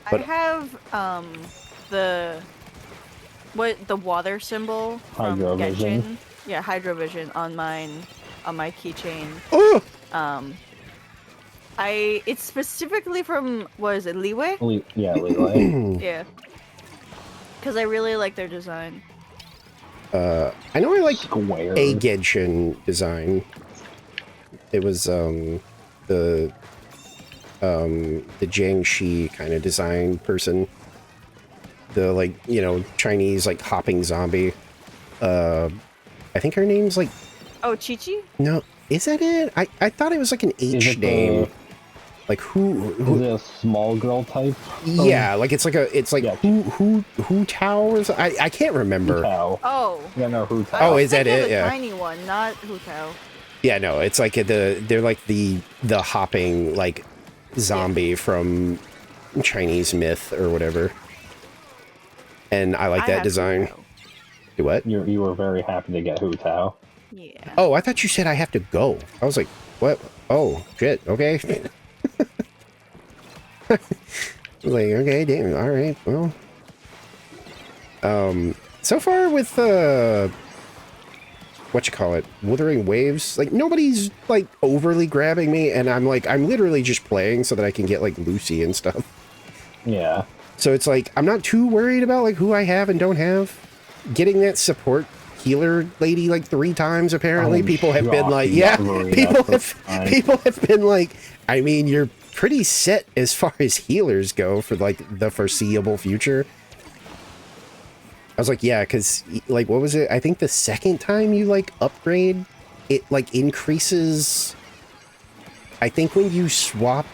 I have the water symbol from Hydrovision. Genshin. Yeah, Hydrovision on mine on my keychain. Oh! It's specifically from, what is it, Leeway? Leeway. Yeah. Because I really like their design. I know I like Square. a Genshin design. It was the Jiangxi kind of design person. The like, you know, Chinese like hopping zombie. I think her name's like, Oh, Chi-Chi? no, is that it? I thought it was like an Is H it name. the- Like Is it a small girl type? Yeah, like it's like Yeah. who Tao or something? I can't remember. Tao. Oh. Yeah, no, Hu I Tao. Oh, was is that thinking of it? the Yeah. tiny one, not Hu Tao. Yeah, no, it's like they're like the hopping like zombie from Chinese myth or whatever. And I like I that have Hu design. Tao. Do what? You were very happy to get Hu Tao. Yeah. Oh, I thought you said I have to go. I was like, what? Oh, shit. Okay. I was like, okay, damn. All right. Well, so far with what you call it, Wuthering Waves, like nobody's like overly grabbing me, and I'm literally just playing so that I can get like Lucy and stuff. Yeah. So it's like I'm not too worried about like who I have and don't have. Getting that support healer lady like 3 times apparently. Oh, People have been God, like, yeah, Marina, people that's have fine. people have been like, I mean, you're pretty set as far as healers go for like the foreseeable future. I was like, yeah, because like, what was it? I think the second time you like upgrade, it like increases. I think when you swap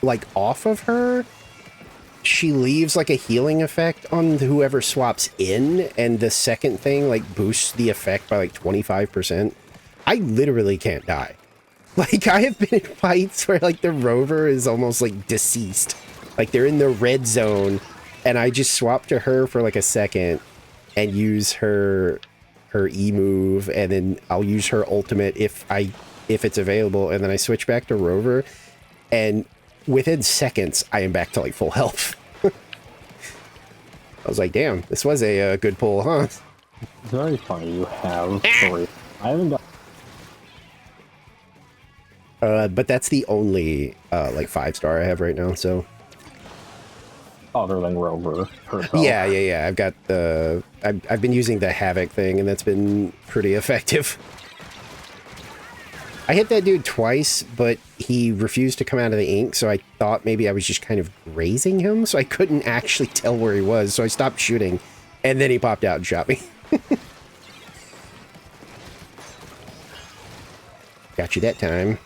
like off of her, she leaves like a healing effect on whoever swaps in, and the second thing like boosts the effect by like 25%. I literally can't die. Like I have been in fights where like the rover is almost like deceased. Like they're in the red zone and I just swap to her for like a second and use her E move, and then I'll use her ultimate if it's available, and then I switch back to rover, and within seconds I am back to like full health. I was like, damn, this was a good pull, huh? It's very funny you have 3. I haven't got... But that's the only like 5-star I have right now, so Other than Rover herself. yeah. I've got the I've been using the Havoc thing, and that's been pretty effective. I hit that dude twice, but he refused to come out of the ink, so I thought maybe I was just kind of grazing him, so I couldn't actually tell where he was, so I stopped shooting, and then he popped out and shot me. Got you that time.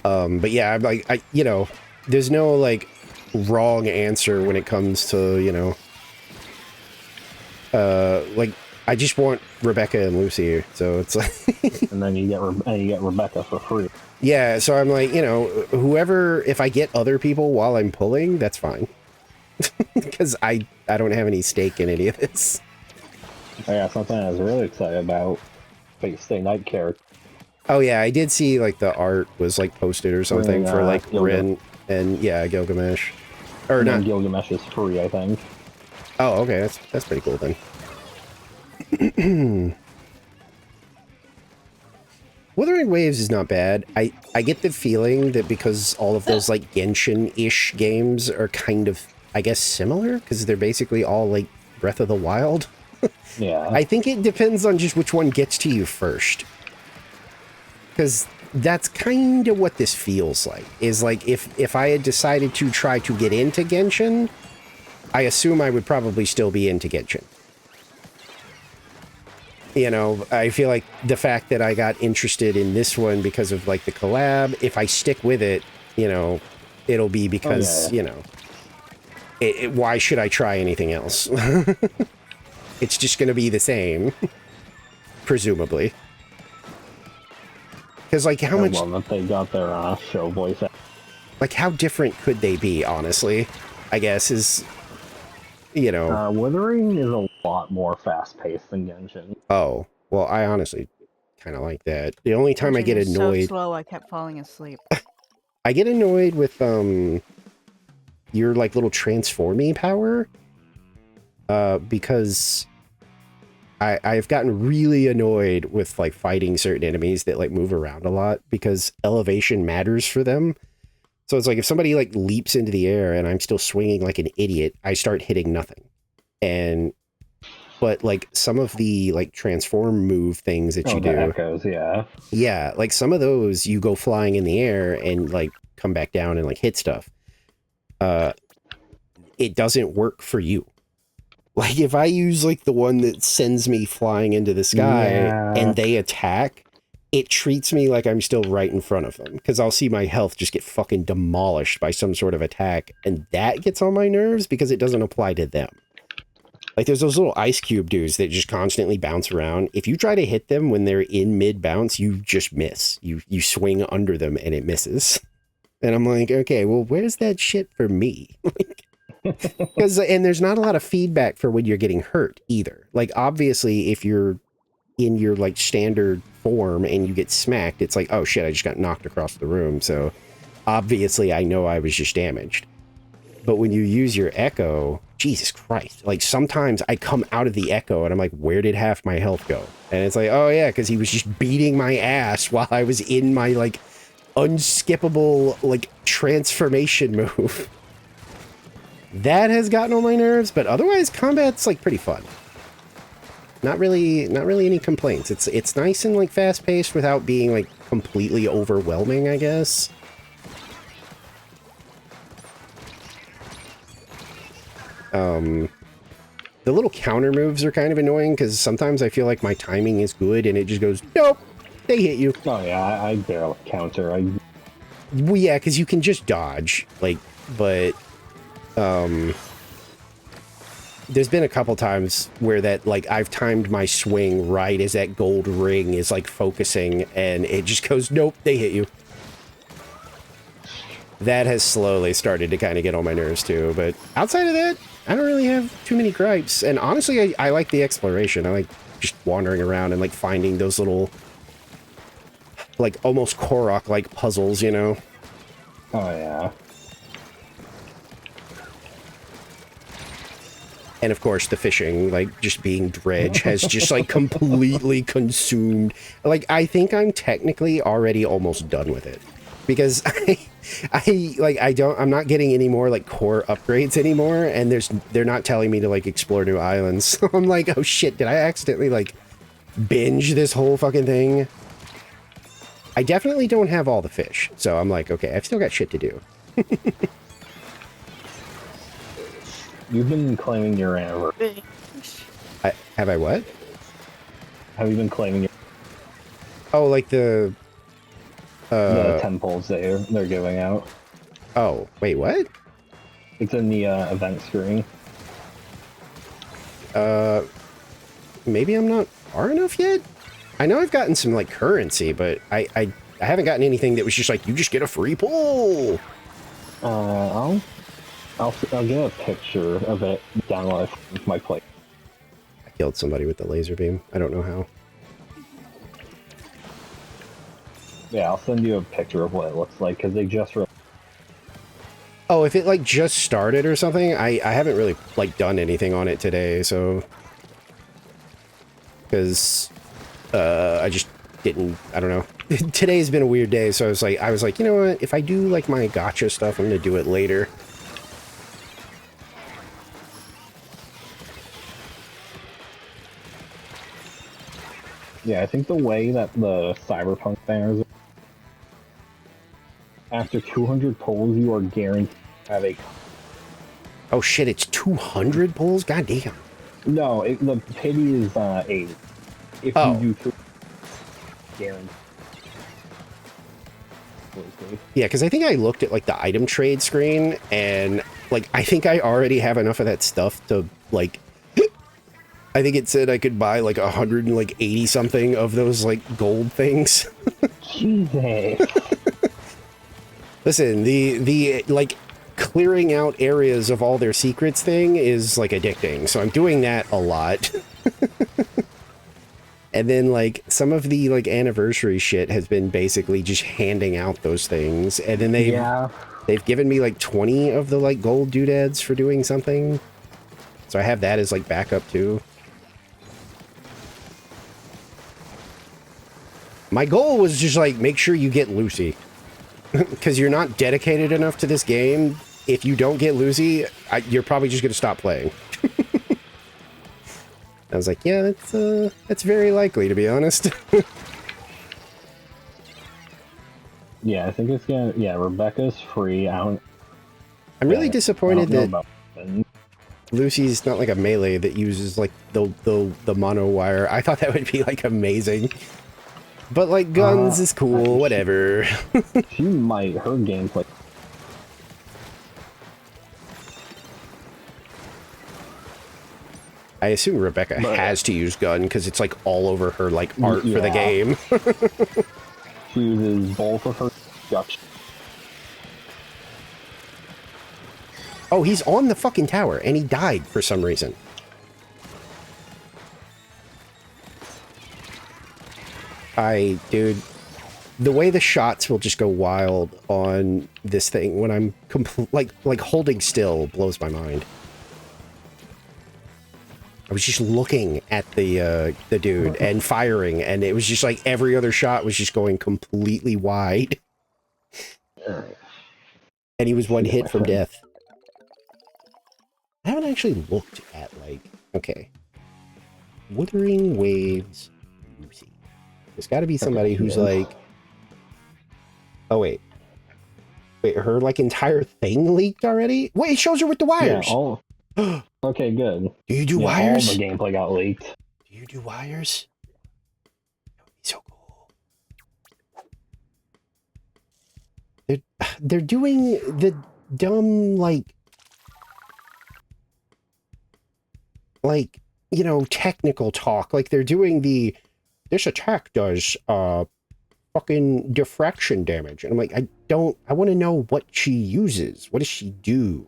But yeah, I'm like, you know, there's no like wrong answer when it comes to, you know, like I just want Rebecca and Lucy, so it's like, And then you get Rebecca for free. yeah. So I'm like, you know, whoever, if I get other people while I'm pulling, that's fine, because I don't have any stake in any of this. I got something I was really excited about. Fate Stay Night character. Oh yeah, I did see like the art was like posted or something for like Gilgamesh. Rin and yeah, Gilgamesh, or And then not. Gilgamesh is free, I think. Oh, okay, that's pretty cool then. Wuthering Waves is not bad. I get the feeling that because all of those like Genshin-ish games are kind of, I guess, similar, because they're basically all like Breath of the Wild. Yeah. I think it depends on just which one gets to you first. Because that's kind of what this feels like. Is like if I had decided to try to get into Genshin, I assume I would probably still be into Genshin. You know, I feel like the fact that I got interested in this one because of like the collab, if I stick with it, you know, it'll be because, yeah. you know, why should I try anything else? It's just going to be the same, presumably. Because, like, how I much... love that they got their show voice. Like, how different could they be, honestly? I guess is, you know... Withering is a lot more fast-paced than Genshin. Oh, well, I honestly kind of like that. The only time I Genshin get is so annoyed... slow, I kept falling asleep. I get annoyed with, your, like, little transforming power. Because... I've gotten really annoyed with, like, fighting certain enemies that, like, move around a lot, because elevation matters for them. So it's like, if somebody, like, leaps into the air and I'm still swinging like an idiot, I start hitting nothing. But, like, some of the, like, transform move things that you the do... echoes, yeah. Yeah, like, some of those, you go flying in the air and, like, come back down and, like, hit stuff. It doesn't work for you. Like, if I use, like, the one that sends me flying into the sky and they attack, it treats me like I'm still right in front of them. Because I'll see my health just get fucking demolished by some sort of attack. And that gets on my nerves because it doesn't apply to them. Like, there's those little ice cube dudes that just constantly bounce around. If you try to hit them when they're in mid-bounce, you just miss. You swing under them and it misses. And I'm like, okay, well, where's that shit for me? And there's not a lot of feedback for when you're getting hurt either. Like, obviously, if you're in your, like, standard form and you get smacked, it's like, oh shit, I just got knocked across the room. So obviously I know I was just damaged. But when you use your echo, Jesus Christ, like, sometimes I come out of the echo and I'm like, where did half my health go? And it's like, oh yeah, because he was just beating my ass while I was in my, like, unskippable, like, transformation move. That has gotten on my nerves, but otherwise combat's, like, pretty fun. Not really any complaints. It's nice and, like, fast-paced without being, like, completely overwhelming, I guess. The little counter moves are kind of annoying because sometimes I feel like my timing is good and it just goes, nope, they hit you. Oh yeah, I barely counter. Well, yeah, because you can just dodge, like, but there's been a couple times where that, like, I've timed my swing right as that gold ring is, like, focusing and it just goes, nope, they hit you. That has slowly started to kind of get on my nerves too, but outside of that, I don't really have too many gripes. And honestly, I like the exploration. I like just wandering around and, like, finding those little, like, almost Korok-like puzzles, you know? Oh yeah. And of course, the fishing, like, just being dredge has just, like, completely consumed. Like, I think I'm technically already almost done with it. Because I'm not getting any more, like, core upgrades anymore, and they're not telling me to, like, explore new islands. So I'm like, oh shit, did I accidentally, like, binge this whole fucking thing? I definitely don't have all the fish, so I'm like, okay, I've still got shit to do. You've been claiming your anniversary. Have I what? Have you been claiming your... Oh, like the 10 poles they're giving out? Oh, wait, what? It's in the event screen. Maybe I'm not far enough yet? I know I've gotten some, like, currency, but I haven't gotten anything that was just like, you just get a free pull. I'll get a picture of it download from my plate. I killed somebody with the laser beam. I don't know how. Yeah, I'll send you a picture of what it looks like, because they just... Oh, if it, like, just started or something, I haven't really, like, done anything on it today, so... Because, I just didn't, I don't know. Today's been a weird day, so I was like, you know what, if I do, like, my gacha stuff, I'm gonna do it later. Yeah, I think the way that the Cyberpunk banners are, after 200 polls, you are guaranteed to have a... Oh shit, it's 200 pulls? God damn. No, the pity is 80. If Oh. you do... Guaranteed. Yeah, because I think I looked at, like, the item trade screen, and, like, I think I already have enough of that stuff to, like... I think it said I could buy, like, 180 something of those, like, gold things. Jesus. Listen, the like clearing out areas of all their secrets thing is like addicting. So I'm doing that a lot. And then like some of the like anniversary shit has been basically just handing out those things. And then they've given me like 20 of the like gold doodads for doing something. So I have that as like backup too. My goal was just like make sure you get Lucy. Because you're not dedicated enough to this game. If you don't get Lucy, you're probably just going to stop playing. I was like, yeah, that's very likely, to be honest. Yeah, I think it's gonna. Yeah, Rebecca's free. I'm really disappointed that that. Lucy's not like a melee that uses like the mono wire. I thought that would be like amazing. But like guns is cool, whatever. She might. Her gameplay. I assume Rebecca has to use gun because it's like all over her like art for the game. She uses both of her ducks. Oh, he's on the fucking tower and he died for some reason. Dude, the way the shots will just go wild on this thing when I'm like holding still blows my mind. I was just looking at the dude and firing, and it was just like every other shot was just going completely wide. And he was one hit from death. I haven't actually looked at like, okay. Wuthering Waves Lucy. There's got to be somebody who's like, oh wait, her like entire thing leaked already? Wait, it shows her with the wires. Yeah, okay, good. Do you do wires? All the gameplay got leaked. Do you do wires? That would be so cool. They're doing the dumb like you know, technical talk. Like they're doing this attack does fucking diffraction damage. And I'm like, I want to know what she uses. What does she do?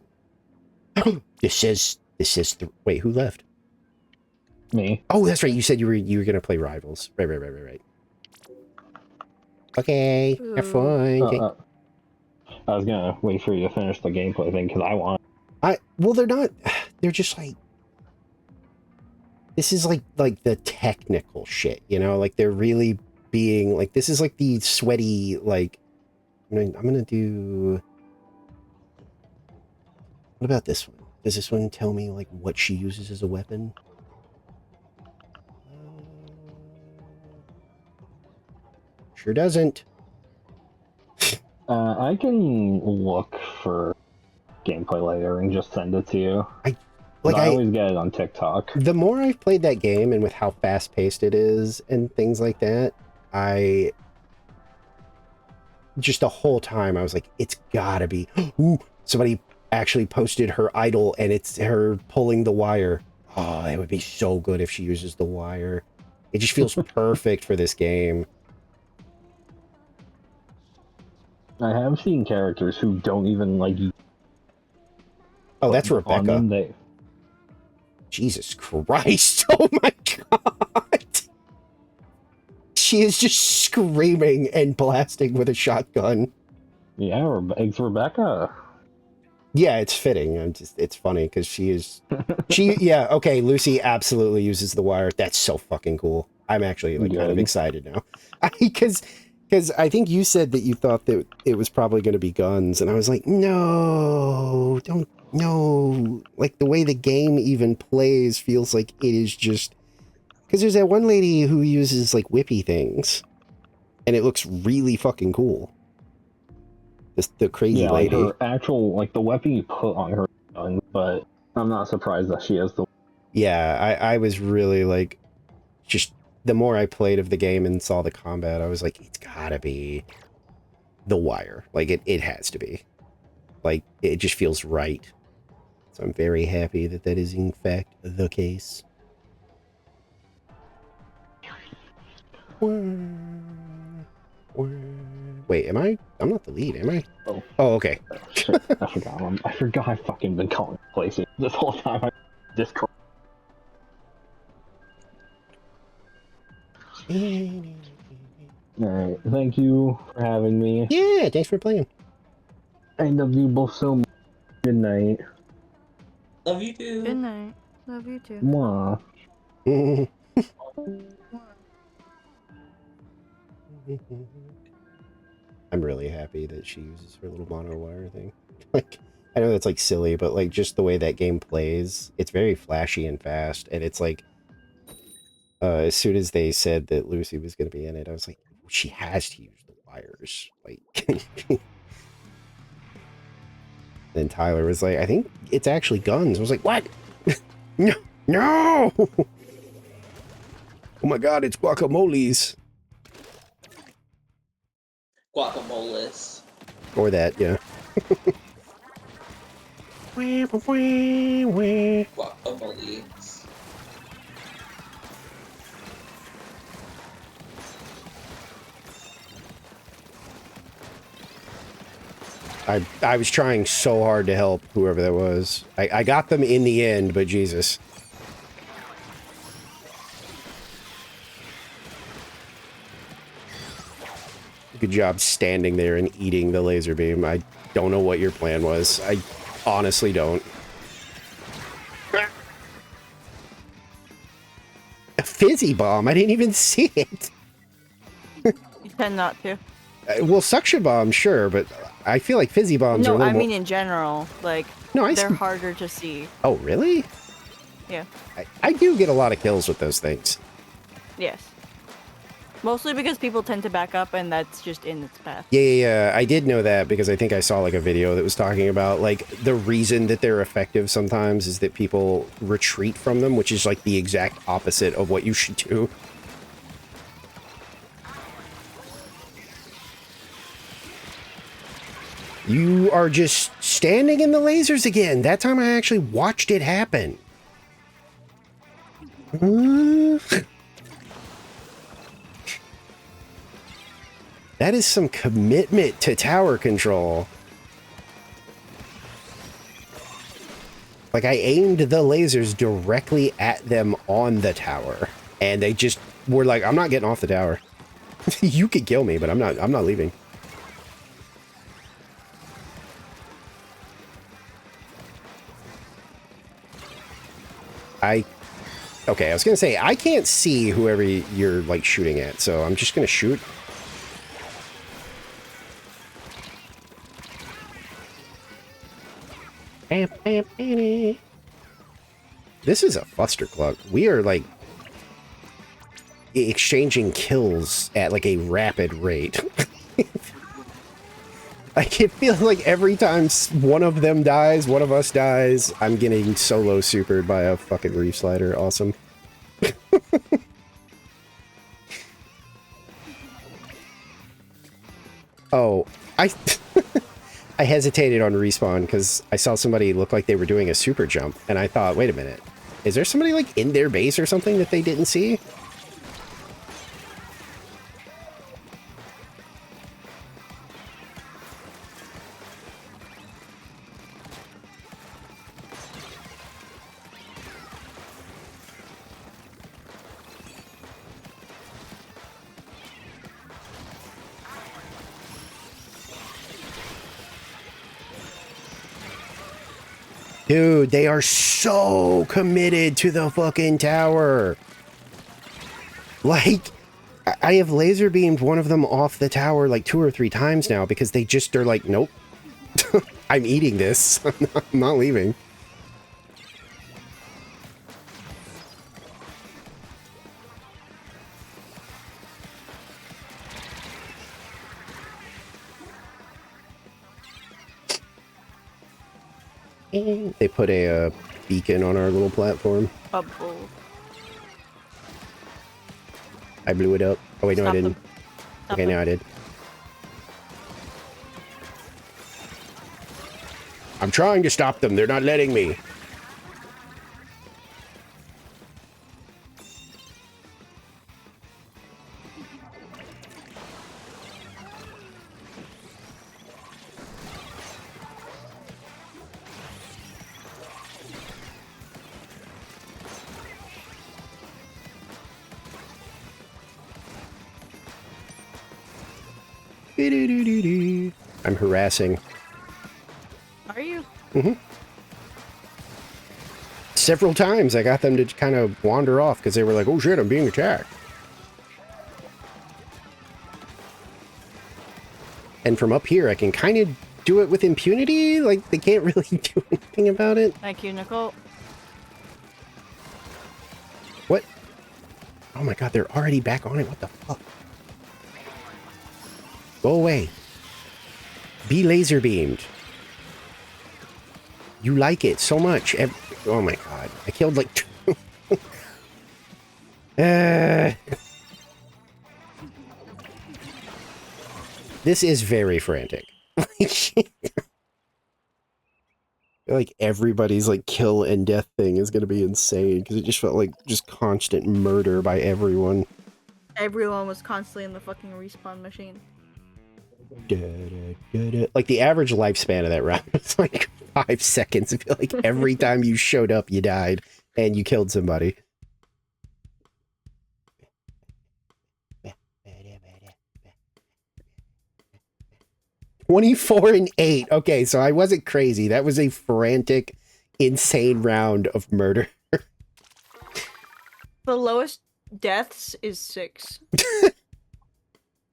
Wait, who left? Me. Oh, that's right. You said you were going to play Rivals. Right. Okay, have fun. I was gonna wait for you to finish the gameplay thing because I want. Well, they're not. They're just like. This is like the technical shit, you know? Like they're really being like, this is like the sweaty, like, I'm gonna do. What about this one? Does this one tell me like what she uses as a weapon? Sure doesn't. I can look for gameplay later and just send it to you. I always get it on TikTok. The more I've played that game and with how fast-paced it is and things like that, just the whole time I was like, it's gotta be. Ooh, somebody actually posted her idol and it's her pulling the wire. Oh, it would be so good if she uses the wire. It just feels perfect for this game. I have seen characters who don't even like. Oh, that's Rebecca. Jesus Christ. Oh my god. She is just screaming and blasting with a shotgun. Yeah, it's Rebecca. Yeah, it's fitting. It's funny because yeah, okay, Lucy absolutely uses the wire. That's so fucking cool. I'm actually like kind of excited now. Because I think you said that you thought that it was probably going to be guns, and I was like, no, don't. No, like the way the game even plays feels like it is just because there's that one lady who uses like whippy things and it looks really fucking cool. The crazy lady. Like her actual, like the weapon you put on her gun, but I'm not surprised that she has the. Yeah, I was really like, just the more I played of the game and saw the combat, I was like, it's gotta be the wire. Like it has to be. Like it just feels right. So I'm very happy that that is in fact the case. Wait, I'm not the lead, am I? Oh, Oh, okay. shit. I forgot. I forgot I've fucking been calling places this whole time. Discord. Alright, thank you for having me. Yeah, thanks for playing. I love you both so much. Good night. Love you Good too. night. Love you too. Mwah. I'm really happy that she uses her little mono wire thing. Like, I know that's like silly, but like just the way that game plays, it's very flashy and fast. And it's like, as soon as they said that Lucy was going to be in it, I was like, she has to use the wires. Like, then Tyler was like, I think it's actually guns. I was like, what? No, no! Oh my god, it's guacamoles. Guacamoles. Or that, yeah. Guacamoles. I was trying so hard to help whoever that was. I got them in the end, but Jesus. Good job standing there and eating the laser beam. I don't know what your plan was. I honestly don't. A fizzy bomb? I didn't even see it. You tend not to. Well, suction bomb, sure, but I feel like fizzy bombs are a No, little I more... mean in general. Like, No, I they're see... harder to see. Oh, really? Yeah. I do get a lot of kills with those things. Yes. Mostly because people tend to back up, and that's just in its path. Yeah. I did know that because I think I saw like a video that was talking about like the reason that they're effective sometimes is that people retreat from them, which is like the exact opposite of what you should do. You are just standing in the lasers again. That time I actually watched it happen. That is some commitment to tower control. Like, I aimed the lasers directly at them on the tower, and they just were like, I'm not getting off the tower. You could kill me, but I'm not leaving. Okay, I was gonna say, I can't see whoever you're, like, shooting at, so I'm just gonna shoot. This is a fustercluck. We are, like, exchanging kills at, like, a rapid rate. Like, it feels like every time one of them dies, one of us dies, I'm getting solo supered by a fucking reef slider. Awesome. Oh, I hesitated on respawn because I saw somebody look like they were doing a super jump, and I thought, wait a minute, is there somebody like in their base or something that they didn't see? Dude, they are so committed to the fucking tower. Like, I have laser beamed one of them off the tower like 2 or 3 times now because they just are like, nope, I'm eating this. I'm not leaving. They put a beacon on our little platform. Bubble. I blew it up. Oh wait, no, I Stop didn't. them. Stop Okay, them. now I did. I'm trying to stop them. They're not letting me. I'm harassing. Are you? Several times I got them to kind of wander off because they were like, oh shit, I'm being attacked. And from up here, I can kind of do it with impunity. Like, they can't really do anything about it. Thank you, Nicole. What? Oh my god, they're already back on it. What the fuck? Go away. Be laser beamed. You like it so much. Oh my god. I killed like two. This is very frantic. Like everybody's like kill and death thing is gonna be insane because it just felt like just constant murder by everyone. Everyone was constantly in the fucking respawn machine. Like the average lifespan of that round was like 5 seconds. I feel like every time you showed up, you died and you killed somebody. $24-8. Okay, so I wasn't crazy. That was a frantic, insane round of murder. The lowest deaths is 6.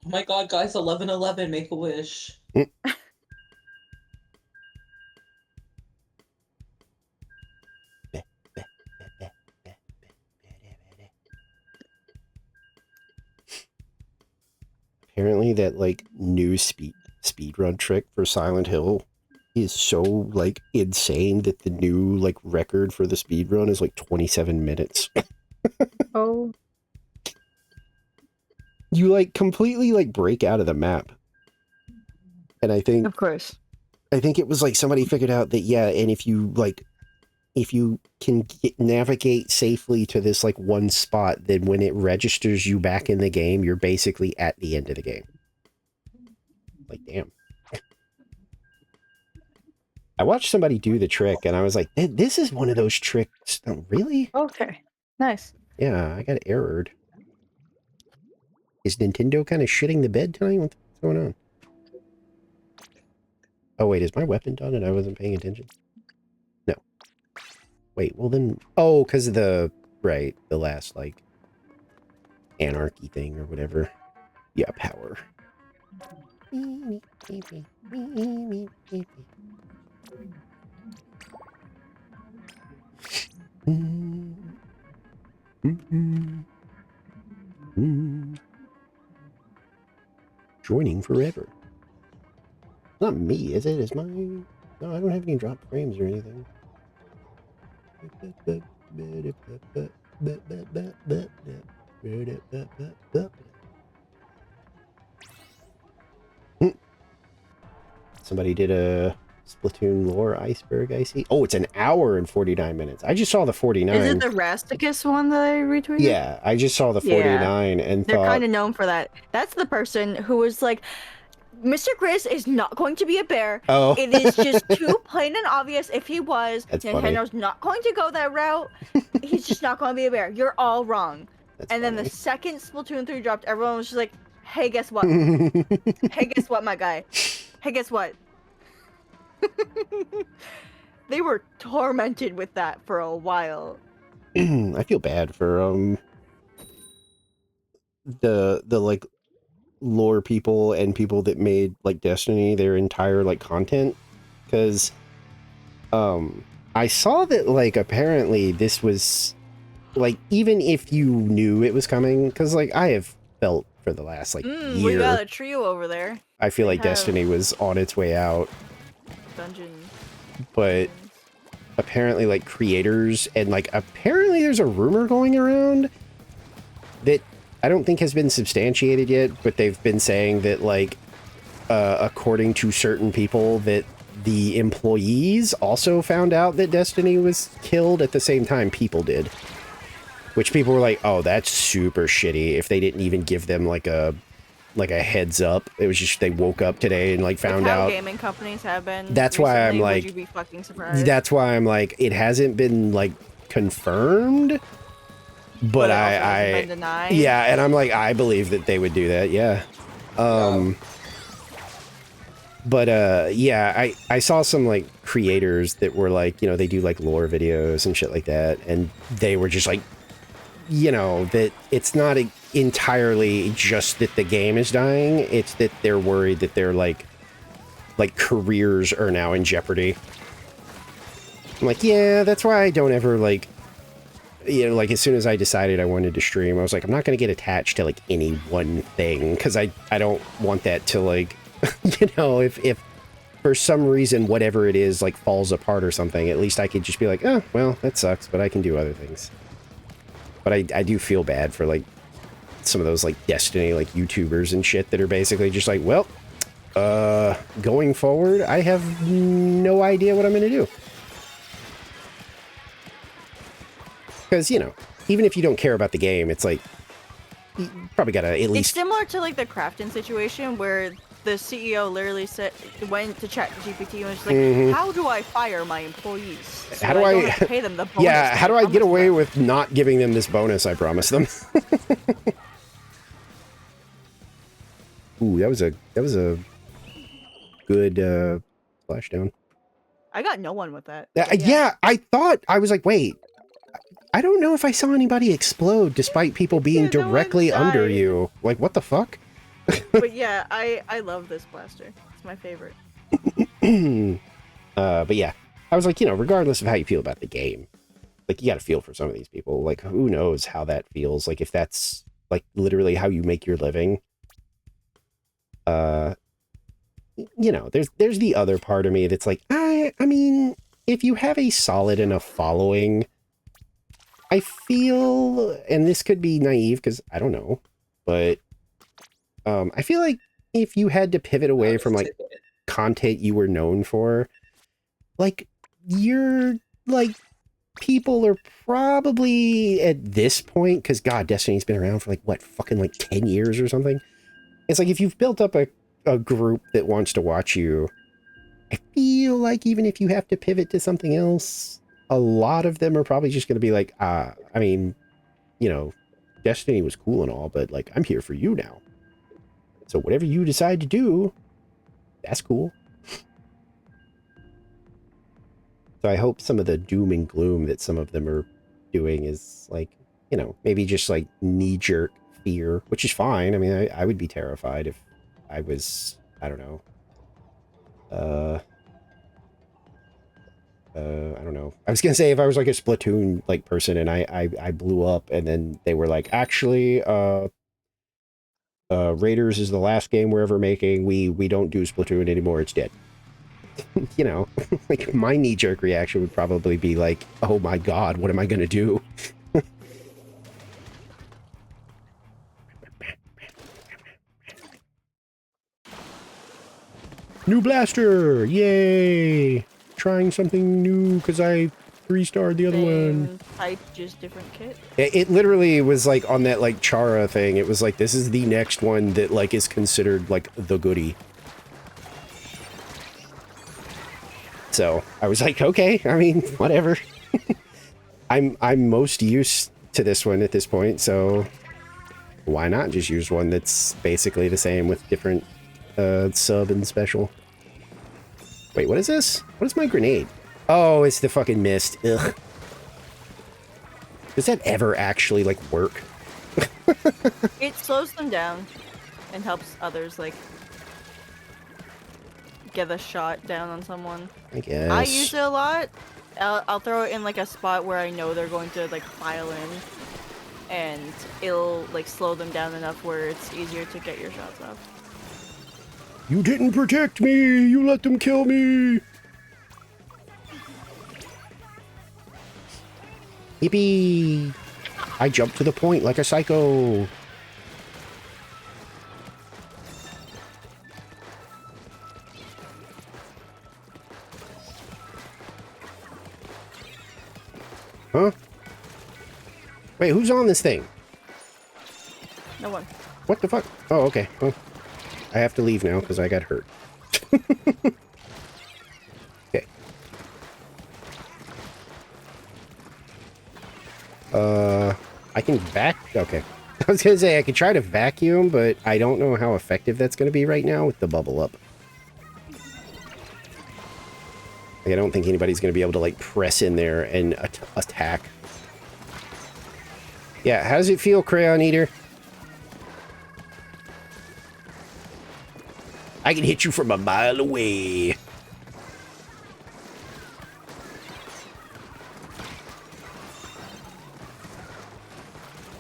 Oh my god, guys, 11-11, make a wish. Apparently that like new speedrun trick for Silent Hill is so like insane that the new like record for the speedrun is like 27 minutes. Oh. You like completely like break out of the map. And I think Of course. it was like somebody figured out that, yeah, and if you can navigate safely to this like one spot, then when it registers you back in the game, you're basically at the end of the game. Like, damn. I watched somebody do the trick and I was like, this is one of those tricks. Oh, really? Okay. Nice. Yeah, I got errored. Is Nintendo kind of shitting the bed tonight? What's going on? Oh, wait, is my weapon done and I wasn't paying attention? No. Wait, well then... Oh, because of the... Right, the last, like... Anarchy thing or whatever. Yeah, power. Joining forever. Not me, is it? Is my... No, I don't have any drop frames or anything. Somebody did a Splatoon lore iceberg, I see. Oh, it's an hour and 49 minutes. I just saw the 49. Is it the Rasticus one that I retweeted? Yeah, I just saw the 49 and They're thought... kind of known for that. That's the person who was like, Mr. Chris is not going to be a bear. Oh. It is just too plain and obvious if he was. That's Nintendo's funny. not going to go that route. He's just not going to be a bear. You're all wrong. That's and then funny. the second Splatoon 3 dropped, everyone was just like, hey, guess what? Hey, guess what, my guy? Hey, guess what? They were tormented with that for a while. I feel bad for the like lore people and people that made like Destiny their entire like content, because I saw that like apparently this was like, even if you knew it was coming, because like I have felt for the last like We year, got a trio over there. I feel they like have- Destiny was on its way out, Dungeon. but apparently like creators and like apparently there's a rumor going around that I don't think has been substantiated yet, but they've been saying that like according to certain people that the employees also found out that Destiny was killed at the same time people did, which people were like, oh, that's super shitty if they didn't even give them like a heads up. It was just they woke up today and like found With how out. gaming companies have been. That's why I'm recently, like, would you be fucking surprised? that's why I'm like, it hasn't been like confirmed, but it also hasn't been denied. yeah, and I'm like, I believe that they would do that. Yeah. But yeah, I saw some like creators that were like, you know, they do like lore videos and shit like that, and they were just like, you know, that it's not entirely just that the game is dying, it's that they're worried that their like careers are now in jeopardy. I'm like, yeah, that's why I don't ever like, you know, like as soon as I decided I wanted to stream, I was like, I'm not going to get attached to like any one thing, because I don't want that to like, you know, if for some reason whatever it is like falls apart or something, at least I could just be like, oh, well, that sucks, but I can do other things. But I do feel bad for like some of those like Destiny like YouTubers and shit that are basically just like, well, going forward, I have no idea what I'm going to do. Because, you know, even if you don't care about the game, it's like, you probably gotta at It's least... similar to like the Crafton situation where the CEO literally went to chat GPT and was like, how do I fire my employees? So How do I I don't have to pay them the bonus yeah, that how do I get promised away them?" with not giving them this bonus I promised them? Ooh, that was a good splashdown. I got no one with that. Yeah, but yeah, I thought, I was like, wait, I don't know if I saw anybody explode despite people being Yeah, no one directly under died. you. Like, what the fuck? But yeah, I love this blaster. It's my favorite. But yeah, I was like, you know, regardless of how you feel about the game, like, you gotta feel for some of these people. Like, who knows how that feels? Like, if that's, like, literally how you make your living. You know, there's the other part of me that's like, I mean, if you have a solid enough following, I feel, and this could be naive because I don't know, but I feel like if you had to pivot away from like content you were known for, like, you're like, people are probably at this point, because God, Destiny's been around for like what, fucking like 10 years or something. It's like, if you've built up a group that wants to watch you, I feel like even if you have to pivot to something else, a lot of them are probably just going to be like, I mean, you know, Destiny was cool and all, but like, I'm here for you now. So whatever you decide to do, that's cool. So I hope some of the doom and gloom that some of them are doing is like, you know, maybe just like knee-jerk fear, which is fine. I mean, I would be terrified if I was, I don't know, I don't know. I was gonna say if I was like a Splatoon like person and I blew up and then they were like, actually, Raiders is the last game we're ever making. We don't do Splatoon anymore. It's dead. You know, like my knee-jerk reaction would probably be like, oh my God, what am I gonna do? New blaster! Yay! Trying something new because I 3-starred the other one. Same type, just different kit. It literally was like on that like Chara thing. It was like, this is the next one that like is considered like the goodie. So I was like, okay, I mean, whatever. I'm most used to this one at this point, so why not just use one that's basically the same with different sub and special. Wait, what is this? What is my grenade? Oh, it's the fucking mist. Ugh. Does that ever actually like work? It slows them down and helps others like get a shot down on someone. I guess. I use it a lot. I'll throw it in like a spot where I know they're going to like file in, and it'll like slow them down enough where it's easier to get your shots off. You didn't protect me! You let them kill me! Yippee! I jumped to the point like a psycho. Huh? Wait, who's on this thing? No one. What the fuck? Oh, okay. Well, I have to leave now because I got hurt. Okay. I can okay. I was gonna say I could try to vacuum, but I don't know how effective that's gonna be right now with the bubble up. Like, I don't think anybody's going to be able to, like, press in there and attack. Yeah, how does it feel, Crayon Eater? I can hit you from a mile away.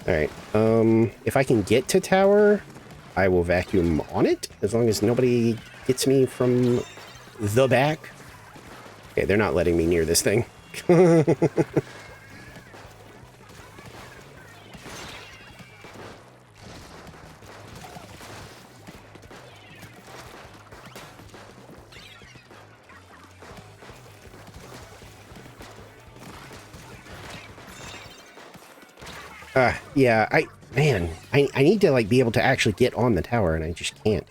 Alright, if I can get to tower, I will vacuum on it, as long as nobody gets me from the back. Okay, they're not letting me near this thing. Yeah, I need to, like, be able to actually get on the tower, and I just can't.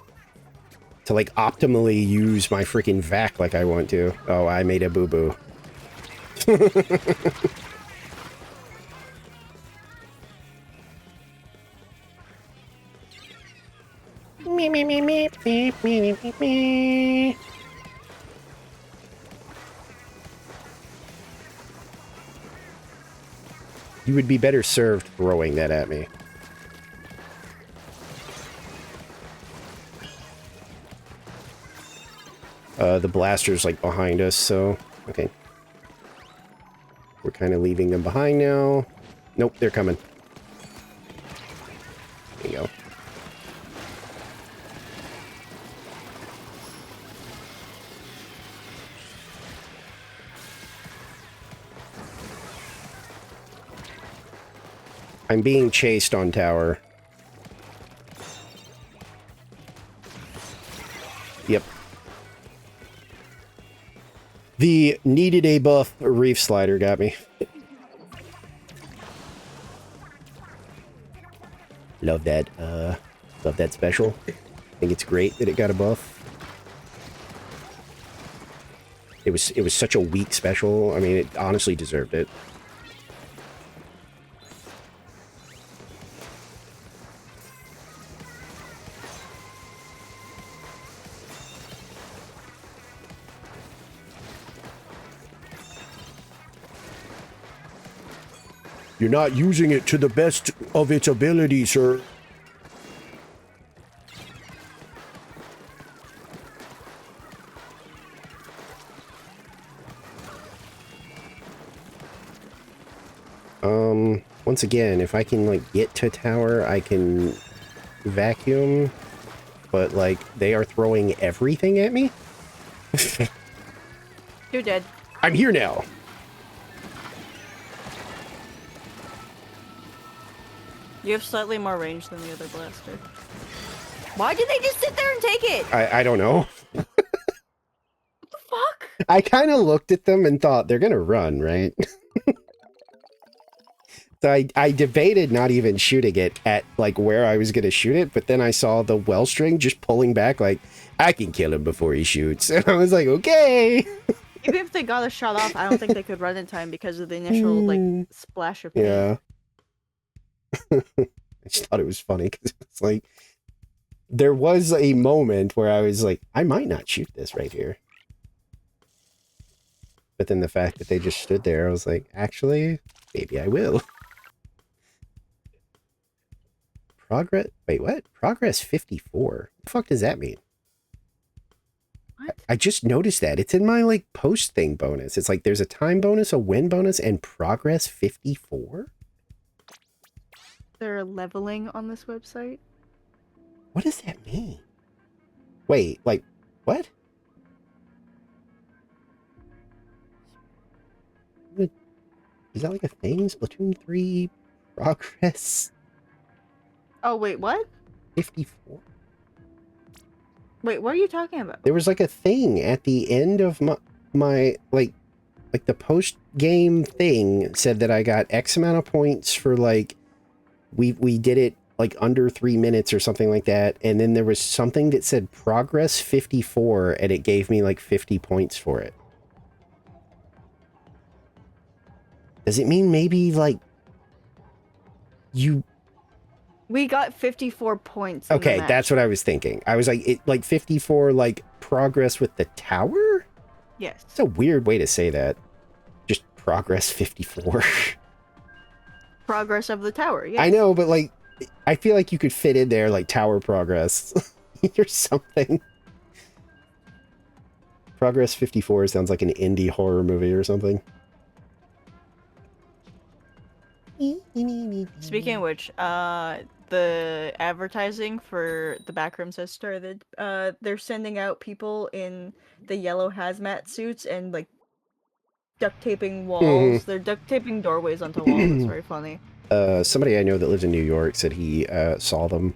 To, like, optimally use my freaking vac like I want to. Oh, I made a boo-boo. Me, me, me, me, me, me, me, me, me. You would be better served throwing that at me. The blaster's, like, behind us, so... Okay. We're kind of leaving them behind now. Nope, they're coming. There you go. I'm being chased on tower. Yep. The needed a buff reef slider got me. Love that special. I think it's great that it got a buff. It was such a weak special. I mean, it honestly deserved it. You're not using it to the best of its ability, sir. Once again, if I can, like, get to tower, I can vacuum, but, like, they are throwing everything at me? You're dead. I'm here now! You have slightly more range than the other blaster. Why did they just sit there and take it? I don't know. What the fuck? I kind of looked at them and thought, they're gonna run, right? So I debated not even shooting it at, like, where I was gonna shoot it, but then I saw the well string just pulling back, like, I can kill him before he shoots. And I was like, okay! Even if they got a shot off, I don't think they could run in time because of the initial, like, splash of paint. Yeah. I just thought it was funny, because it's like, there was a moment where I was like, I might not shoot this right here. But then the fact that they just stood there, I was like, actually, maybe I will. Progress? Wait, what? Progress 54. What the fuck does that mean? What? I just noticed that. It's in my, like, post thing bonus. It's like there's a time bonus, a win bonus, and progress 54? They're leveling on this website. What does that mean? Wait, like, what? Is that like a thing? Splatoon 3 progress Oh, wait, what? 54? Wait, what are you talking about? There was like a thing at the end of my like the post game thing said that I got X amount of points for, like, we did it like under 3 minutes or something like that, and then there was something that said progress 54 and it gave me like 50 points for it. Does it mean maybe, like, you... We got 54 points. In the Okay, match. that's what I was thinking. I was like, it, like, 54, like, progress with the tower? Yes. It's a weird way to say that. Just progress 54. Progress of the tower, yes. I know, but like, I feel like you could fit in there like tower progress or something. Progress 54 sounds like an indie horror movie or something. Speaking of which, the advertising for the Backrooms has started. They're sending out people in the yellow hazmat suits and like duct taping walls. They're duct taping doorways onto walls. It's very funny. Somebody I know that lives in New York said he saw them.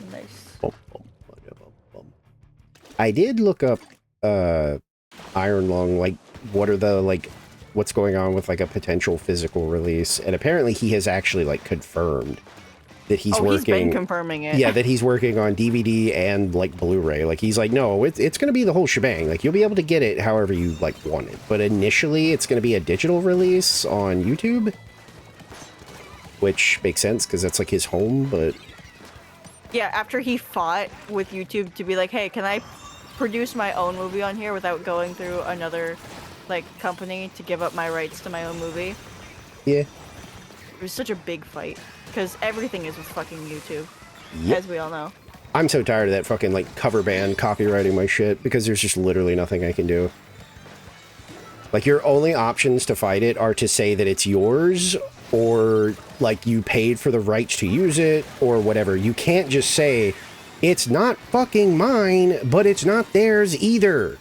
Nice. I did look up Iron Lung, like what are the what's going on with like a potential physical release, and apparently he has actually like confirmed that he's working. He's been confirming it. Yeah, that he's working on DVD and like Blu-ray. Like he's like, no, it's going to be the whole shebang. Like you'll be able to get it however you like want it, but initially it's going to be a digital release on YouTube, which makes sense because that's like his home. But yeah, after he fought with YouTube to be like, hey, can I produce my own movie on here without going through another like company to give up my rights to my own movie? yeah, It was such a big fight because everything is with fucking YouTube, Yep. as we all know. I'm so tired of that fucking like cover band copywriting my shit because there's just literally nothing I can do. Like your only options to fight it are to say that it's yours or like you paid for the rights to use it or whatever. You can't just say it's not fucking mine, but it's not theirs either.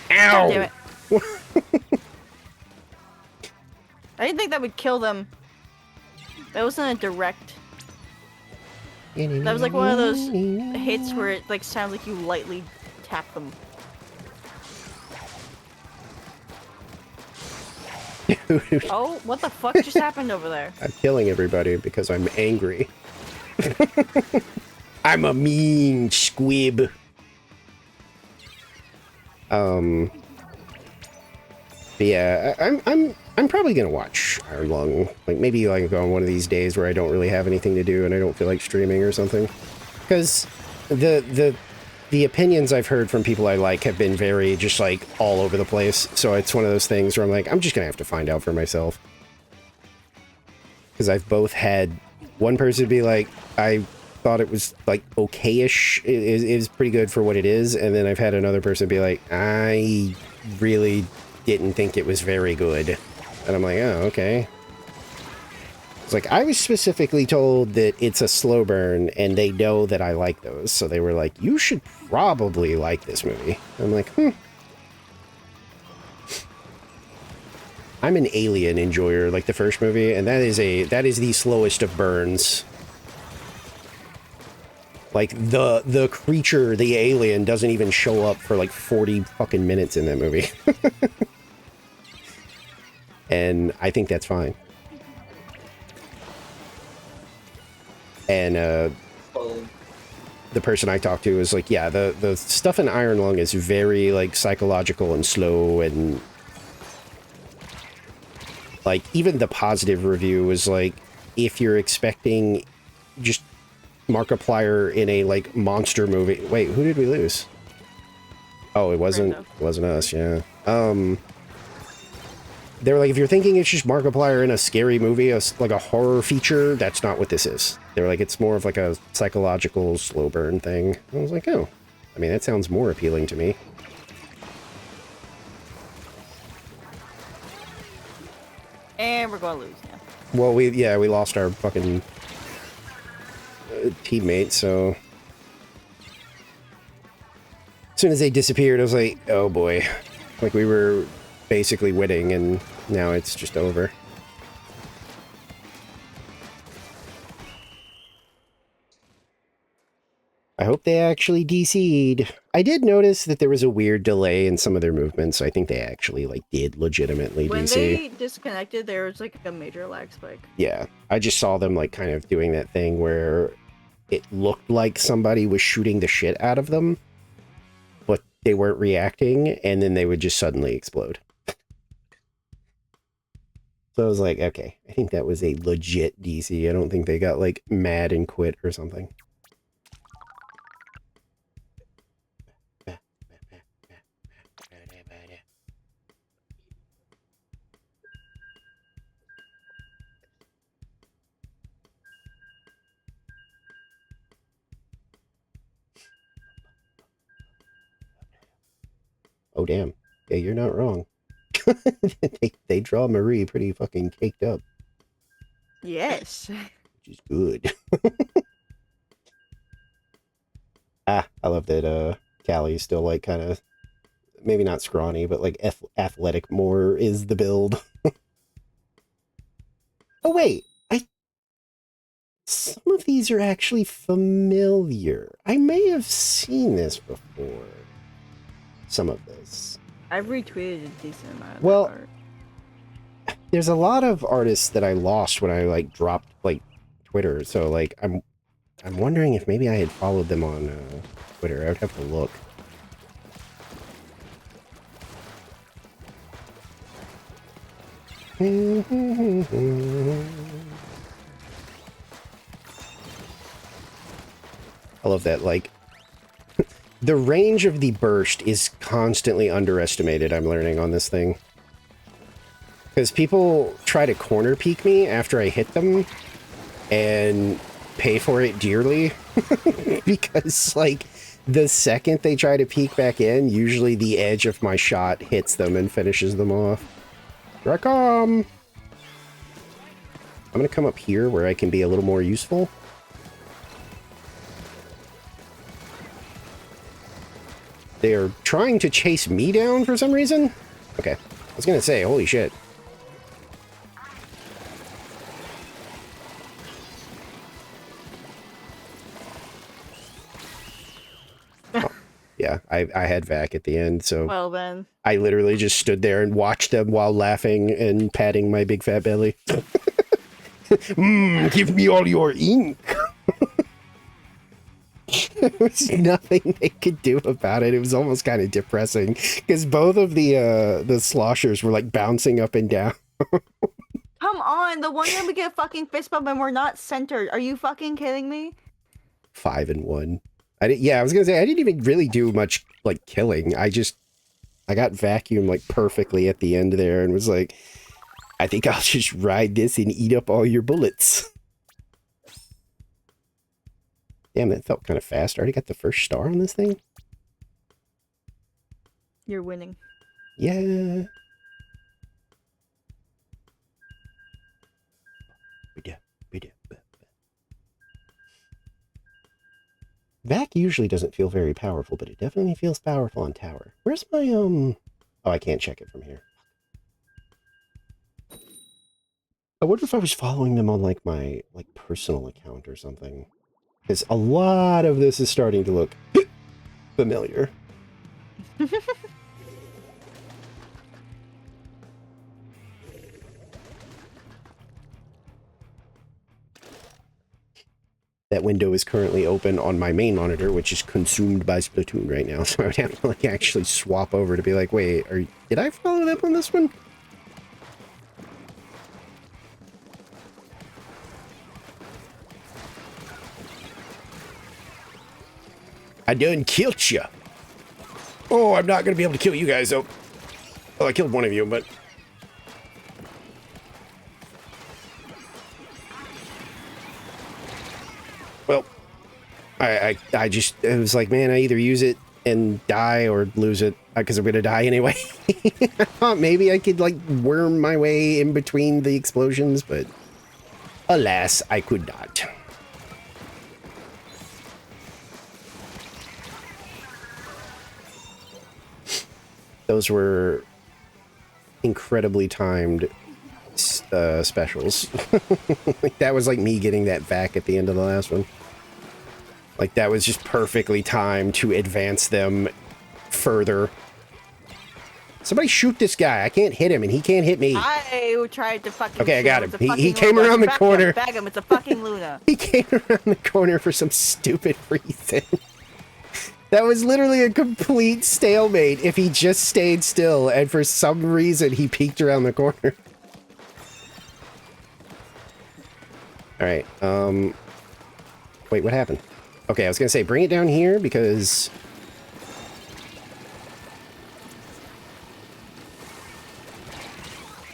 God Ow! damn it. I didn't think that would kill them. That wasn't a direct. That was like one of those hits where it like sounds like you lightly tap them. Oh, what the fuck just happened over there? I'm killing everybody because I'm angry. I'm a mean squib. But yeah, I'm probably gonna watch Iron Lung. Like maybe like on one of these days where I don't really have anything to do and I don't feel like streaming or something. Because the opinions I've heard from people I like have been very just like all over the place. So it's one of those things where I'm like, I'm just gonna have to find out for myself. Because I've both had one person be like, I thought it was like okay-ish, it is pretty good for what it is, and then I've had another person be like, I really didn't think it was very good. And I'm like, oh, okay. It's like, I was specifically told that it's a slow burn, and they know that I like those, so they were like, you should probably like this movie. I'm like, I'm an Alien enjoyer, like the first movie, and that is the slowest of burns. Like, the creature, the alien, doesn't even show up for like 40 fucking minutes in that movie. And I think that's fine. And the person I talked to was like, yeah, the stuff in Iron Lung is very like psychological and slow, and like even the positive review was like, if you're expecting just Markiplier in a like monster movie. Wait, who did we lose? Oh, it wasn't us, yeah. They were like, if you're thinking it's just Markiplier in a scary movie, like a horror feature, that's not what this is. They were like, it's more of like a psychological slow burn thing. I was like, oh, I mean, that sounds more appealing to me. And we're gonna lose now. Well, we lost our fucking teammate, so as soon as they disappeared, I was like, oh boy. Like, we were basically winning, and now it's just over. I hope they actually DC'd. I did notice that there was a weird delay in some of their movements, so I think they actually, like, did legitimately When DC. they disconnected, there was like a major lag spike. Yeah, I just saw them, like, kind of doing that thing where it looked like somebody was shooting the shit out of them, but they weren't reacting, and then they would just suddenly explode. So I was like, okay, I think that was a legit DC. I don't think they got, like, mad and quit or something. Oh, damn. Yeah, you're not wrong. they draw Marie pretty fucking caked up, Yes. which is good. I love that Callie is still like kind of, maybe not scrawny, but like athletic more is the build. Oh, wait. Some of these are actually familiar. I may have seen this before. Some of this. I've retweeted a decent amount of Well, that art. there's a lot of artists that I lost when I like dropped like Twitter. So like I'm wondering if maybe I had followed them on Twitter. I would have to look. I love that, like, the range of the burst is constantly underestimated, I'm learning on this thing. Because people try to corner peek me after I hit them, and pay for it dearly. Because, like, the second they try to peek back in, usually the edge of my shot hits them and finishes them off. Here I come! I'm gonna come up here where I can be a little more useful. They're trying to chase me down for some reason? Okay. I was gonna say, holy shit. Oh, yeah, I had Vac at the end, so Well then. I literally just stood there and watched them while laughing and patting my big fat belly. Give me all your ink. There was nothing they could do about it. It was almost kind of depressing because both of the sloshers were like bouncing up and down. Come on, the one time we get fucking fist bump and we're not centered. Are you fucking kidding me? 5 and 1. Yeah, I was gonna say I didn't even really do much like killing. I got vacuumed like perfectly at the end there and was like, I think I'll just ride this and eat up all your bullets. Damn, that felt kind of fast. I already got the first star on this thing. You're winning. Yeah. Vac usually doesn't feel very powerful, but it definitely feels powerful on tower. Where's my, Oh, I can't check it from here. I wonder if I was following them on, like, my, like, personal account or something. Because a lot of this is starting to look familiar. That window is currently open on my main monitor, which is consumed by Splatoon right now. So I would have to like actually swap over to be like, wait, did I follow up on this one? I done killed you. Oh, I'm not going to be able to kill you guys, though. Oh, I killed one of you, but... Well, I it was like, man, I either use it and die or lose it, because I'm going to die anyway. I thought maybe I could, like, worm my way in between the explosions, but alas, I could not. Those were incredibly timed specials. Like, that was like me getting that back at the end of the last one. Like, that was just perfectly timed to advance them further. Somebody shoot this guy. I can't hit him, and he can't hit me. I tried to fucking. Okay, I got him. It's a He fucking came Luna. around the Bag corner. Him, bag him. It's a fucking Luna. He came around the corner for some stupid reason. That was literally a complete stalemate if he just stayed still, and for some reason he peeked around the corner. Alright, wait, what happened? Okay, I was gonna say, bring it down here, because...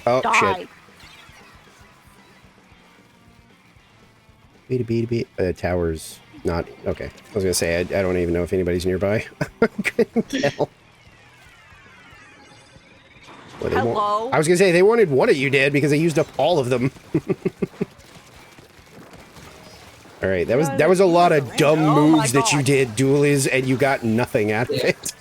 Oh, Die. shit. Tower's not... Okay, I was gonna say, I don't even know if anybody's nearby. I couldn't tell. Well, Hello? I was gonna say, they wanted one of you dead because they used up all of them. Alright, that was a lot of dumb Oh my moves that you God. did, Duelies, and you got nothing out of it.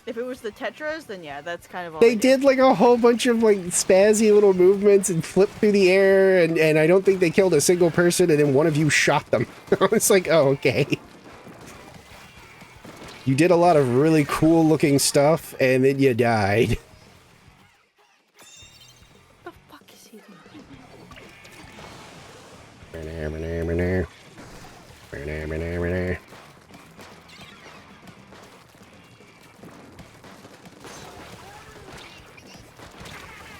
If it was the Tetras, then yeah, that's kind of all They did like a whole bunch of like spazzy little movements and flipped through the air, and I don't think they killed a single person, and then one of you shot them. I was like, oh, okay. You did a lot of really cool looking stuff, and then you died. What the fuck is he doing?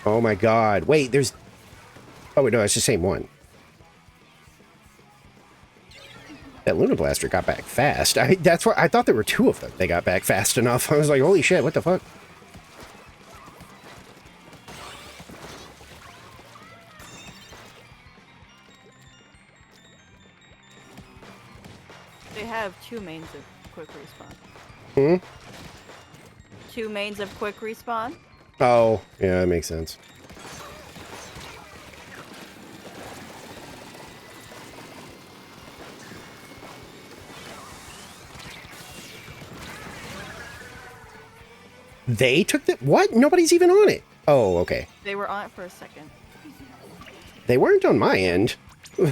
Oh my god. Wait, there's... Oh, wait, no, it's the same one. That Luna Blaster got back fast. That's why I thought there were two of them. They got back fast enough. I was like, holy shit, what the fuck? They have 2 mains of quick respawn. Hmm? 2 mains of quick respawn? Oh, yeah, that makes sense. They took the... What? Nobody's even on it. Oh, okay. They were on it for a second. They weren't on my end.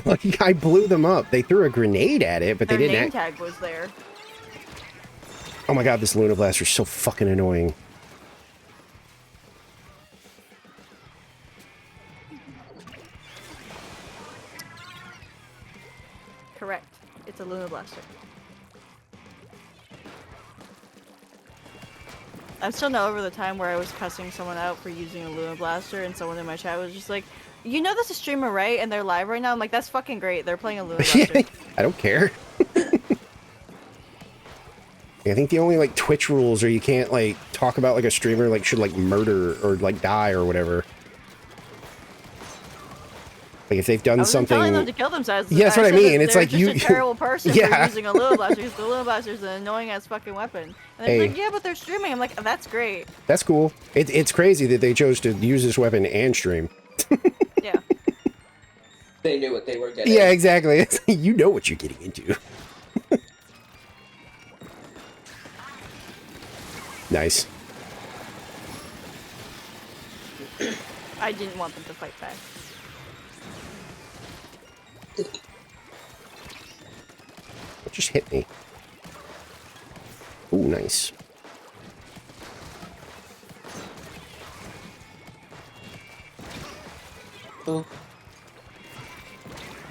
Like, I blew them up. They threw a grenade at it, but Their they didn't... name tag was there. Oh my god, this Luna Blaster is so fucking annoying. Correct. It's a Luna Blaster. I'm still not over the time where I was cussing someone out for using a Luna Blaster, and someone in my chat was just like, you know that's a streamer, right? And they're live right now? I'm like, that's fucking great. They're playing a Luna Blaster. I don't care. I think the only, like, Twitch rules are you can't, like, talk about, like, a streamer, like, should, like, murder or, like, die or whatever. Like, if they've done something... telling them to kill themselves. Yeah, that's what I mean. It's like you... you... a terrible person Yeah. for using a Luna Blaster, because the Luna Blaster is an annoying-ass fucking weapon. And they're like, yeah, but they're streaming. I'm like, that's great. That's cool. It's crazy that they chose to use this weapon and stream. Yeah. They knew what they were getting. Yeah, exactly. You know what you're getting into. Nice. I didn't want them to fight back. It just hit me. Ooh, nice. Oh.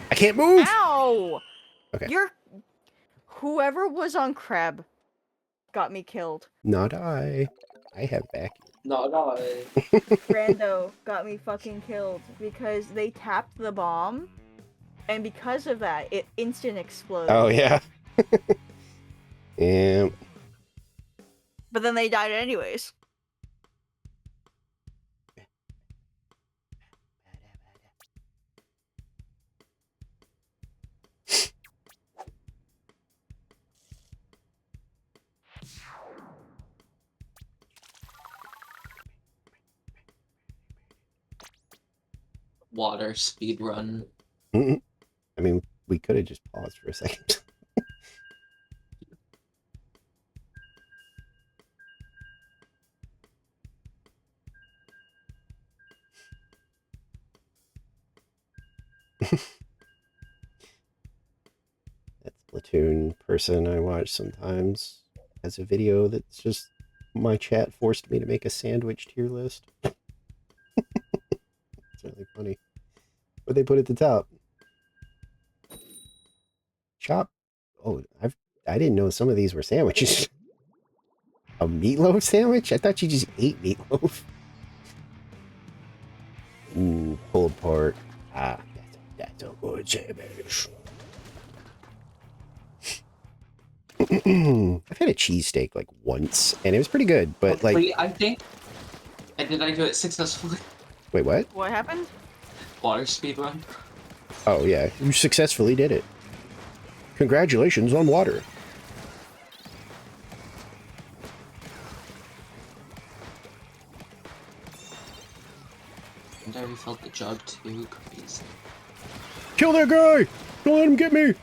I can't move! Ow! Okay. Whoever was on Crab got me killed. Not I. I have back. Not I. Brando got me fucking killed because they tapped the bomb, and because of that, it instant exploded. Oh, yeah. Yeah. But then they died anyways. Water speed run. I mean, we could have just paused for a second. That Splatoon person I watch sometimes has a video that's just my chat forced me to make a sandwich tier list. It's really funny. What they put at the top? Chop. Oh, I didn't know some of these were sandwiches. A meatloaf sandwich? I thought you just ate meatloaf. Ooh, pulled pork. Ah, that's a good sandwich. I've had a cheesesteak like once, and it was pretty good, but like... Wait, I think... And did I do it successfully? Wait, what? What happened? Water speed run. Oh, yeah. You successfully did it. Congratulations on water. Felt the jug too crazy. Kill that guy! Don't let him get me!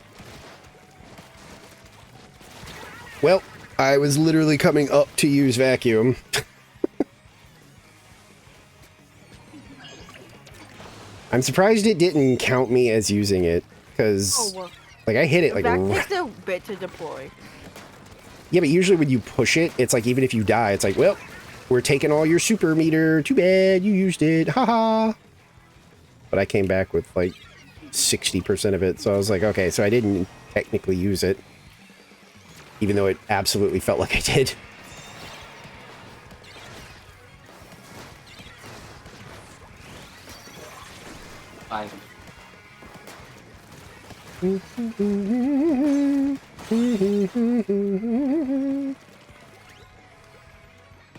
Well, I was literally coming up to use vacuum. I'm surprised it didn't count me as using it, because, well, like, I hit it, like, that takes a bit to deploy. yeah, but usually when you push it, it's like, even if you die, it's like, well, we're taking all your super meter. Too bad, you used it. Haha. But I came back with, like, 60% of it, so I was like, okay, so I didn't technically use it. Even though it absolutely felt like I did. I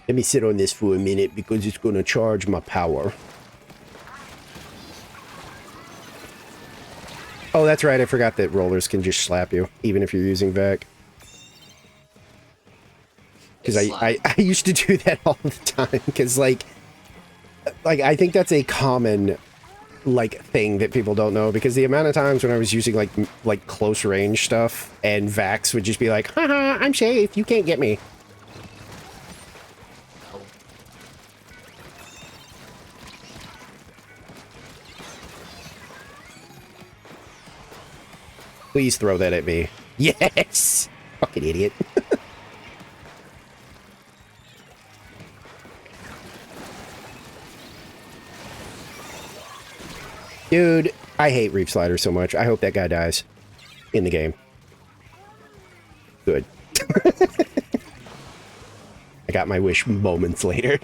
Let me sit on this for a minute because it's going to charge my power. Oh, that's right. I forgot that rollers can just slap you, even if you're using vac. Because I used to do that all the time. Because, like, I think that's a common, like, thing that people don't know. Because the amount of times when I was using, like close range stuff, and vacs would just be like, haha, I'm safe. You can't get me. Please throw that at me. Yes! Fucking idiot. Dude, I hate Reef Slider so much. I hope that guy dies in the game. Good. I got my wish moments later.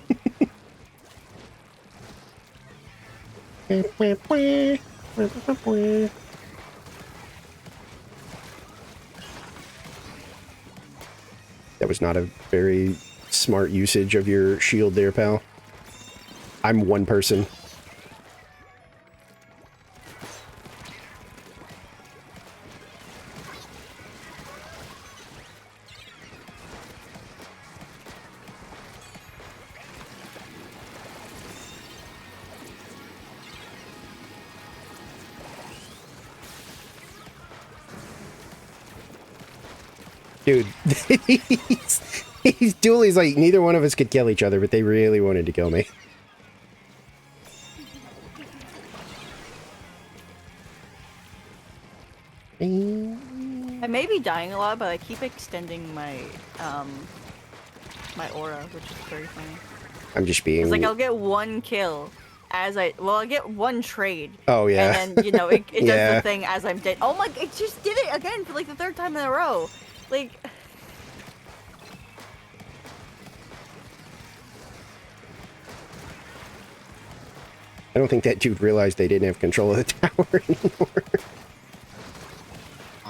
That was not a very smart usage of your shield there, pal. I'm one person. Dude, he's dualies like neither one of us could kill each other, but they really wanted to kill me. I may be dying a lot, but I keep extending my my aura, which is very funny. I'm just being... It's like I'll get one kill as I'll get one trade. Oh, yeah. And then, you know, it does Yeah. the thing as I'm dead. Oh my, it just did it again for like the third time in a row. Like... I don't think that dude realized they didn't have control of the tower anymore.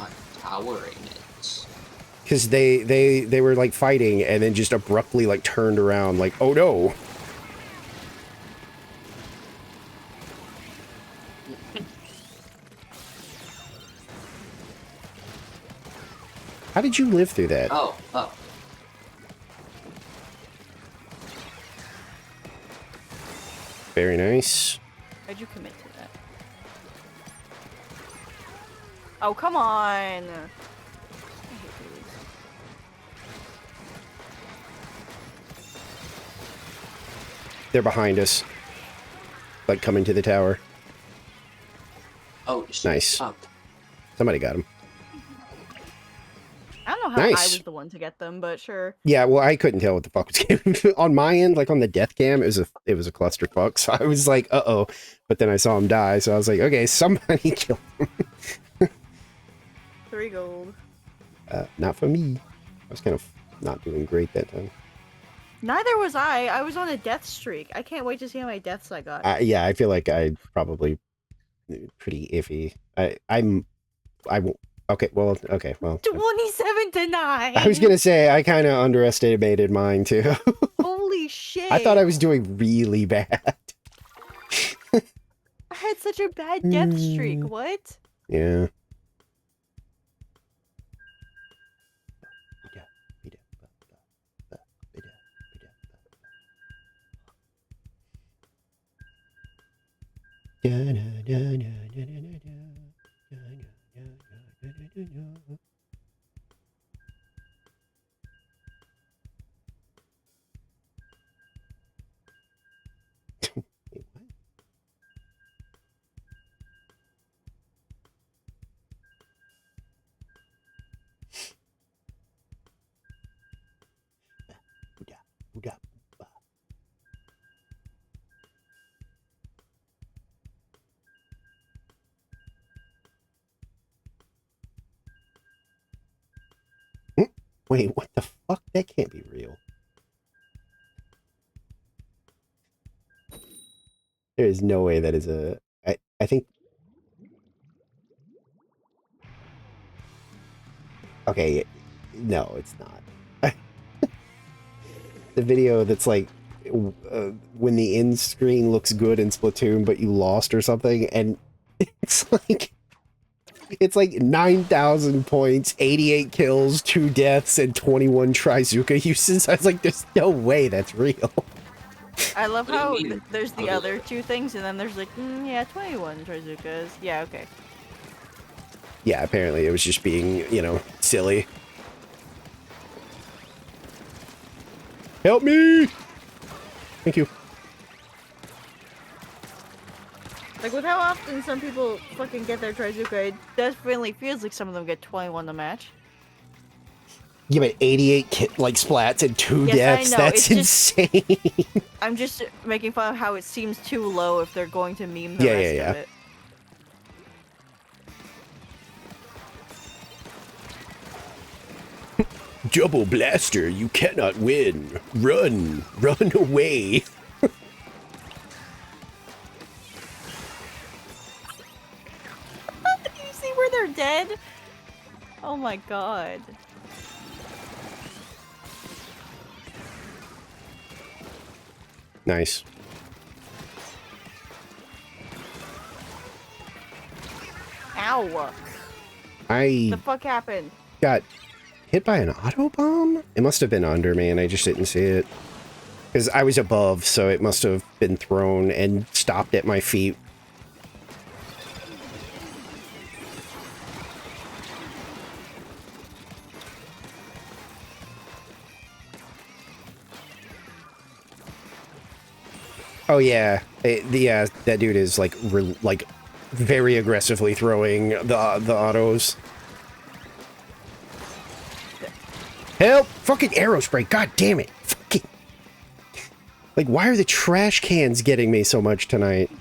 not towering it. Because they were like fighting and then just abruptly like turned around like, oh no. How did you live through that? Oh. Very nice. How'd you commit to that? Oh, come on! I hate these. They're behind us. Like coming to the tower. Oh, shit. Nice. Up. Somebody got him. I don't know how I Nice. was the one to get them, but sure. Yeah, well, I couldn't tell what the fuck was going on my end. Like on the death cam, it was a clusterfuck. So I was like, uh-oh. But then I saw him die, so I was like, okay, somebody killed him. 3 gold. Not for me. I was kind of not doing great that time. Neither was I. I was on a death streak. I can't wait to see how many deaths I got. Yeah, I feel like I probably pretty iffy. I won't. Okay, well. 27 to 9. I was gonna say I kind of underestimated mine too. Holy shit! I thought I was doing really bad. I had such a bad death streak. What? Yeah. Wait, what the fuck? That can't be real. There is no way that is a... I think... Okay, no, it's not. The video that's like... when the end screen looks good in Splatoon, but you lost or something, and it's like... It's like 9,000 points, 88 kills, 2 deaths, and 21 Trizuka uses. I was like, there's no way that's real. I love What do you how mean? there's the How other two things, and then there's like, yeah, 21 Trizukas. Yeah, okay. Yeah, apparently it was just being, you know, silly. Help me! Thank you. Like, with how often some people fucking get their Trizuka, it definitely feels like some of them get 21 a match. Yeah, but 88 like splats and 2 Yes, I deaths, know, that's it's just- insane. I'm just making fun of how it seems too low if they're going to meme the Yeah, rest yeah, of yeah. it. Double blaster, you cannot win. Run, run away. Do you see where they're dead? Oh my god. Nice. Ow. I The fuck happened? got hit by an auto bomb? It must have been under me and I just didn't see it. Because I was above, so it must have been thrown and stopped at my feet. Oh yeah, yeah, that dude is like like very aggressively throwing the autos. Help! Fucking arrow spray! God damn it! Fucking like, why are the trash cans getting me so much tonight?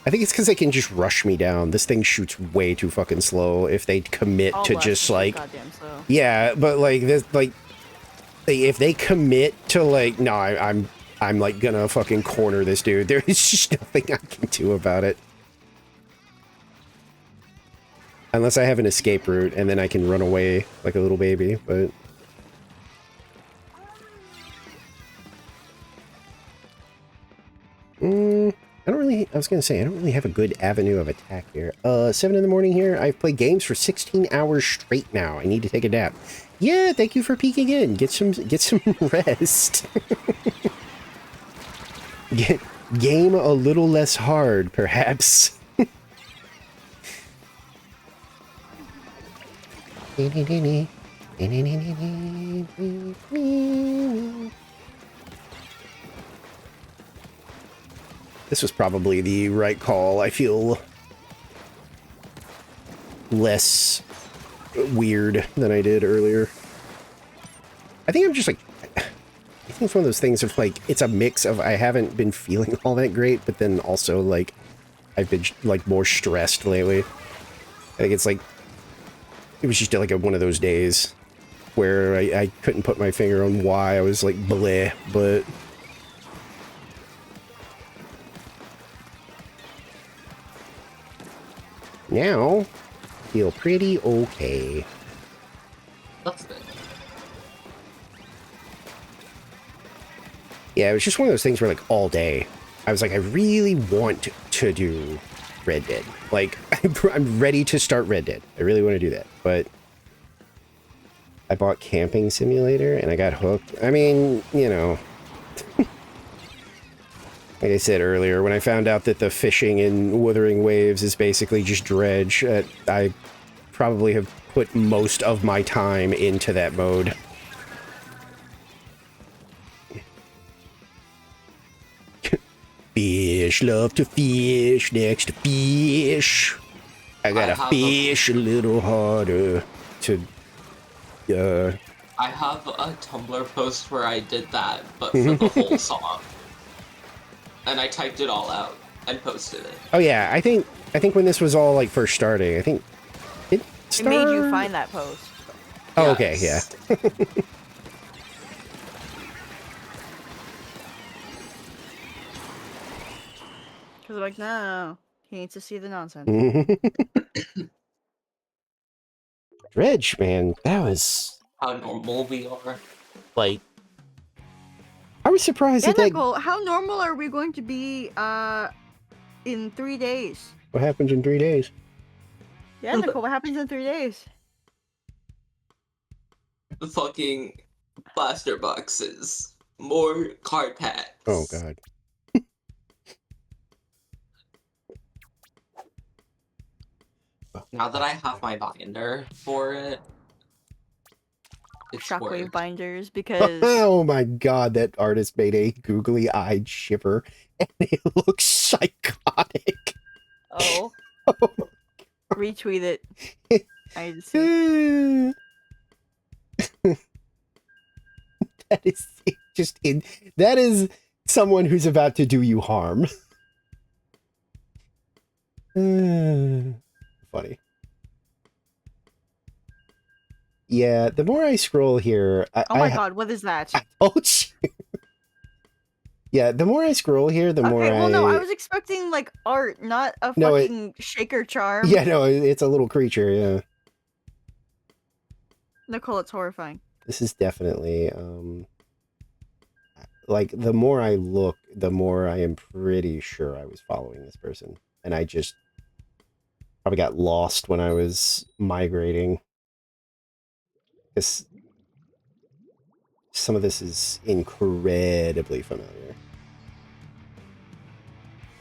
I think it's because they can just rush me down. This thing shoots way too fucking slow. If they commit All to left just is so like, goddamn slow. yeah, but like this, like, if they commit to like, no, I'm like gonna fucking corner this dude. There is just nothing I can do about it. Unless I have an escape route and then I can run away like a little baby, but... I don't really, I was gonna say, I don't really have a good avenue of attack here. 7 in the morning here. I've played games for 16 hours straight now. I need to take a nap. Yeah, thank you for peeking in. Get some rest. Game a little less hard, perhaps. This was probably the right call. I feel less weird than I did earlier. I think I'm just like... I think it's one of those things of like, it's a mix of I haven't been feeling all that great, but then also like, I've been like more stressed lately. I think it's like, it was just like one of those days where I couldn't put my finger on why I was like bleh, but... Now, feel pretty okay. That's good. Yeah, it was just one of those things where, like, all day, I was like, I really want to do Red Dead. Like, I'm ready to start Red Dead. I really want to do that. But I bought Camping Simulator, and I got hooked. I mean, you know. Like I said earlier, when I found out that the fishing in Wuthering Waves is basically just dredge, I probably have put most of my time into that mode. Fish love to fish next to fish. I gotta fish a little harder to, I have a Tumblr post where I did that, but for the whole song. And I typed it all out and posted it. Oh yeah, I think when this was all like first starting, I think it made you find that post. Oh, okay, yeah. Yes. Because like, no, he needs to see the nonsense. Dredge, man, that was How normal we are. like, I was surprised Yeah, that Nicole, how normal are we going to be in 3 days? what happens in 3 days? Yeah, Nicole, what happens in 3 days? The fucking blaster boxes. More card packs. Oh god. Now that I have my binder for it, it's Shockwave worked. binders, because Oh my god, that artist made a googly-eyed shiver, and it looks psychotic. oh, retweet it. I need to see. That is just in. That is someone who's about to do you harm. Funny. Yeah, the more I scroll here, Oh my god, what is that? I told you. Yeah, the more I scroll here, the more well, no, I was expecting like art, not a fucking shaker charm. Yeah, no, it's a little creature. Yeah. Nicole, it's horrifying. This is definitely like the more I look, the more I am pretty sure I was following this person, and I just probably got lost when I was migrating. Because some of this is incredibly familiar.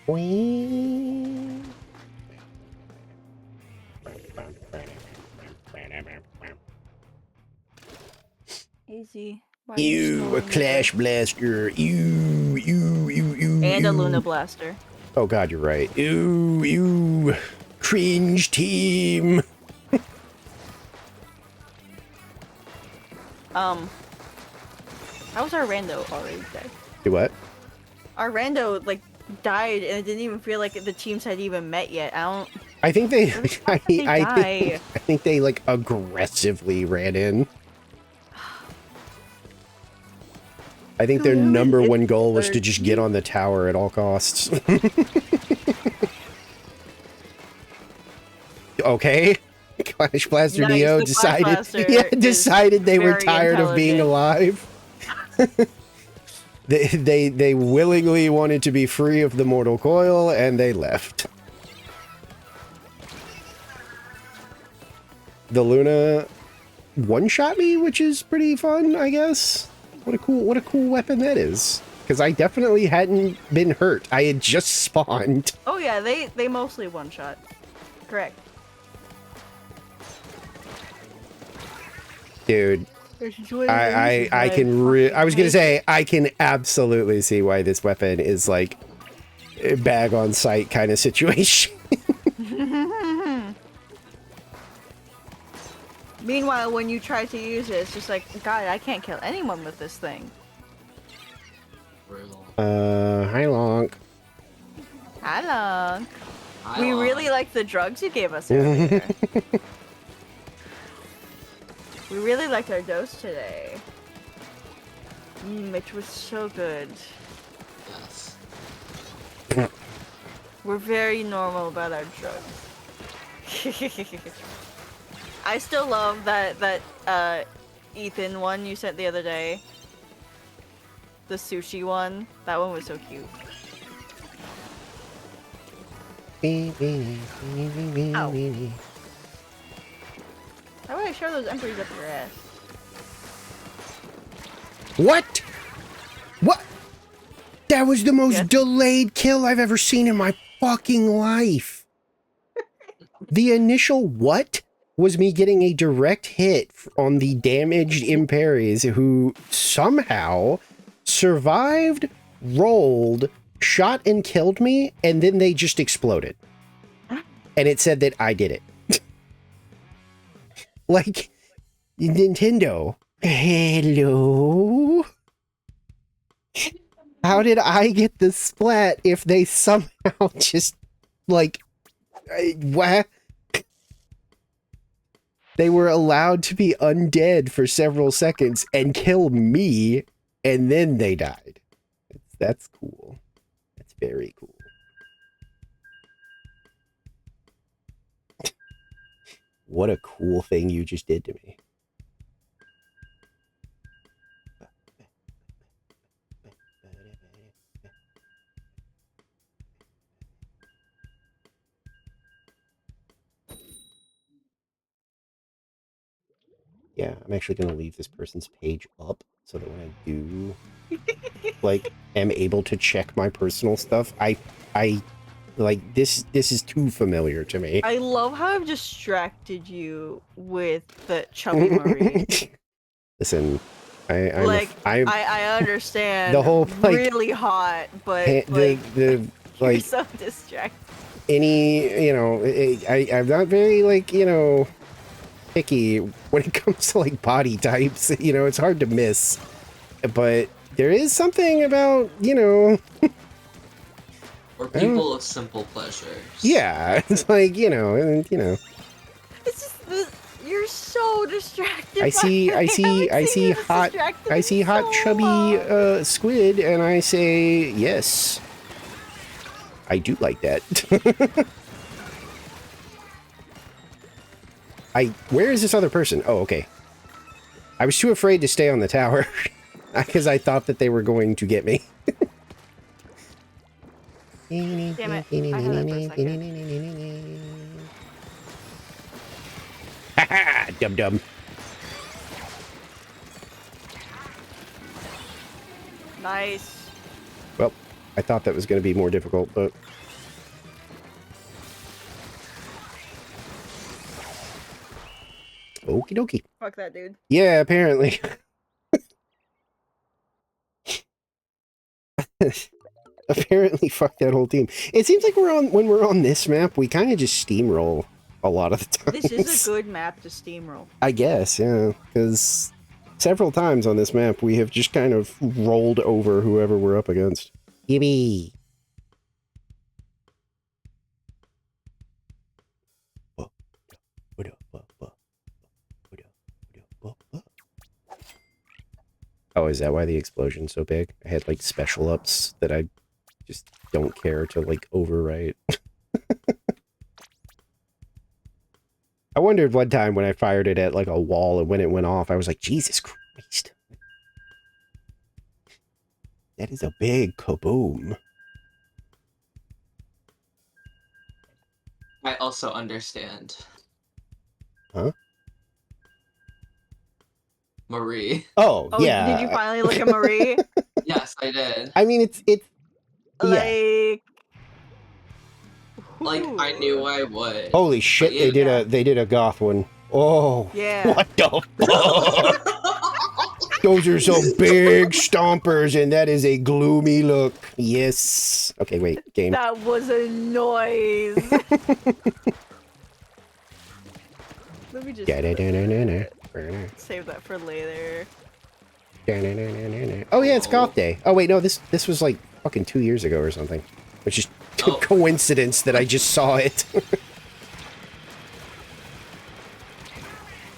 Whee! Easy. Why are you Ew, a scrolling Clash Blaster. Ew, ew, ew, ew. and a ew. Luna Blaster. Oh god, you're right. Ew, ew. Cringe team. How was our rando already dead? Do what? Our rando like died, and it didn't even feel like the teams had even met yet. I think they. Where the fuck did they die? I think they like aggressively ran in. I think their number one goal was to just get on the tower at all costs. Okay. Clash Blaster Nice, Neo the Clash Blaster decided they were very tired of being alive. They willingly wanted to be free of the mortal coil, and they left. The Luna one-shot me, which is pretty fun, I guess. What a cool weapon that is. Because I definitely hadn't been hurt. I had just spawned. Oh yeah, they mostly one shot. Correct. Dude, I was gonna say, I can absolutely see why this weapon is like a bag on sight kind of situation. Meanwhile, when you try to use it, it's just like, God, I can't kill anyone with this thing. Hi Lonk. Hello. Hi, We Lon. really like the drugs you gave us earlier. We really liked our dose today. It was so good. Yes. We're very normal about our drugs. I still love that Ethan one you sent the other day. The sushi one. That one was so cute. Ow. How would I shove those entries up your ass? What? What? That was the most Yes. delayed kill I've ever seen in my fucking life. The initial what was me getting a direct hit on the damaged Imperies who somehow survived, rolled, shot and killed me, and then they just exploded. And it said that I did it. Like, Nintendo, hello? How did I get the splat if they somehow just, like, what? They were allowed to be undead for several seconds and kill me, and then they died. That's cool. That's very cool. What a cool thing you just did to me. Yeah, I'm actually going to leave this person's page up so that when I do, like, am able to check my personal stuff, I like, this is too familiar to me. I love how I've distracted you with the chubby Marie. Listen, I understand. The whole, like, really hot, but the you're like so distracted. any, you know, I'm not very, like, you know, picky when it comes to, like, body types. You know, it's hard to miss, but there is something about, you know, Or people of simple pleasures. yeah, it's like, you know, and you know, It's just you're so distracted. I see hot chubby squid, and I say yes, I do like that. Where is this other person? Oh, okay. I was too afraid to stay on the tower because I thought that they were going to get me. Damn it! I had it for a second. Haha, dum dum. Nice. Well, I thought that was going to be more difficult, but okie dokie. Fuck that dude. Yeah, apparently. Apparently, fuck that whole team. It seems like when we're on this map, we kind of just steamroll a lot of the time. This is a good map to steamroll. I guess, yeah, because several times on this map, we have just kind of rolled over whoever we're up against. Yippee! Oh, is that why the explosion's so big? I had, like, special ups that I just don't care to, like, overwrite. I wondered one time when I fired it at, like, a wall, and when it went off, I was like, Jesus Christ. That is a big kaboom. I also understand. Huh? Marie. Oh, Oh, yeah. did you finally look at Marie? Yes, I did. I mean, it's yeah. Like, I knew I would. Holy shit, yeah. they did a goth one. Oh, Yeah. what the fuck? Those are some big stompers, and that is a gloomy look. Yes. Okay, wait, game. That was a noise. Let me just save that for later. Oh yeah, it's goth day. Oh wait, no, this was like fucking 2 years ago or something. It's just coincidence that I just saw it.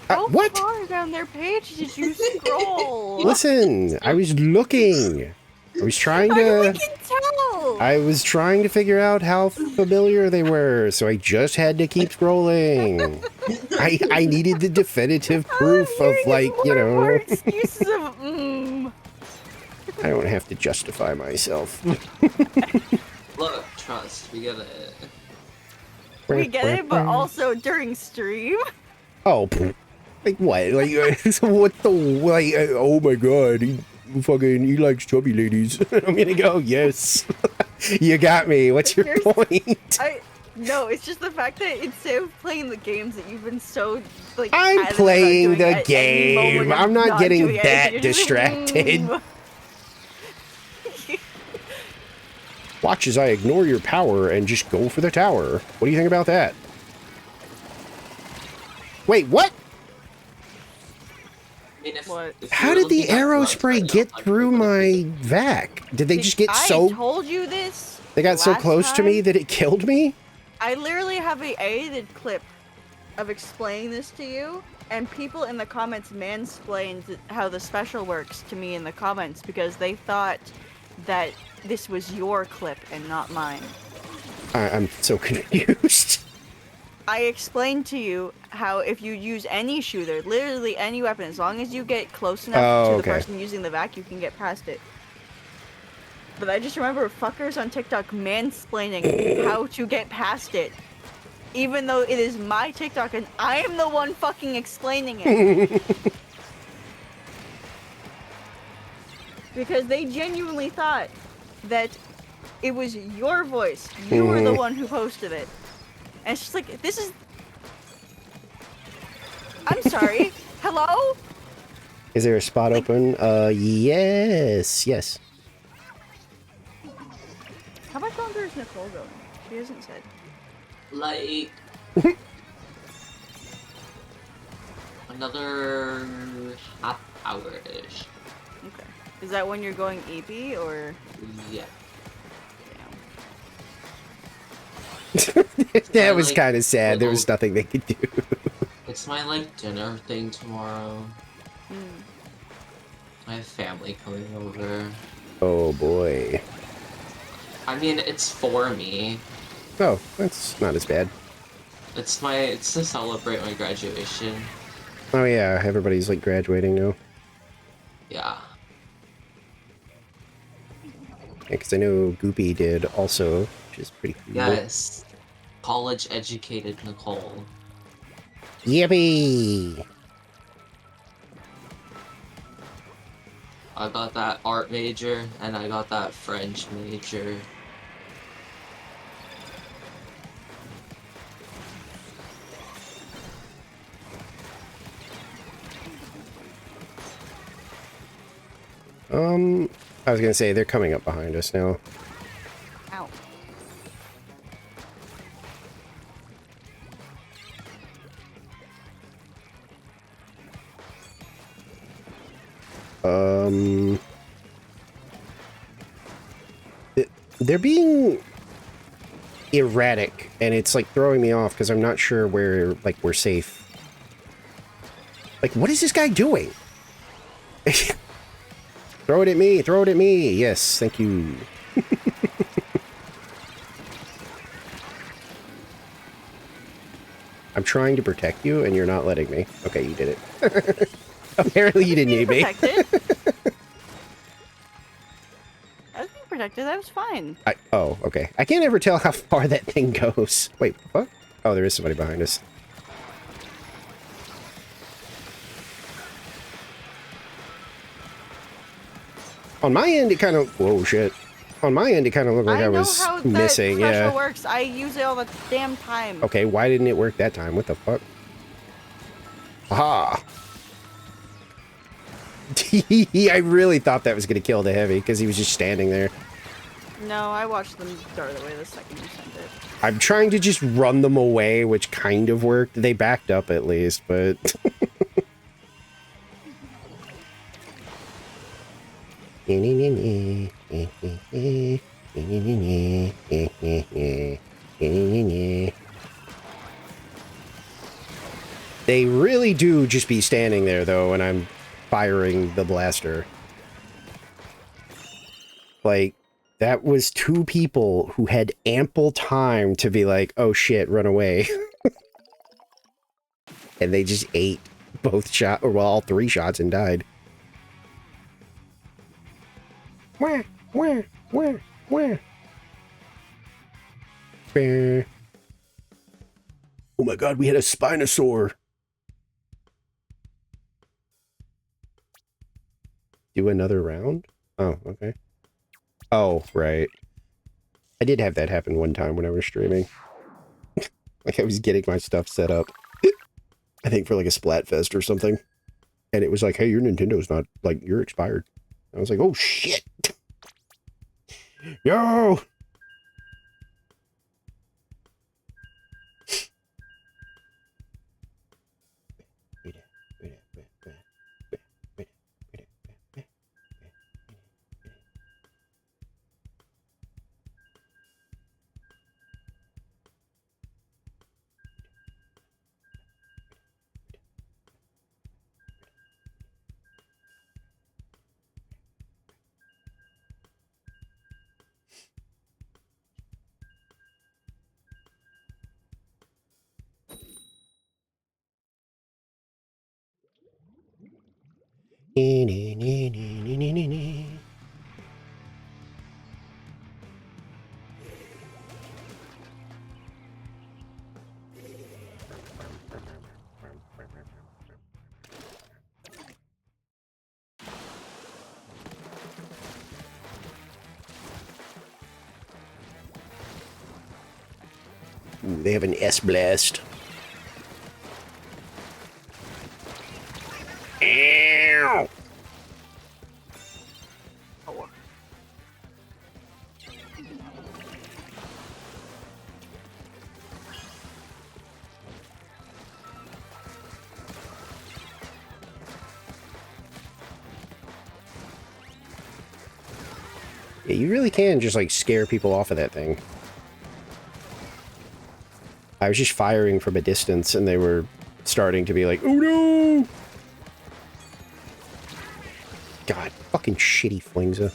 How what? far down their page did you scroll? Listen, I was looking. I was trying to. I can tell. I was trying to figure out how familiar they were, so I just had to keep scrolling. I needed the definitive proof of, like, you know. More excuses of, I don't have to justify myself. Look, trust, we get it. We get it, but also during stream. Oh, like what? Like what the? Like, oh my god, fucking, he likes chubby ladies. I'm gonna go, yes. You got me. What's your Here's- point? No, it's just the fact that instead of playing the games that you've been so like. I'm adamant about playing doing the at any moment game. of I'm not getting doing that anything, you're just like, distracted. Watch as I ignore your power and just go for the tower. What do you think about that? Wait, what? I mean, What? if How you're did the looking at arrow runs spray right now, get I'm through gonna my be- vac? Did they just get I so... told you this. They got so last close to me time. that it killed me? I literally have a edited clip of explaining this to you, and people in the comments mansplained how the special works to me in the comments because they thought that this was your clip and not mine. I'm so confused. I explained to you how if you use any shooter, literally any weapon, as long as you get close enough to the okay. person using the vac, you can get past it. But I just remember fuckers on TikTok mansplaining how to get past it. Even though it is my TikTok and I am the one fucking explaining it. Because they genuinely thought that it was your voice. You were the one who posted it. And it's just like, this is... I'm sorry. Hello? Is there a spot open? Yes. Yes. How much longer is Nicole going? She hasn't said. Like another half hour-ish. Okay. Is that when you're going EP or... Yeah. That was like, kind of sad. There was little- nothing they could do. It's my like dinner thing tomorrow. Mm. I have family coming over. Oh boy. I mean, it's for me. Oh, that's not as bad. It's to celebrate my graduation. Oh yeah, everybody's like graduating now. Yeah. Because I know Goopy did also, which is pretty cool. Yes. College educated Nicole. Yippee! I got that art major and I got that French major. I was gonna say, they're coming up behind us now. Ow. They're being erratic, and it's like throwing me off because I'm not sure where, like, we're safe. Like, what is this guy doing? Throw it at me! Throw it at me! Yes, thank you. I'm trying to protect you, and you're not letting me. Okay, you did it. Apparently you didn't need me. Protected. I was being protected. That was fine. Oh, okay. I can't ever tell how far that thing goes. Wait, what? Oh, there is somebody behind us. On my end, it kind of... Whoa, shit. On my end, it kind of looked like I was know how missing, that yeah. special works. I use it all the damn time. Okay, why didn't it work that time? What the fuck? Aha! I really thought that was going to kill the heavy, because he was just standing there. No, I watched them dart away the second you sent it. I'm trying to just run them away, which kind of worked. They backed up at least, but... They really do just be standing there, though, when I'm firing the blaster. Like, that was two people who had ample time to be like, oh shit, run away. And they just ate both shots, or well, all three shots and died. Where? Bear. Oh my god, we had a Spinosaur. do another round? Oh, okay. Oh, right. I did have that happen one time when I was streaming. Like I was getting my stuff set up. I think for like a Splatfest or something. And it was like, hey, your Nintendo's not, like, you're expired. I was like, oh, shit. Yo! Ooh, they have an S-Blast. Ow! Oh. Yeah, you really can just, like, scare people off of that thing. I was just firing from a distance, and they were starting to be like, oh no! God, fucking shitty Flingza.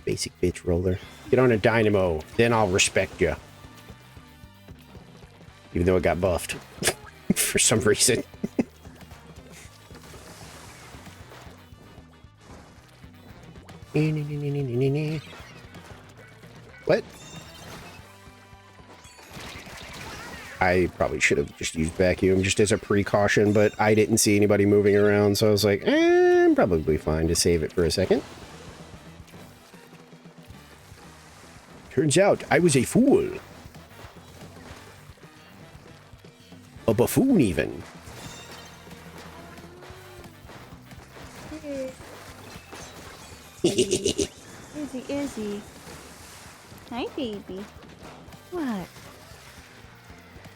Basic bitch roller. Get on a dynamo, then I'll respect you. Even though it got buffed. For some reason. What? I probably should have just used vacuum just as a precaution, but I didn't see anybody moving around, so I was like, I'm probably fine to save it for a second. Turns out I was a fool. A buffoon, even. Izzy. Hi, baby. What?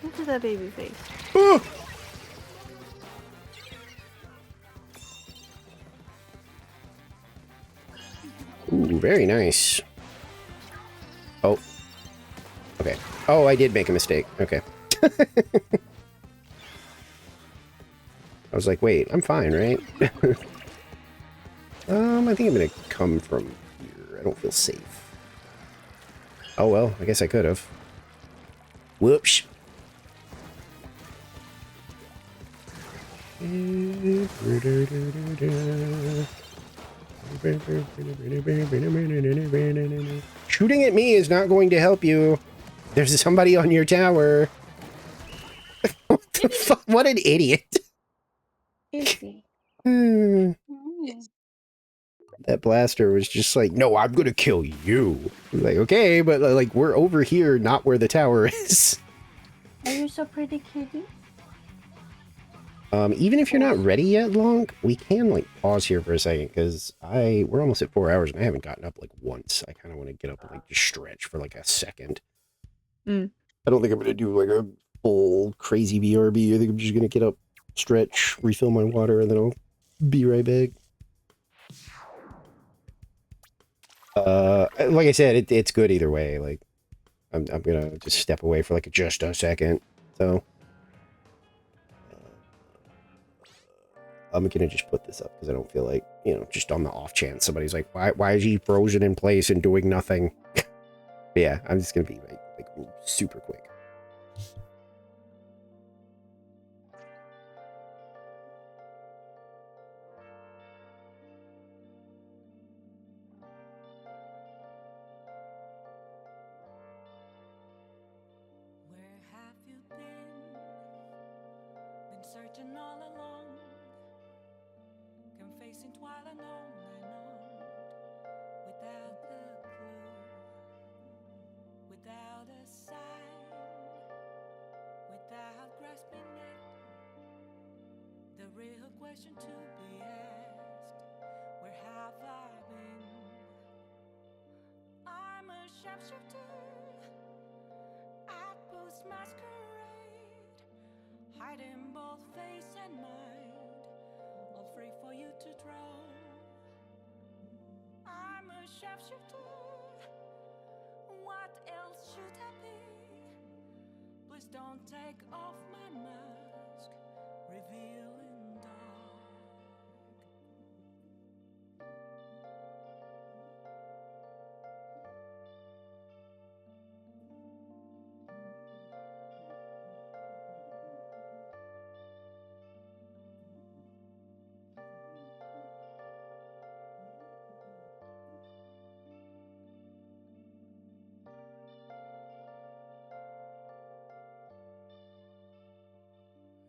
Look at that baby face. Oh! Ooh, very nice. Oh. Okay. Oh, I did make a mistake. Okay. I was like, wait, I'm fine, right? I think I'm gonna come from here. I don't feel safe. Oh, well, I guess I could have. Whoops. Shooting at me is not going to help you. There's somebody on your tower. What the fuck? What an idiot. Izzy. That blaster was just like, no, I'm gonna kill you. Like, okay, but like, we're over here, not where the tower is. Are you so pretty, kitty? Even if you're not ready yet, Long, we can like pause here for a second because we're almost at 4 hours and I haven't gotten up like once. I kind of want to get up and like just stretch for like a second. Mm. I don't think I'm gonna do like a full crazy BRB. I think I'm just gonna get up, stretch, refill my water, and then I'll be right back. Like I said, it's good either way. Like, I'm gonna just step away for like just a second. So. I'm gonna just put this up because I don't feel like, you know, just on the off chance somebody's like, why is he frozen in place and doing nothing? But yeah, I'm just gonna be like super quick. Where have you been? Been searching all along. went while and on, without a clue, without a sign, without grasping it. The real question to be asked, where have I been? I'm a sharpshooter at post masquerade, hiding both face and mind, all free for you to draw. I'm a sharpshooter, what else should I be? Please don't take off my mask, revealing dark.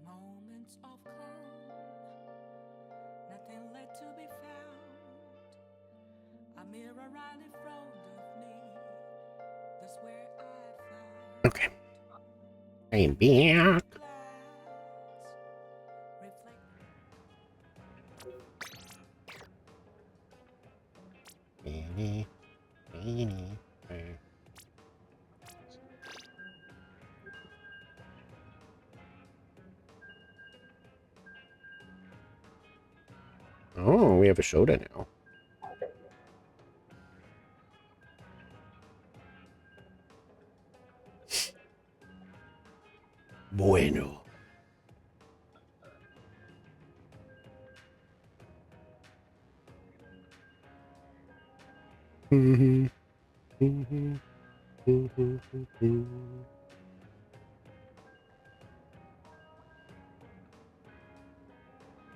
Moments of calm, nothing left to be found. A mirror right in front of me, that's where I find. Okay. I am back. Glass, reflect. Oh, we have a soda now. Bueno.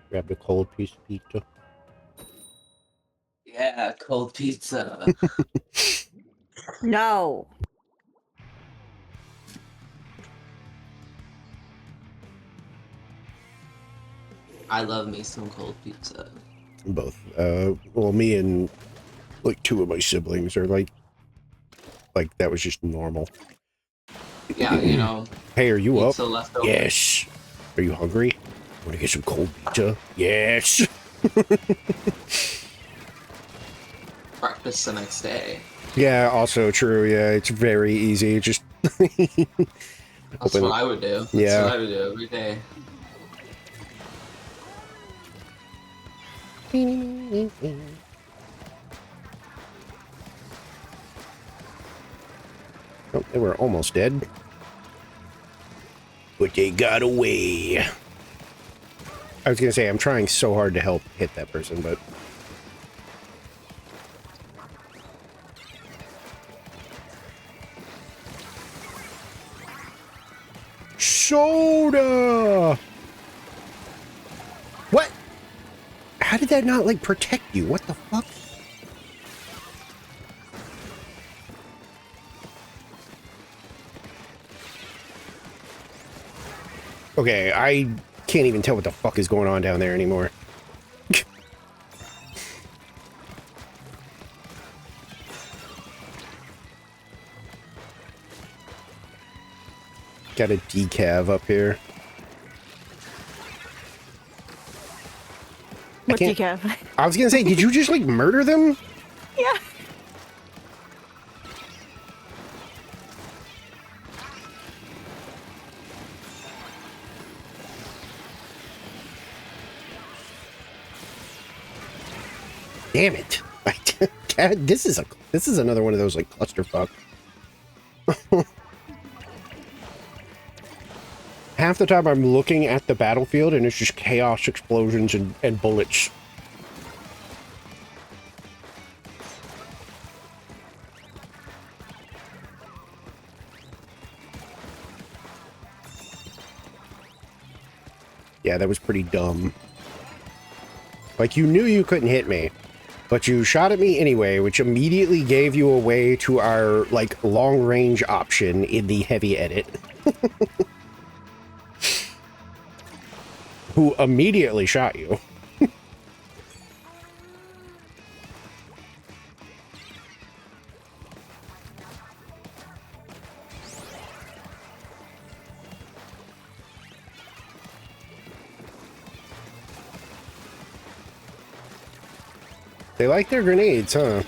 Grab the cold piece of pizza. Yeah, cold pizza. No. I love me some cold pizza. Both. Well, me and like two of my siblings are like that was just normal. Yeah, you know. Hey, are you up? Pizza leftover. Yes. Are you hungry? Want to get some cold pizza? Yes. Breakfast the next day. Yeah, also true. Yeah, it's very easy. Just That's Open what it. I would do. That's Yeah. what I would do every day. Oh, they were almost dead. But they got away. I was gonna say, I'm trying so hard to help hit that person, but... Soda! What? How did that not, like, protect you? What the fuck? Okay, I can't even tell what the fuck is going on down there anymore. Got a decav up here. What can't- decaf? I was gonna say, did you just like murder them? Yeah. Damn it! God, this is another one of those like clusterfuck. Half the time I'm looking at the battlefield and it's just chaos, explosions, and bullets. Yeah, that was pretty dumb. Like, you knew you couldn't hit me, but you shot at me anyway, which immediately gave you away to our, like, long-range option in the heavy edit. Who immediately shot you. They like their grenades, huh?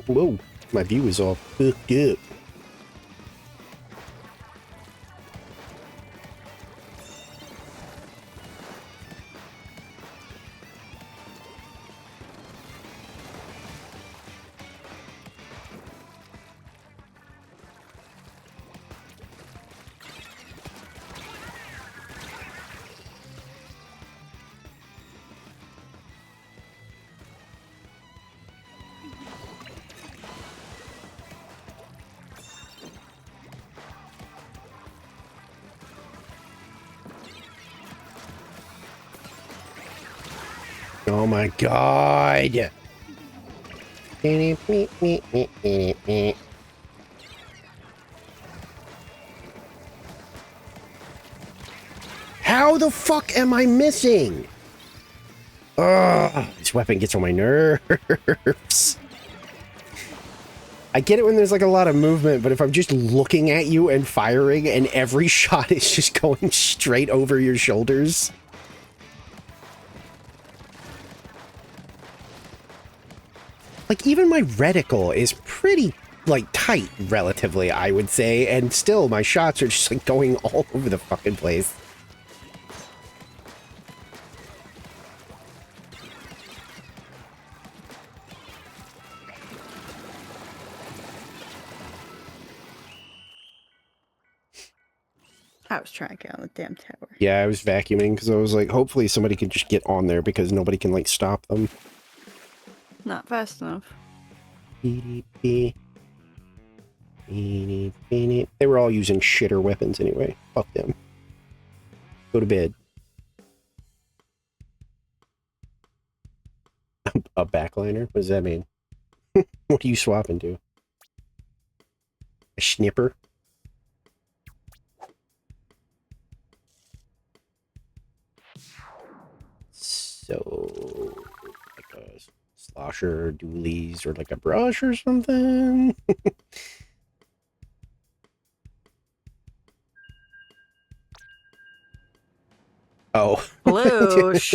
Whoa, my view is all fucked up. Oh my god. How the fuck am I missing? Ugh, this weapon gets on my nerves. I get it when there's like a lot of movement, but if I'm just looking at you and firing and every shot is just going straight over your shoulders. Like, even my reticle is pretty, like, tight, relatively, I would say, and still, my shots are just, like, going all over the fucking place. I was trying to get on the damn tower. Yeah, I was vacuuming, because I was like, hopefully somebody can just get on there, because nobody can, like, stop them. Not fast enough. They were all using shitter weapons anyway. Fuck them. Go to bed. A backliner? What does that mean? What are you swapping to? A snipper? So, like a slosher, dualies, or like a brush or something? Oh. Bloosh.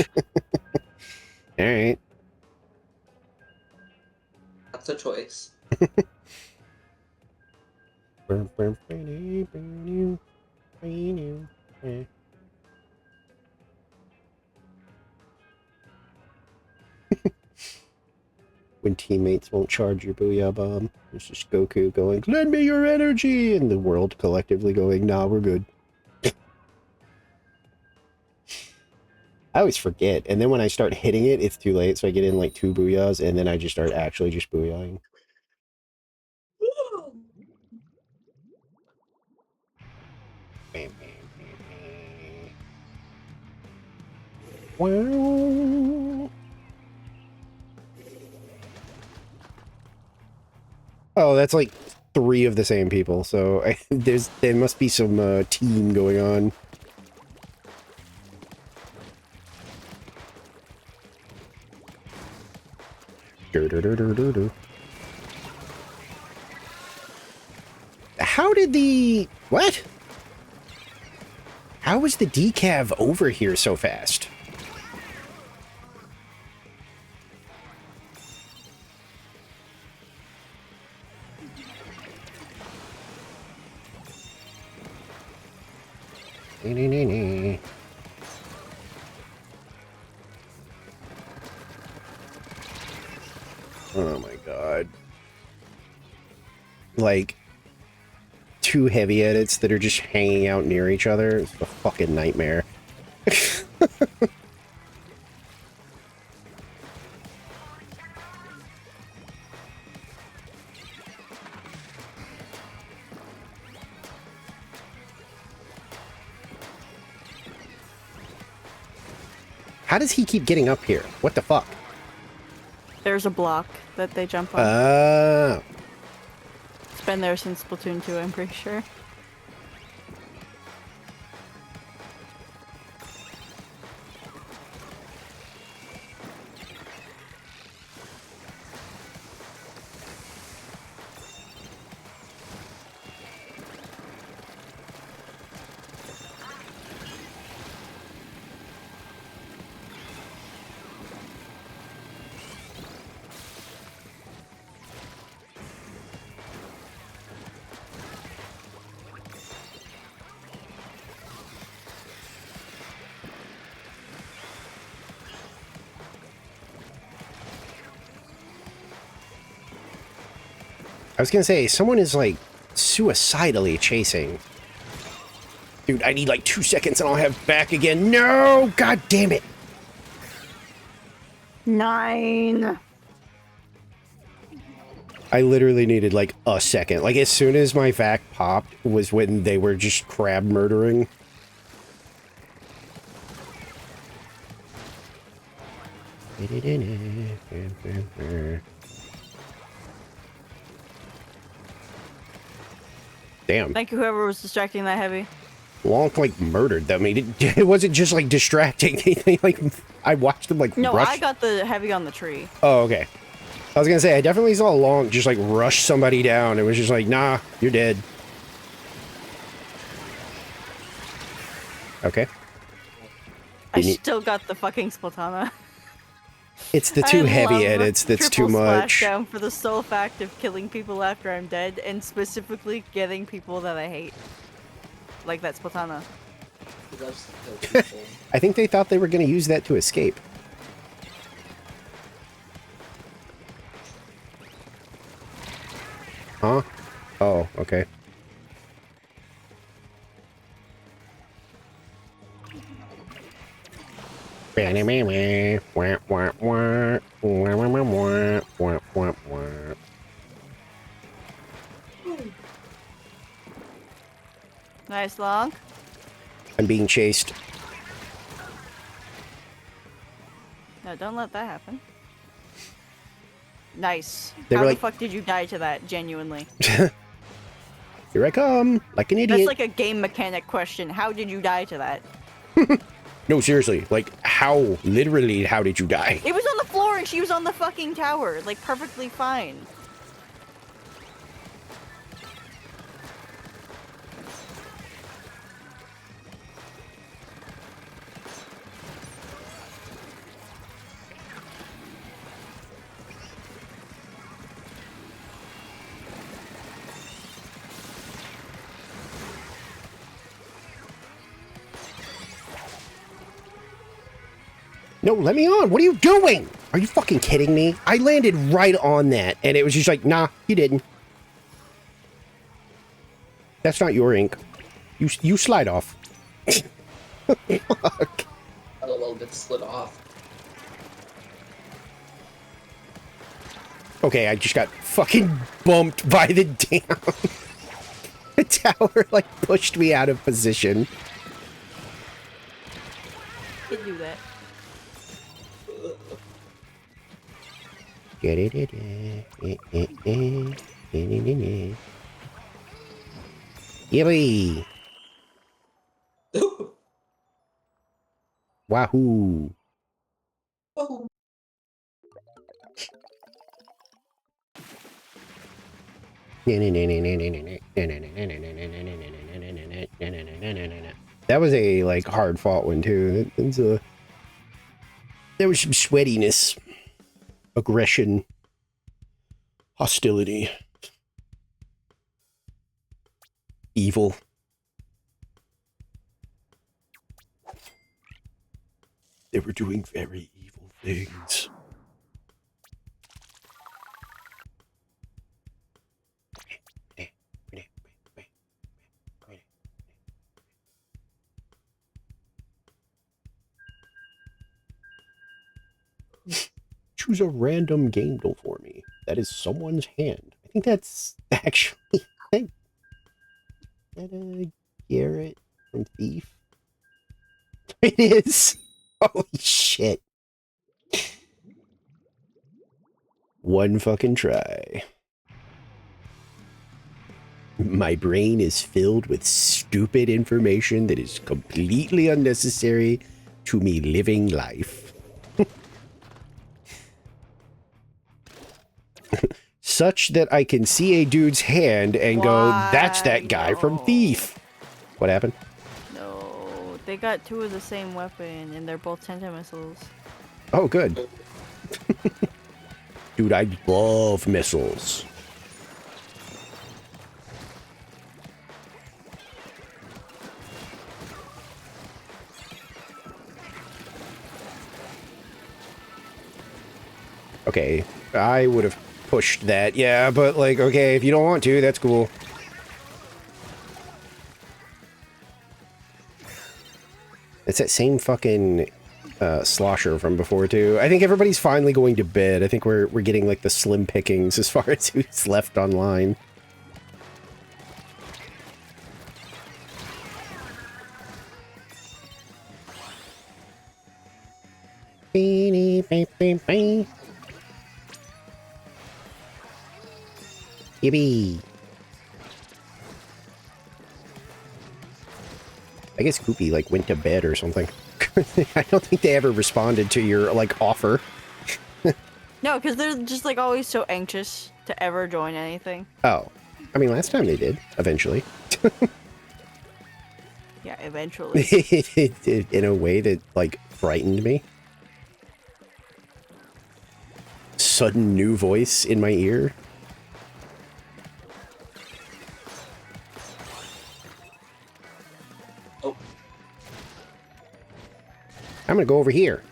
Alright. That's a choice. When teammates won't charge your Booyah Bomb, it's just Goku going, lend me your energy! And the world collectively going, nah, we're good. I always forget, and then when I start hitting it, it's too late, so I get in like 2 Booyahs, and then I just start actually just Booyahing. Wow. Oh, that's like 3 of the same people, so there must be some team going on. How did the... What? How was the decav over here so fast? Oh my god. Like, 2 heavy edits that are just hanging out near each other. It's a fucking nightmare. How does he keep getting up here? What the fuck? There's a block that they jump on. It's been there since Splatoon 2, I'm pretty sure. I was gonna say, someone is like suicidally chasing. Dude, I need like 2 seconds and I'll have back again. No! God damn it! 9. I literally needed like a second. Like as soon as my vac popped was when they were just crab murdering. Damn. Thank you, whoever was distracting that heavy. Wonk like murdered them. It wasn't just like distracting. They like I watched them like No, rush. I got the heavy on the tree. Oh, okay. I was gonna say I definitely saw Long just like rush somebody down. It was just like, nah, you're dead. Okay. I You need- still got the fucking Splatana. It's the too I heavy love edits that's too triple much. splashdown for the sole fact of killing people after I'm dead, and specifically getting people that I hate. Like that Splatana. He loves to kill people. I think they thought they were gonna use that to escape. Huh? Oh, okay. Nice long. I'm being chased. No, don't let that happen. Nice. They How were the like- fuck did you die to that, genuinely? Here I come, like an idiot. That's like a game mechanic question. How did you die to that? No, seriously, like how, literally, how did you die? It was on the floor and she was on the fucking tower, like perfectly fine. No, let me on. What are you doing? Are you fucking kidding me? I landed right on that, and it was just like, nah, you didn't. That's not your ink. You slide off. Fuck. Got a little bit split off. Okay, I just got fucking bumped by the damn... The tower, like, pushed me out of position. Did do that. Yippee! Wahoo! Oh. That was a like hard fought one too. There was some sweatiness, aggression, hostility, evil. They were doing very evil things. Choose a random game duel for me. That is someone's hand. I think that's actually I think that Garrett from Thief. It is. Holy shit. One fucking try. My brain is filled with stupid information that is completely unnecessary to me living life. Such that I can see a dude's hand and go, that's that guy from No. Thief. What happened? No, they got two of the same weapon, and they're both Tenta missiles. Oh, good. Dude, I love missiles. Okay, I would have pushed that, yeah, but like, okay, if you don't want to, that's cool. It's that same fucking slosher from before too. I think everybody's finally going to bed. I think we're getting like the slim pickings as far as who's left online. Yippee. I guess Koopy like went to bed or something. I don't think they ever responded to your like offer. No, because they're just like always so anxious to ever join anything. Oh, I mean, last time they did, eventually. Yeah, eventually. In a way that like frightened me. Sudden new voice in my ear. Oh, I'm gonna go over here.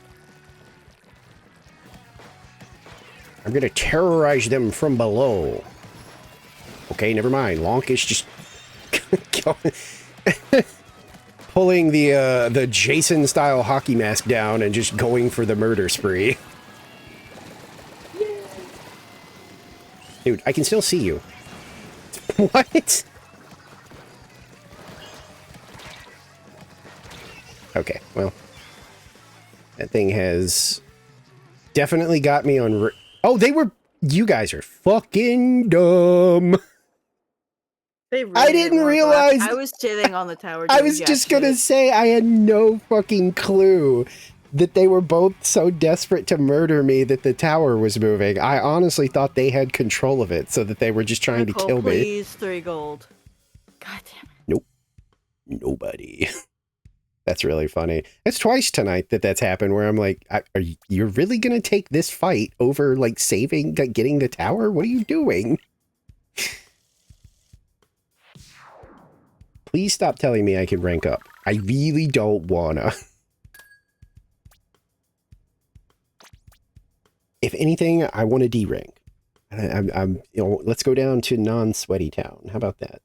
I'm gonna terrorize them from below. Okay, never mind. Lonk is just pulling the Jason style hockey mask down and just going for the murder spree. Dude, I can still see you. What? Okay, well. That thing has definitely got me on... Oh, they were... You guys are fucking dumb. They really I didn't were realize- black. I was sitting on the tower. I doing was jack just gonna shit. say, I had no fucking clue that they were both so desperate to murder me that the tower was moving. I honestly thought they had control of it, so that they were just trying Nicole, to kill me. please, 3 gold. God damn it. Nobody. That's really funny. It's twice tonight that that's happened where I'm like, you're really going to take this fight over like saving, like, getting the tower? What are you doing? Please stop telling me I can rank up. I really don't wanna. If anything, I want to D-rank. I'm you know, let's go down to non-sweaty town. How about that?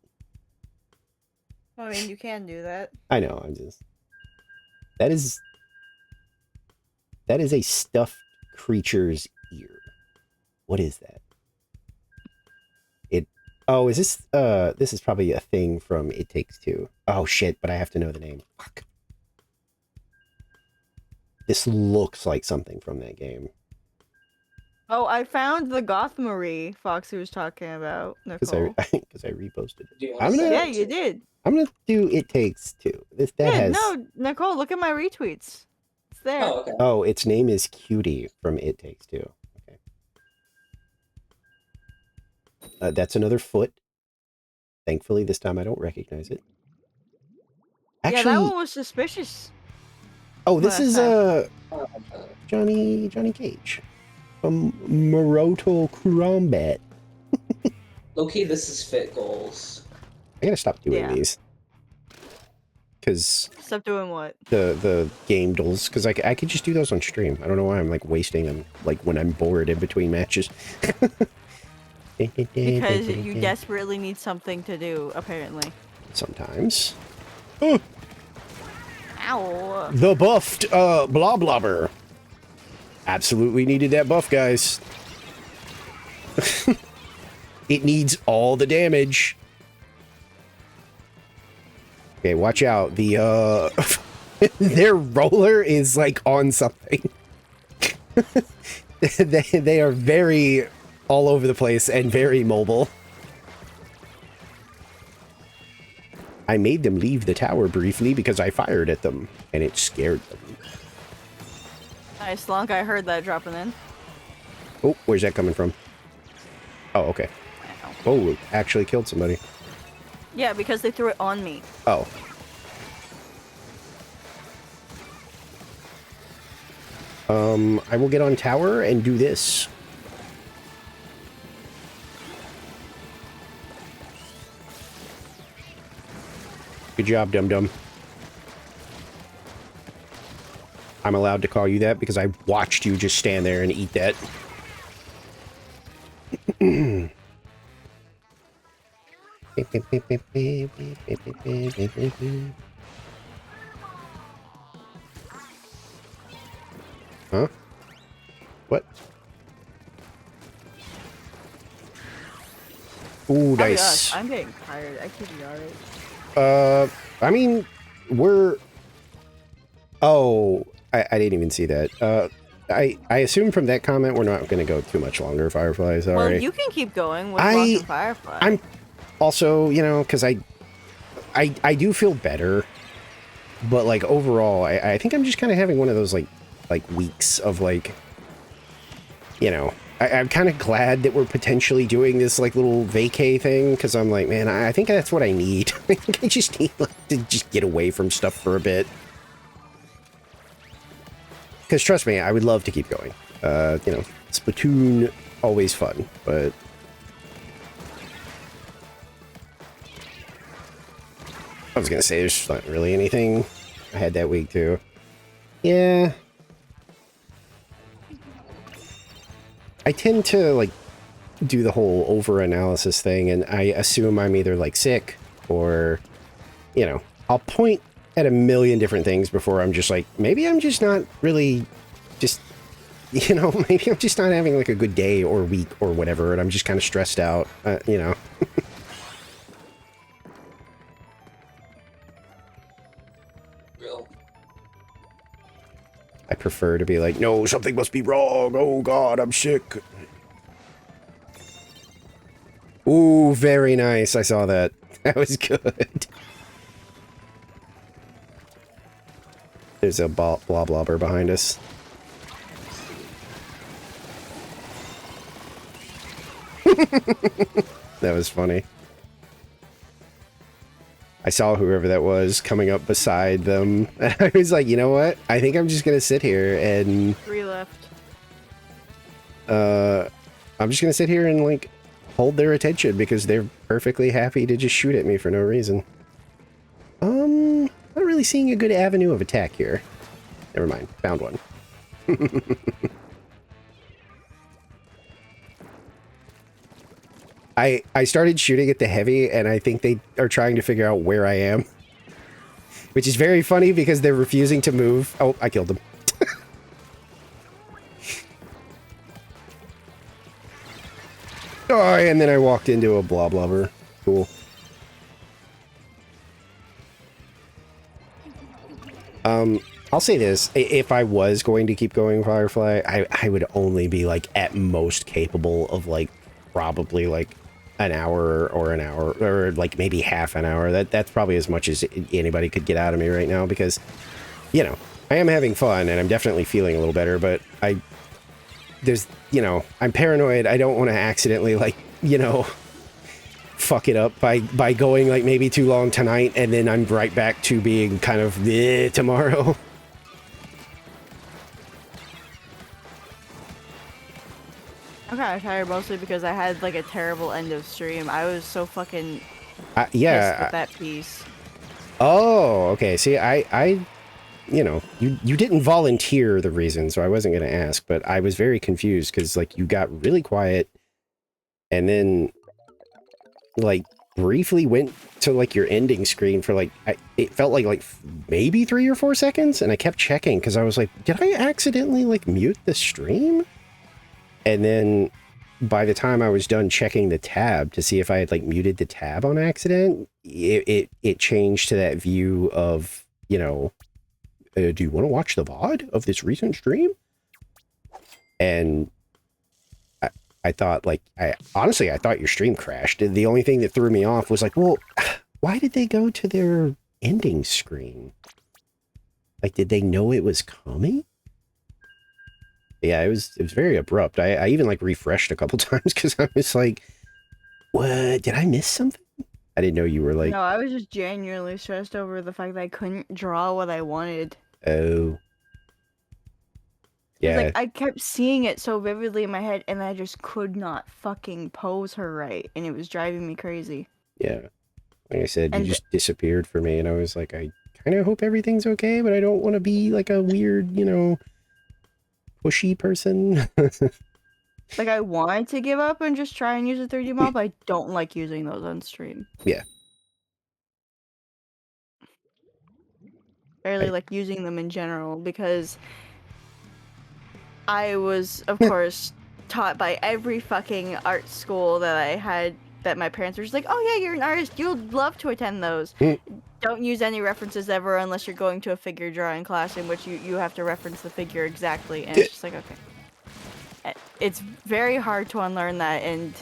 I mean, you can do that. I know, I'm just... That is a stuffed creature's ear. What is that? Oh, is this this is probably a thing from It Takes Two. Oh shit, but I have to know the name. Fuck. This looks like something from that game. Oh, I found the Gothmarie Foxy was talking about, Nicole. Because I reposted it. do you I'm want to gonna- Yeah, you did. I'm gonna do It Takes Two. That Yeah, has... no, Nicole, look at my retweets. It's there. Oh, okay. Oh, its name is Cutie from It Takes Two. Okay. That's another foot. Thankfully, this time I don't recognize it. Actually, yeah, that one was suspicious. oh, this last is Uh, Johnny Cage from Maroto Combat. okay, this is fit goals. I gotta stop doing Yeah. these because Stop doing what? the game duels, because I could just do those on stream. I don't know why I'm like wasting them like when I'm bored in between matches. Because you desperately need something to do, apparently. Sometimes. Ow. The buffed blah blobber. Absolutely needed that buff, guys. It needs all the damage. Okay, watch out. The Their roller is like on something. They are very all over the place and very mobile. I made them leave the tower briefly because I fired at them, and it scared them. Nice, Slunk. I heard that dropping in. Oh, where's that coming from? Oh, okay. Oh, it actually killed somebody. Yeah, because they threw it on me. Oh. I will get on tower and do this. Good job, dum-dum. I'm allowed to call you that because I watched you just stand there and eat that. Huh? What? Ooh, nice. I'm getting tired. I keep you alright. I mean, we're... Oh, I didn't even see that. I assume from that comment we're not going to go too much longer, Firefly. Sorry. Well, you can keep going with Lost and Firefly. I'm also, you know, because I do feel better, but like overall, I think I'm just kind of having one of those like weeks of like, you know, I'm kind of glad that we're potentially doing this like little vacay thing because I'm like, man, I think that's what I need. I think I just need like, to just get away from stuff for a bit. Because trust me, I would love to keep going. You know, Splatoon, always fun, but... I was gonna say, there's not really anything I had that week, too. Yeah. I tend to, like, do the whole over-analysis thing, and I assume I'm either, like, sick, or, you know, I'll point at a million different things before I'm just like, maybe I'm just not really just, you know, maybe I'm just not having like a good day or week or whatever, and I'm just kind of stressed out, you know. Real. I prefer to be like, no, something must be wrong. Oh God, I'm sick. Ooh, very nice. I saw that. That was good. There's a blobber behind us. That was funny. I saw whoever that was coming up beside them. And I was like, you know what? I think I'm just going to sit here and... 3 left. I'm just going to sit here and, like, hold their attention because they're perfectly happy to just shoot at me for no reason. Not really seeing a good avenue of attack here. Never mind. Found one. I started shooting at the heavy, and I think they are trying to figure out where I am. Which is very funny because they're refusing to move. Oh, I killed them. Oh, and then I walked into a blobber. Cool. I'll say this. If I was going to keep going Firefly, I would only be, like, at most capable of, like, probably, like, an hour, or, like, maybe half an hour. That's probably as much as anybody could get out of me right now, because, you know, I am having fun, and I'm definitely feeling a little better, but there's, you know, I'm paranoid. I don't want to accidentally, like, you know, fuck it up by going, like, maybe too long tonight, and then I'm right back to being kind of bleh tomorrow. I'm kind of tired mostly because I had like a terrible end of stream. I was so fucking Yeah. pissed with that piece. Oh, okay. See, I you know, you didn't volunteer the reason, so I wasn't going to ask, but I was very confused because, like, you got really quiet and then, like, briefly went to, like, your ending screen for, like, it felt like maybe 3 or 4 seconds, and I kept checking because I was like, did I accidentally, like, mute the stream? And then by the time I was done checking the tab to see if I had, like, muted the tab on accident, it changed to that view of, you know, do you want to watch the VOD of this recent stream? And I thought, like, honestly, I thought your stream crashed. The only thing that threw me off was like, well, why did they go to their ending screen? Like, did they know it was coming? Yeah, it was very abrupt. I even like refreshed a couple times because I was like, what? Did I miss something? I didn't know you were like, No, I was just genuinely stressed over the fact that I couldn't draw what I wanted. oh. It's Yeah, like I kept seeing it so vividly in my head, and I just could not fucking pose her right, and it was driving me crazy. yeah. Like I said, you And just disappeared for me, and I was like, I kind of hope everything's okay, but I don't want to be like a weird, pushy person. like I wanted to give up and just try and use a 3D model, but I don't like using those on stream. Yeah. Barely I- like using them in general because I was, of course, taught by every fucking art school that I had that my parents were just like, oh yeah, you're an artist, you'd love to attend those. Mm. Don't use any references ever unless you're going to a figure drawing class in which you have to reference the figure exactly, and it's just like, okay. It's very hard to unlearn that, and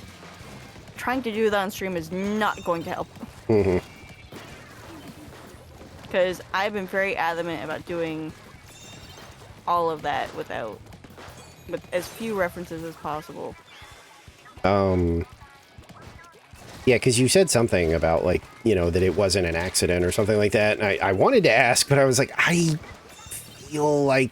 trying to do that on stream is not going to help. Mm-hmm. Because I've been very adamant about doing all of that with as few references as possible. Yeah, because you said something about, like, that it wasn't an accident or something like that, and I wanted to ask, but I was like, I feel like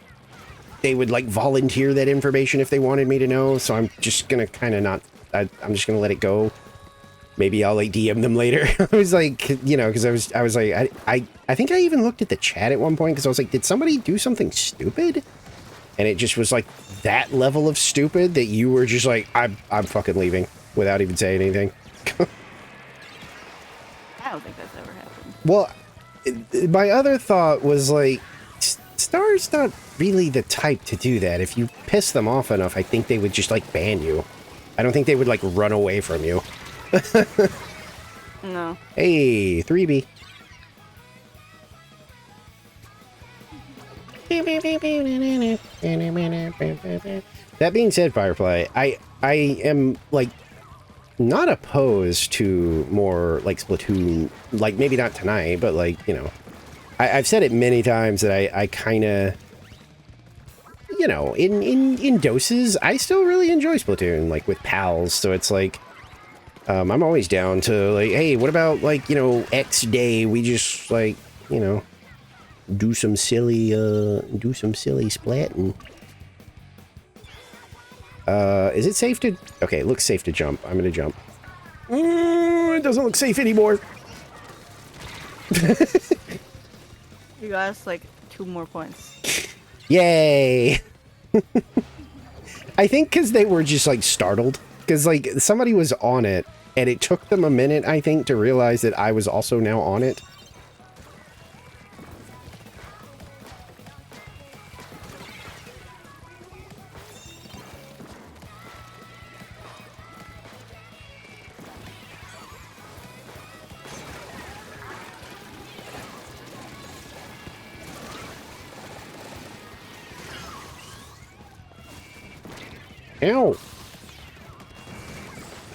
they would, like, volunteer that information if they wanted me to know, so I'm just gonna kind of not, I'm just gonna let it go. Maybe I'll, like, DM them later. I was like, because I was like, I think I even looked at the chat at one point, because I was like, did somebody do something stupid? And it just was, like, that level of stupid that you were just like, I'm fucking leaving, without even saying anything. I don't think that's ever happened. Well, my other thought was like, Star's not really the type to do that. If you piss them off enough, I think they would just like ban you. I don't think they would like run away from you. No. Hey, 3B. That being said, Firefly, I am like not opposed to more like Splatoon, like maybe not tonight, but like, I've said it many times that I kind of, in doses, I still really enjoy Splatoon, like with pals. So it's like, I'm always down to like, hey, what about like, X day? We just like, do some silly splatting. Is it safe to... Okay, it looks safe to jump. I'm gonna jump. It doesn't look safe anymore. You got us like 2 more points. Yay! I think because they were just like startled. Because like somebody was on it and it took them a minute, I think, to realize that I was also now on it. Ow!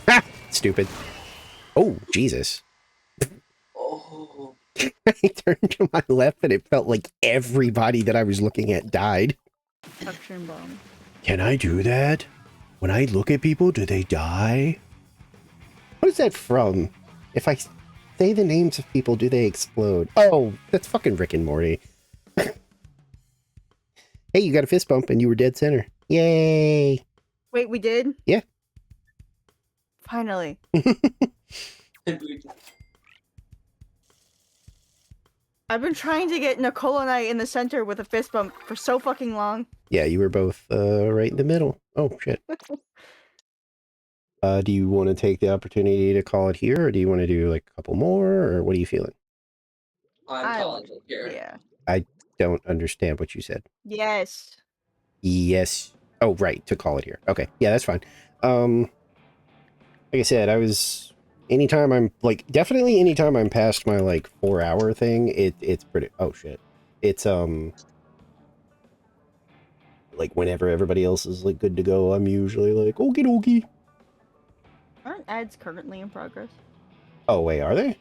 Ha! Stupid. Oh, Jesus. Oh. I turned to my left and it felt like everybody that I was looking at died. Suction bomb. Can I do that? When I look at people, do they die? What is that from? If I say the names of people, do they explode? Oh, that's fucking Rick and Morty. Hey, you got a fist bump and you were dead center. Yay! Wait, we did? Yeah. Finally. I've been trying to get Nicole and I in the center with a fist bump for so fucking long. Yeah, you were both right in the middle. Oh, shit. Do you want to take the opportunity to call it here, or do you want to do like a couple more, or what are you feeling? I'm calling it here. Yeah. I don't understand what you said. Yes. Yes. Oh, right, to call it here. Okay, yeah, that's fine. Like I said, anytime I'm definitely anytime I'm past my like 4-hour thing, it's pretty, oh shit. It's like whenever everybody else is like good to go, I'm usually like, okie dokie. Aren't ads currently in progress? Oh wait, are they?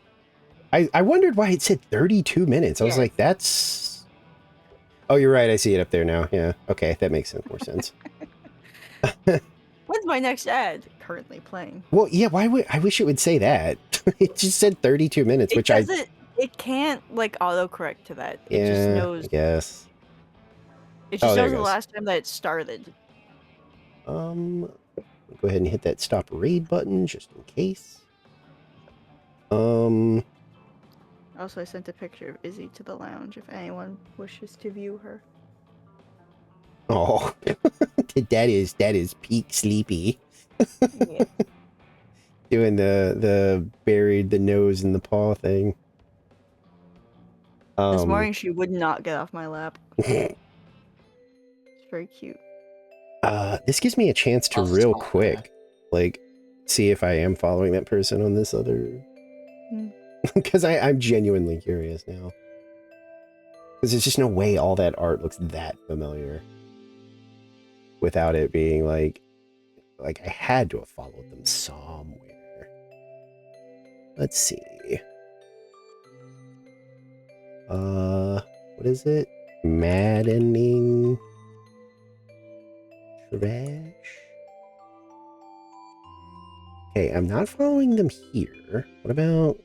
I wondered why it said 32 minutes. I was Yeah. like, that's... Oh, you're right. I see it up there now. Yeah. Okay, that makes more sense. When's my next ad? Currently playing. Well, yeah, why would... I wish it would say that. It just said 32 minutes, It which I... doesn't. It can't like autocorrect to that. It Yeah, just knows. I guess. It just there knows it the goes. last time that it started. Go ahead and hit that stop raid button just in case. Also, I sent a picture of Izzy to the lounge if anyone wishes to view her. Oh, that is peak sleepy. Yeah. Doing the buried the nose in the paw thing. This morning she would not get off my lap. It's very cute. This gives me a chance to I'll real stop quick, like, see if I am following that person on this other... Because I'm genuinely curious now. Because there's just no way all that art looks that familiar. Without it being like I had to have followed them somewhere. Let's see. What is it? Maddening trash? Okay, I'm not following them here. What about...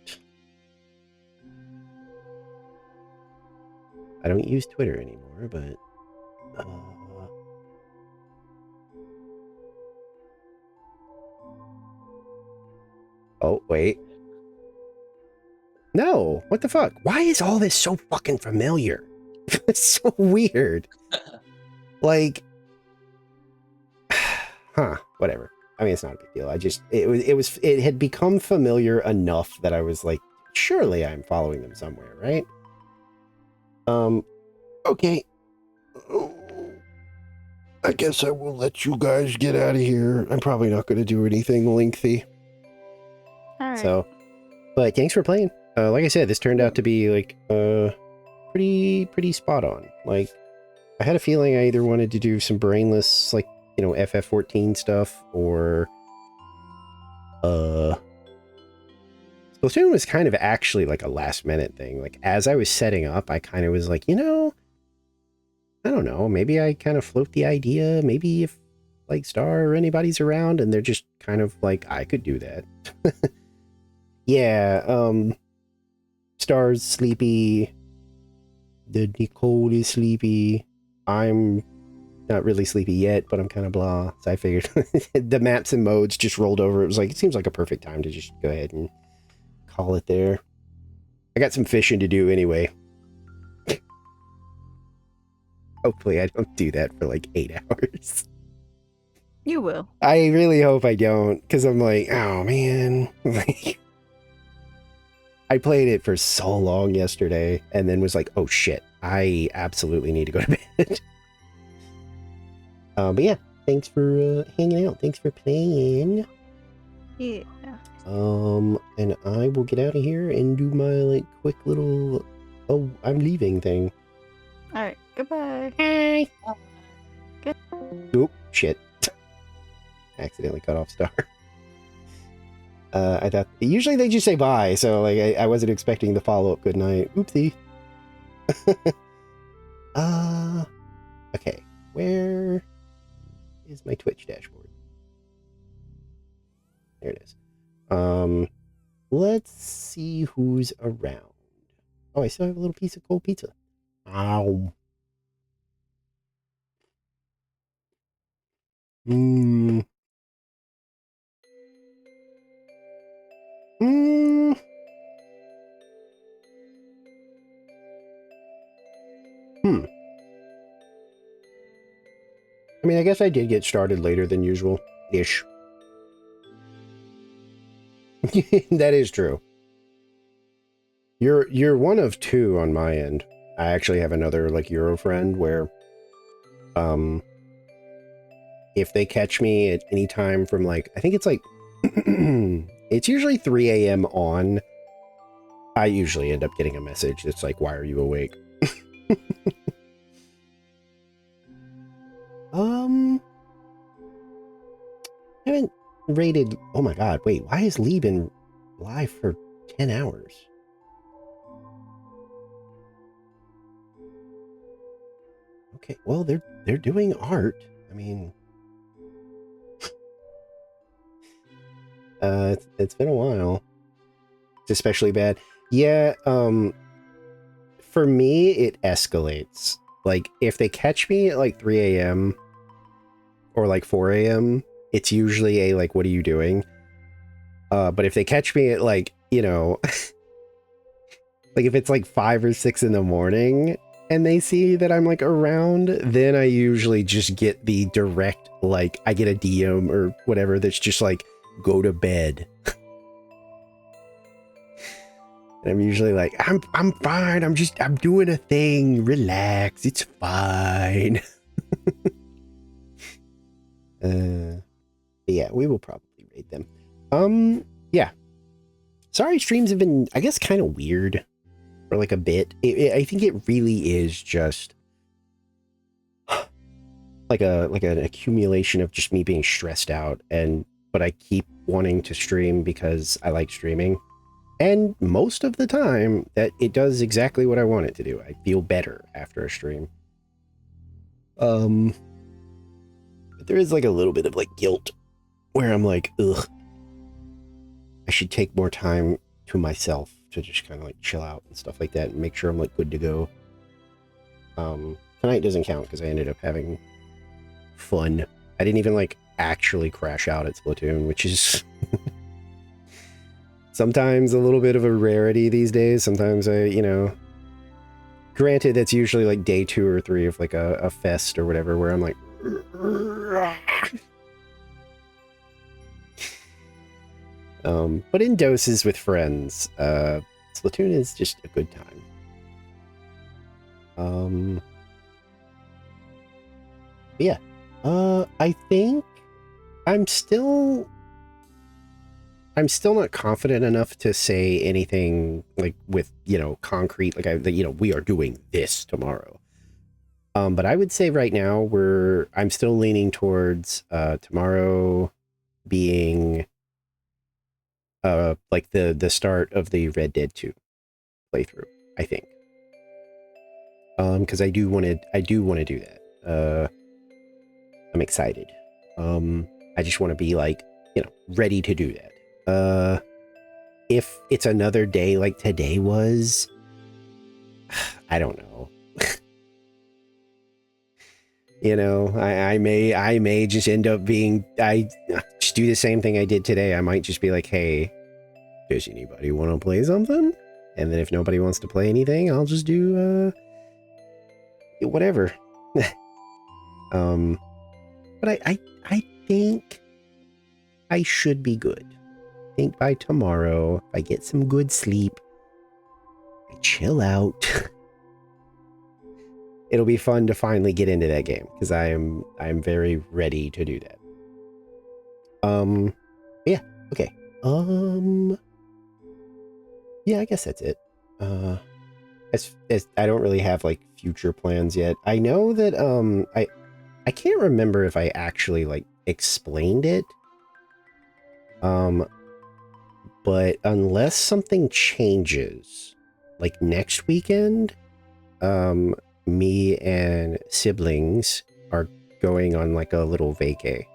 I don't use Twitter anymore, but... Oh, wait. No, what the fuck? Why is all this so fucking familiar? It's so weird. Like... Huh, whatever. I mean, it's not a big deal. I just... It had become familiar enough that I was like, surely I'm following them somewhere, right? Okay. I guess I will let you guys get out of here. I'm probably not going to do anything lengthy. Alright. So, but thanks for playing. Like I said, this turned out to be like pretty spot on. Like, I had a feeling I either wanted to do some brainless, like, you know, FF14 stuff, or Splatoon was kind of actually like a last minute thing. Like, as I was setting up, I kind of was like, you know, I don't know, maybe I kind of float the idea, maybe if like Star or anybody's around and they're just kind of like, I could do that. Yeah, Star's sleepy, the Nicole is sleepy, I'm not really sleepy yet, but I'm kind of blah, so I figured the maps and modes just rolled over. It was like, it seems like a perfect time to just go ahead and call it there. I got some fishing to do anyway. Hopefully I don't do that for like 8 hours. You will. I really hope I don't, because I'm like, oh man. Like, I played it for so long yesterday, and then was like, oh shit, I absolutely need to go to bed. But yeah, thanks for hanging out. Thanks for playing. Yeah. And I will get out of here and do my like quick little, oh, I'm leaving thing. Alright. Goodbye. Hey. Good. Oop, shit. Accidentally cut off Star. I thought usually they just say bye, so like I wasn't expecting the follow-up good night. Oopsie. Okay, where is my Twitch dashboard? There it is. Let's see who's around. Oh, I still have a little piece of cold pizza. Ow. Hmm. I mean, I guess I did get started later than usual. Ish. That is true. You're one of two on my end. I actually have another like Euro friend where if they catch me at any time from like, I think it's like it's usually 3 a.m. on, I usually end up getting a message that's like, why are you awake? rated. Oh my god! Wait, why has Lee been live for 10 hours? Okay, well they're doing art. I mean, it's been a while. It's especially bad. Yeah. For me, it escalates. Like if they catch me at like 3 a.m. or like 4 a.m., it's usually a like, what are you doing? But if they catch me at like, you know, like if it's like 5 or 6 in the morning and they see that I'm like around, then I usually just get the direct, like I get a DM or whatever that's just like, go to bed. And I'm usually like, I'm fine. I'm doing a thing. Relax. It's fine. Yeah, we will probably raid them. Yeah. Sorry, streams have been, I guess, kind of weird for like a bit. I think it really is just like an accumulation of just me being stressed out, but I keep wanting to stream because I like streaming. And most of the time that it does exactly what I want it to do. I feel better after a stream. But there is like a little bit of like guilt where I'm like, ugh, I should take more time to myself to just kind of like chill out and stuff like that and make sure I'm like good to go. Tonight doesn't count because I ended up having fun. I didn't even like actually crash out at Splatoon, which is sometimes a little bit of a rarity these days. Sometimes granted that's usually like day 2 or 3 of like a fest or whatever where I'm like but in doses with friends, Splatoon is just a good time. Yeah. I think I'm still not confident enough to say anything like with, concrete, like we are doing this tomorrow. But I would say right now I'm still leaning towards tomorrow being like the start of the Red Dead 2 playthrough, I think. Because I do want to do that. I'm excited. I just want to be like, ready to do that. If it's another day like today was, I don't know. I may just end up I just do the same thing I did today. I might just be like, hey, does anybody want to play something? And then if nobody wants to play anything, I'll just do whatever. But I think I should be good. I think by tomorrow, if I get some good sleep, I chill out. It'll be fun to finally get into that game because I'm very ready to do that. Yeah, okay. Yeah, I guess that's it. As I don't really have like future plans yet. I know that I can't remember if I actually like explained it. But unless something changes, like next weekend, me and siblings are going on like a little vacay.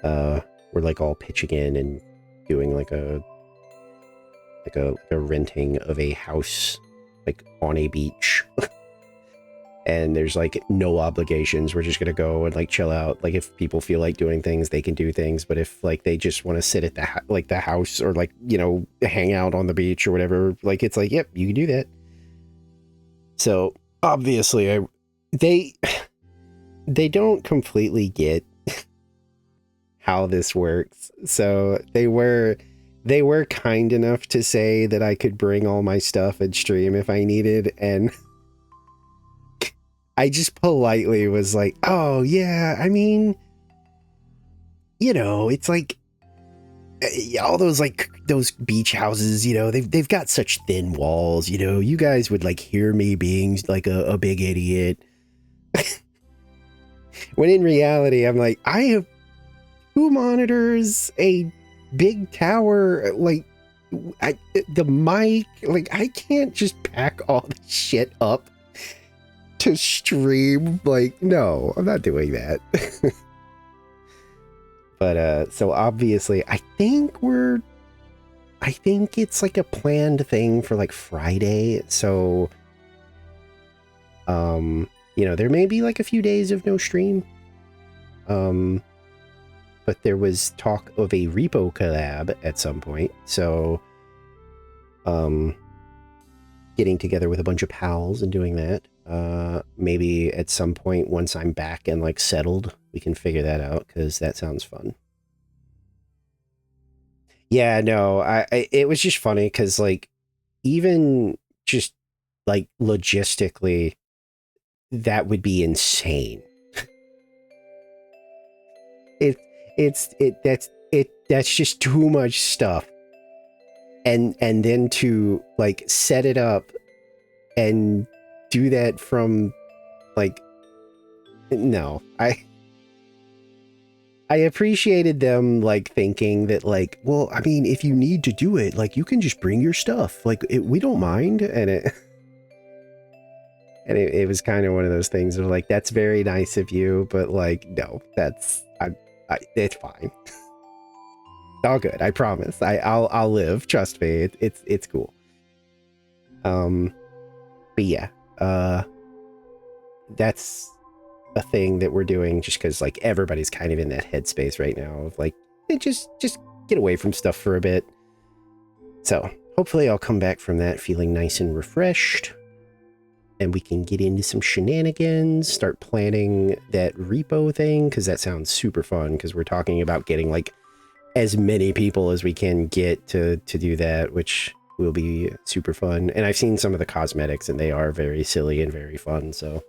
We're like all pitching in and doing like a renting of a house like on a beach. And there's like no obligations. We're just gonna go and like chill out. Like if people feel like doing things, they can do things. But if like they just want to sit at the house or like hang out on the beach or whatever, like it's like, yep, you can do that. So obviously, they don't completely get how this works. So they were kind enough to say that I could bring all my stuff and stream if I needed, and I just politely was like, oh yeah, I mean, it's like all those like those beach houses, they've got such thin walls, you guys would like hear me being like a big idiot. When in reality, I'm like, who monitors a big tower? Like, the mic, like, I can't just pack all this shit up to stream. Like, no, I'm not doing that. But so obviously I think it's like a planned thing for like Friday. So there may be like a few days of no stream. But there was talk of a repo collab at some point. So getting together with a bunch of pals and doing that. Maybe at some point once I'm back and like settled, we can figure that out, because that sounds fun. Yeah, no, it was just funny because like even just like logistically, that would be insane. That's just too much stuff. And then to like set it up and do that from like, no, I appreciated them like thinking that like, well, I mean, if you need to do it, like you can just bring your stuff, like we don't mind. And it was kind of one of those things where like, that's very nice of you, but like, no, it's fine. It's all good. I promise. I'll live. Trust me. It's cool. But yeah, that's a thing that we're doing just because like everybody's kind of in that headspace right now of like, just get away from stuff for a bit. So hopefully I'll come back from that feeling nice and refreshed, and we can get into some shenanigans, start planning that repo thing, because that sounds super fun, because we're talking about getting like as many people as we can get to do that, which will be super fun. And I've seen some of the cosmetics and they are very silly and very fun. So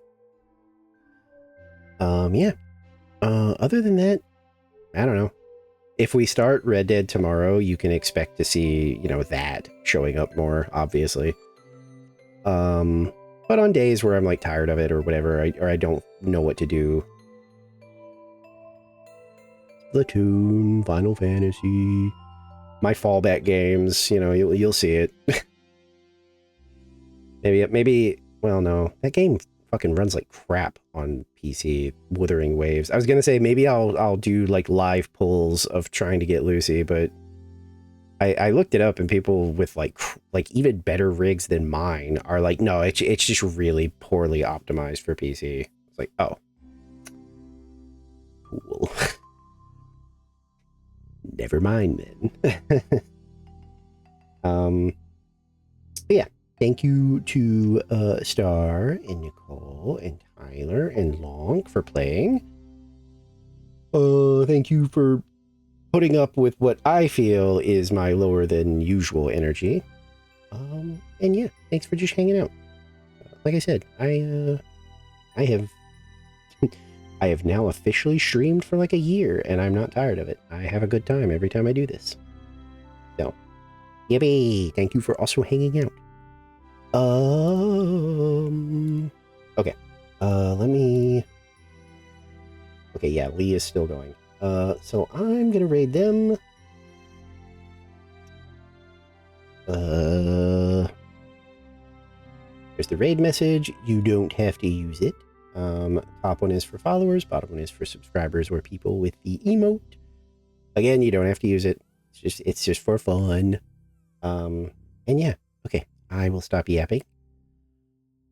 yeah, other than that, I don't know. If we start Red Dead tomorrow, you can expect to see, that showing up more, obviously. But on days where I'm like tired of it or whatever, or I don't know what to do, Splatoon, Final Fantasy, my fallback games, you'll see it. maybe, well, no, that game fucking runs like crap on PC, Wuthering Waves. I was gonna say maybe I'll do like live pulls of trying to get Lucy, but I looked it up and people with like even better rigs than mine are like, no, it's just really poorly optimized for PC. It's like, oh, cool. Never mind then. But yeah, thank you to Star and Nicole and Tyler and Long for playing. Thank you for putting up with what I feel is my lower than usual energy. And yeah, thanks for just hanging out. Like I said, I have I have now officially streamed for like a year, and I'm not tired of it. I have a good time every time I do this. So, yippee! Thank you for also hanging out. Okay. Let me... Okay, yeah, Lee is still going. So I'm gonna raid them. There's the raid message. You don't have to use it. Top one is for followers, bottom one is for subscribers or people with the emote. Again, you don't have to use it. It's just for fun. And yeah, okay. I will stop yapping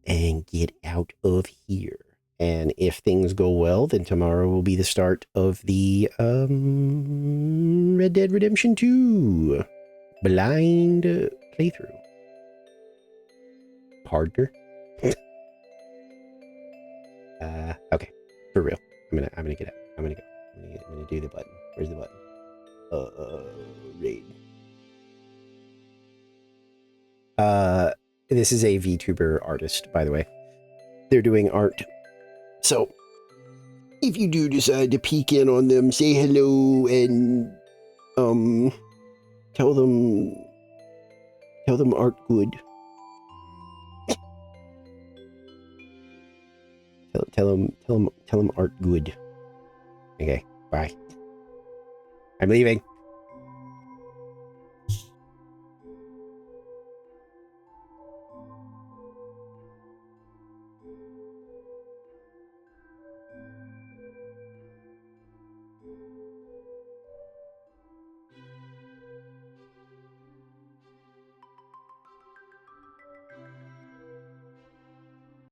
and get out of here. And if things go well, then tomorrow will be the start of the Red Dead Redemption 2 blind playthrough. Partner. Okay, for real. I'm gonna get out. I'm gonna go. I'm gonna do the button. Where's the button? Raid. This is a VTuber artist, by the way. They're doing art. So, if you do decide to peek in on them, say hello and tell them art good. Tell them art good. Okay, bye. I'm leaving.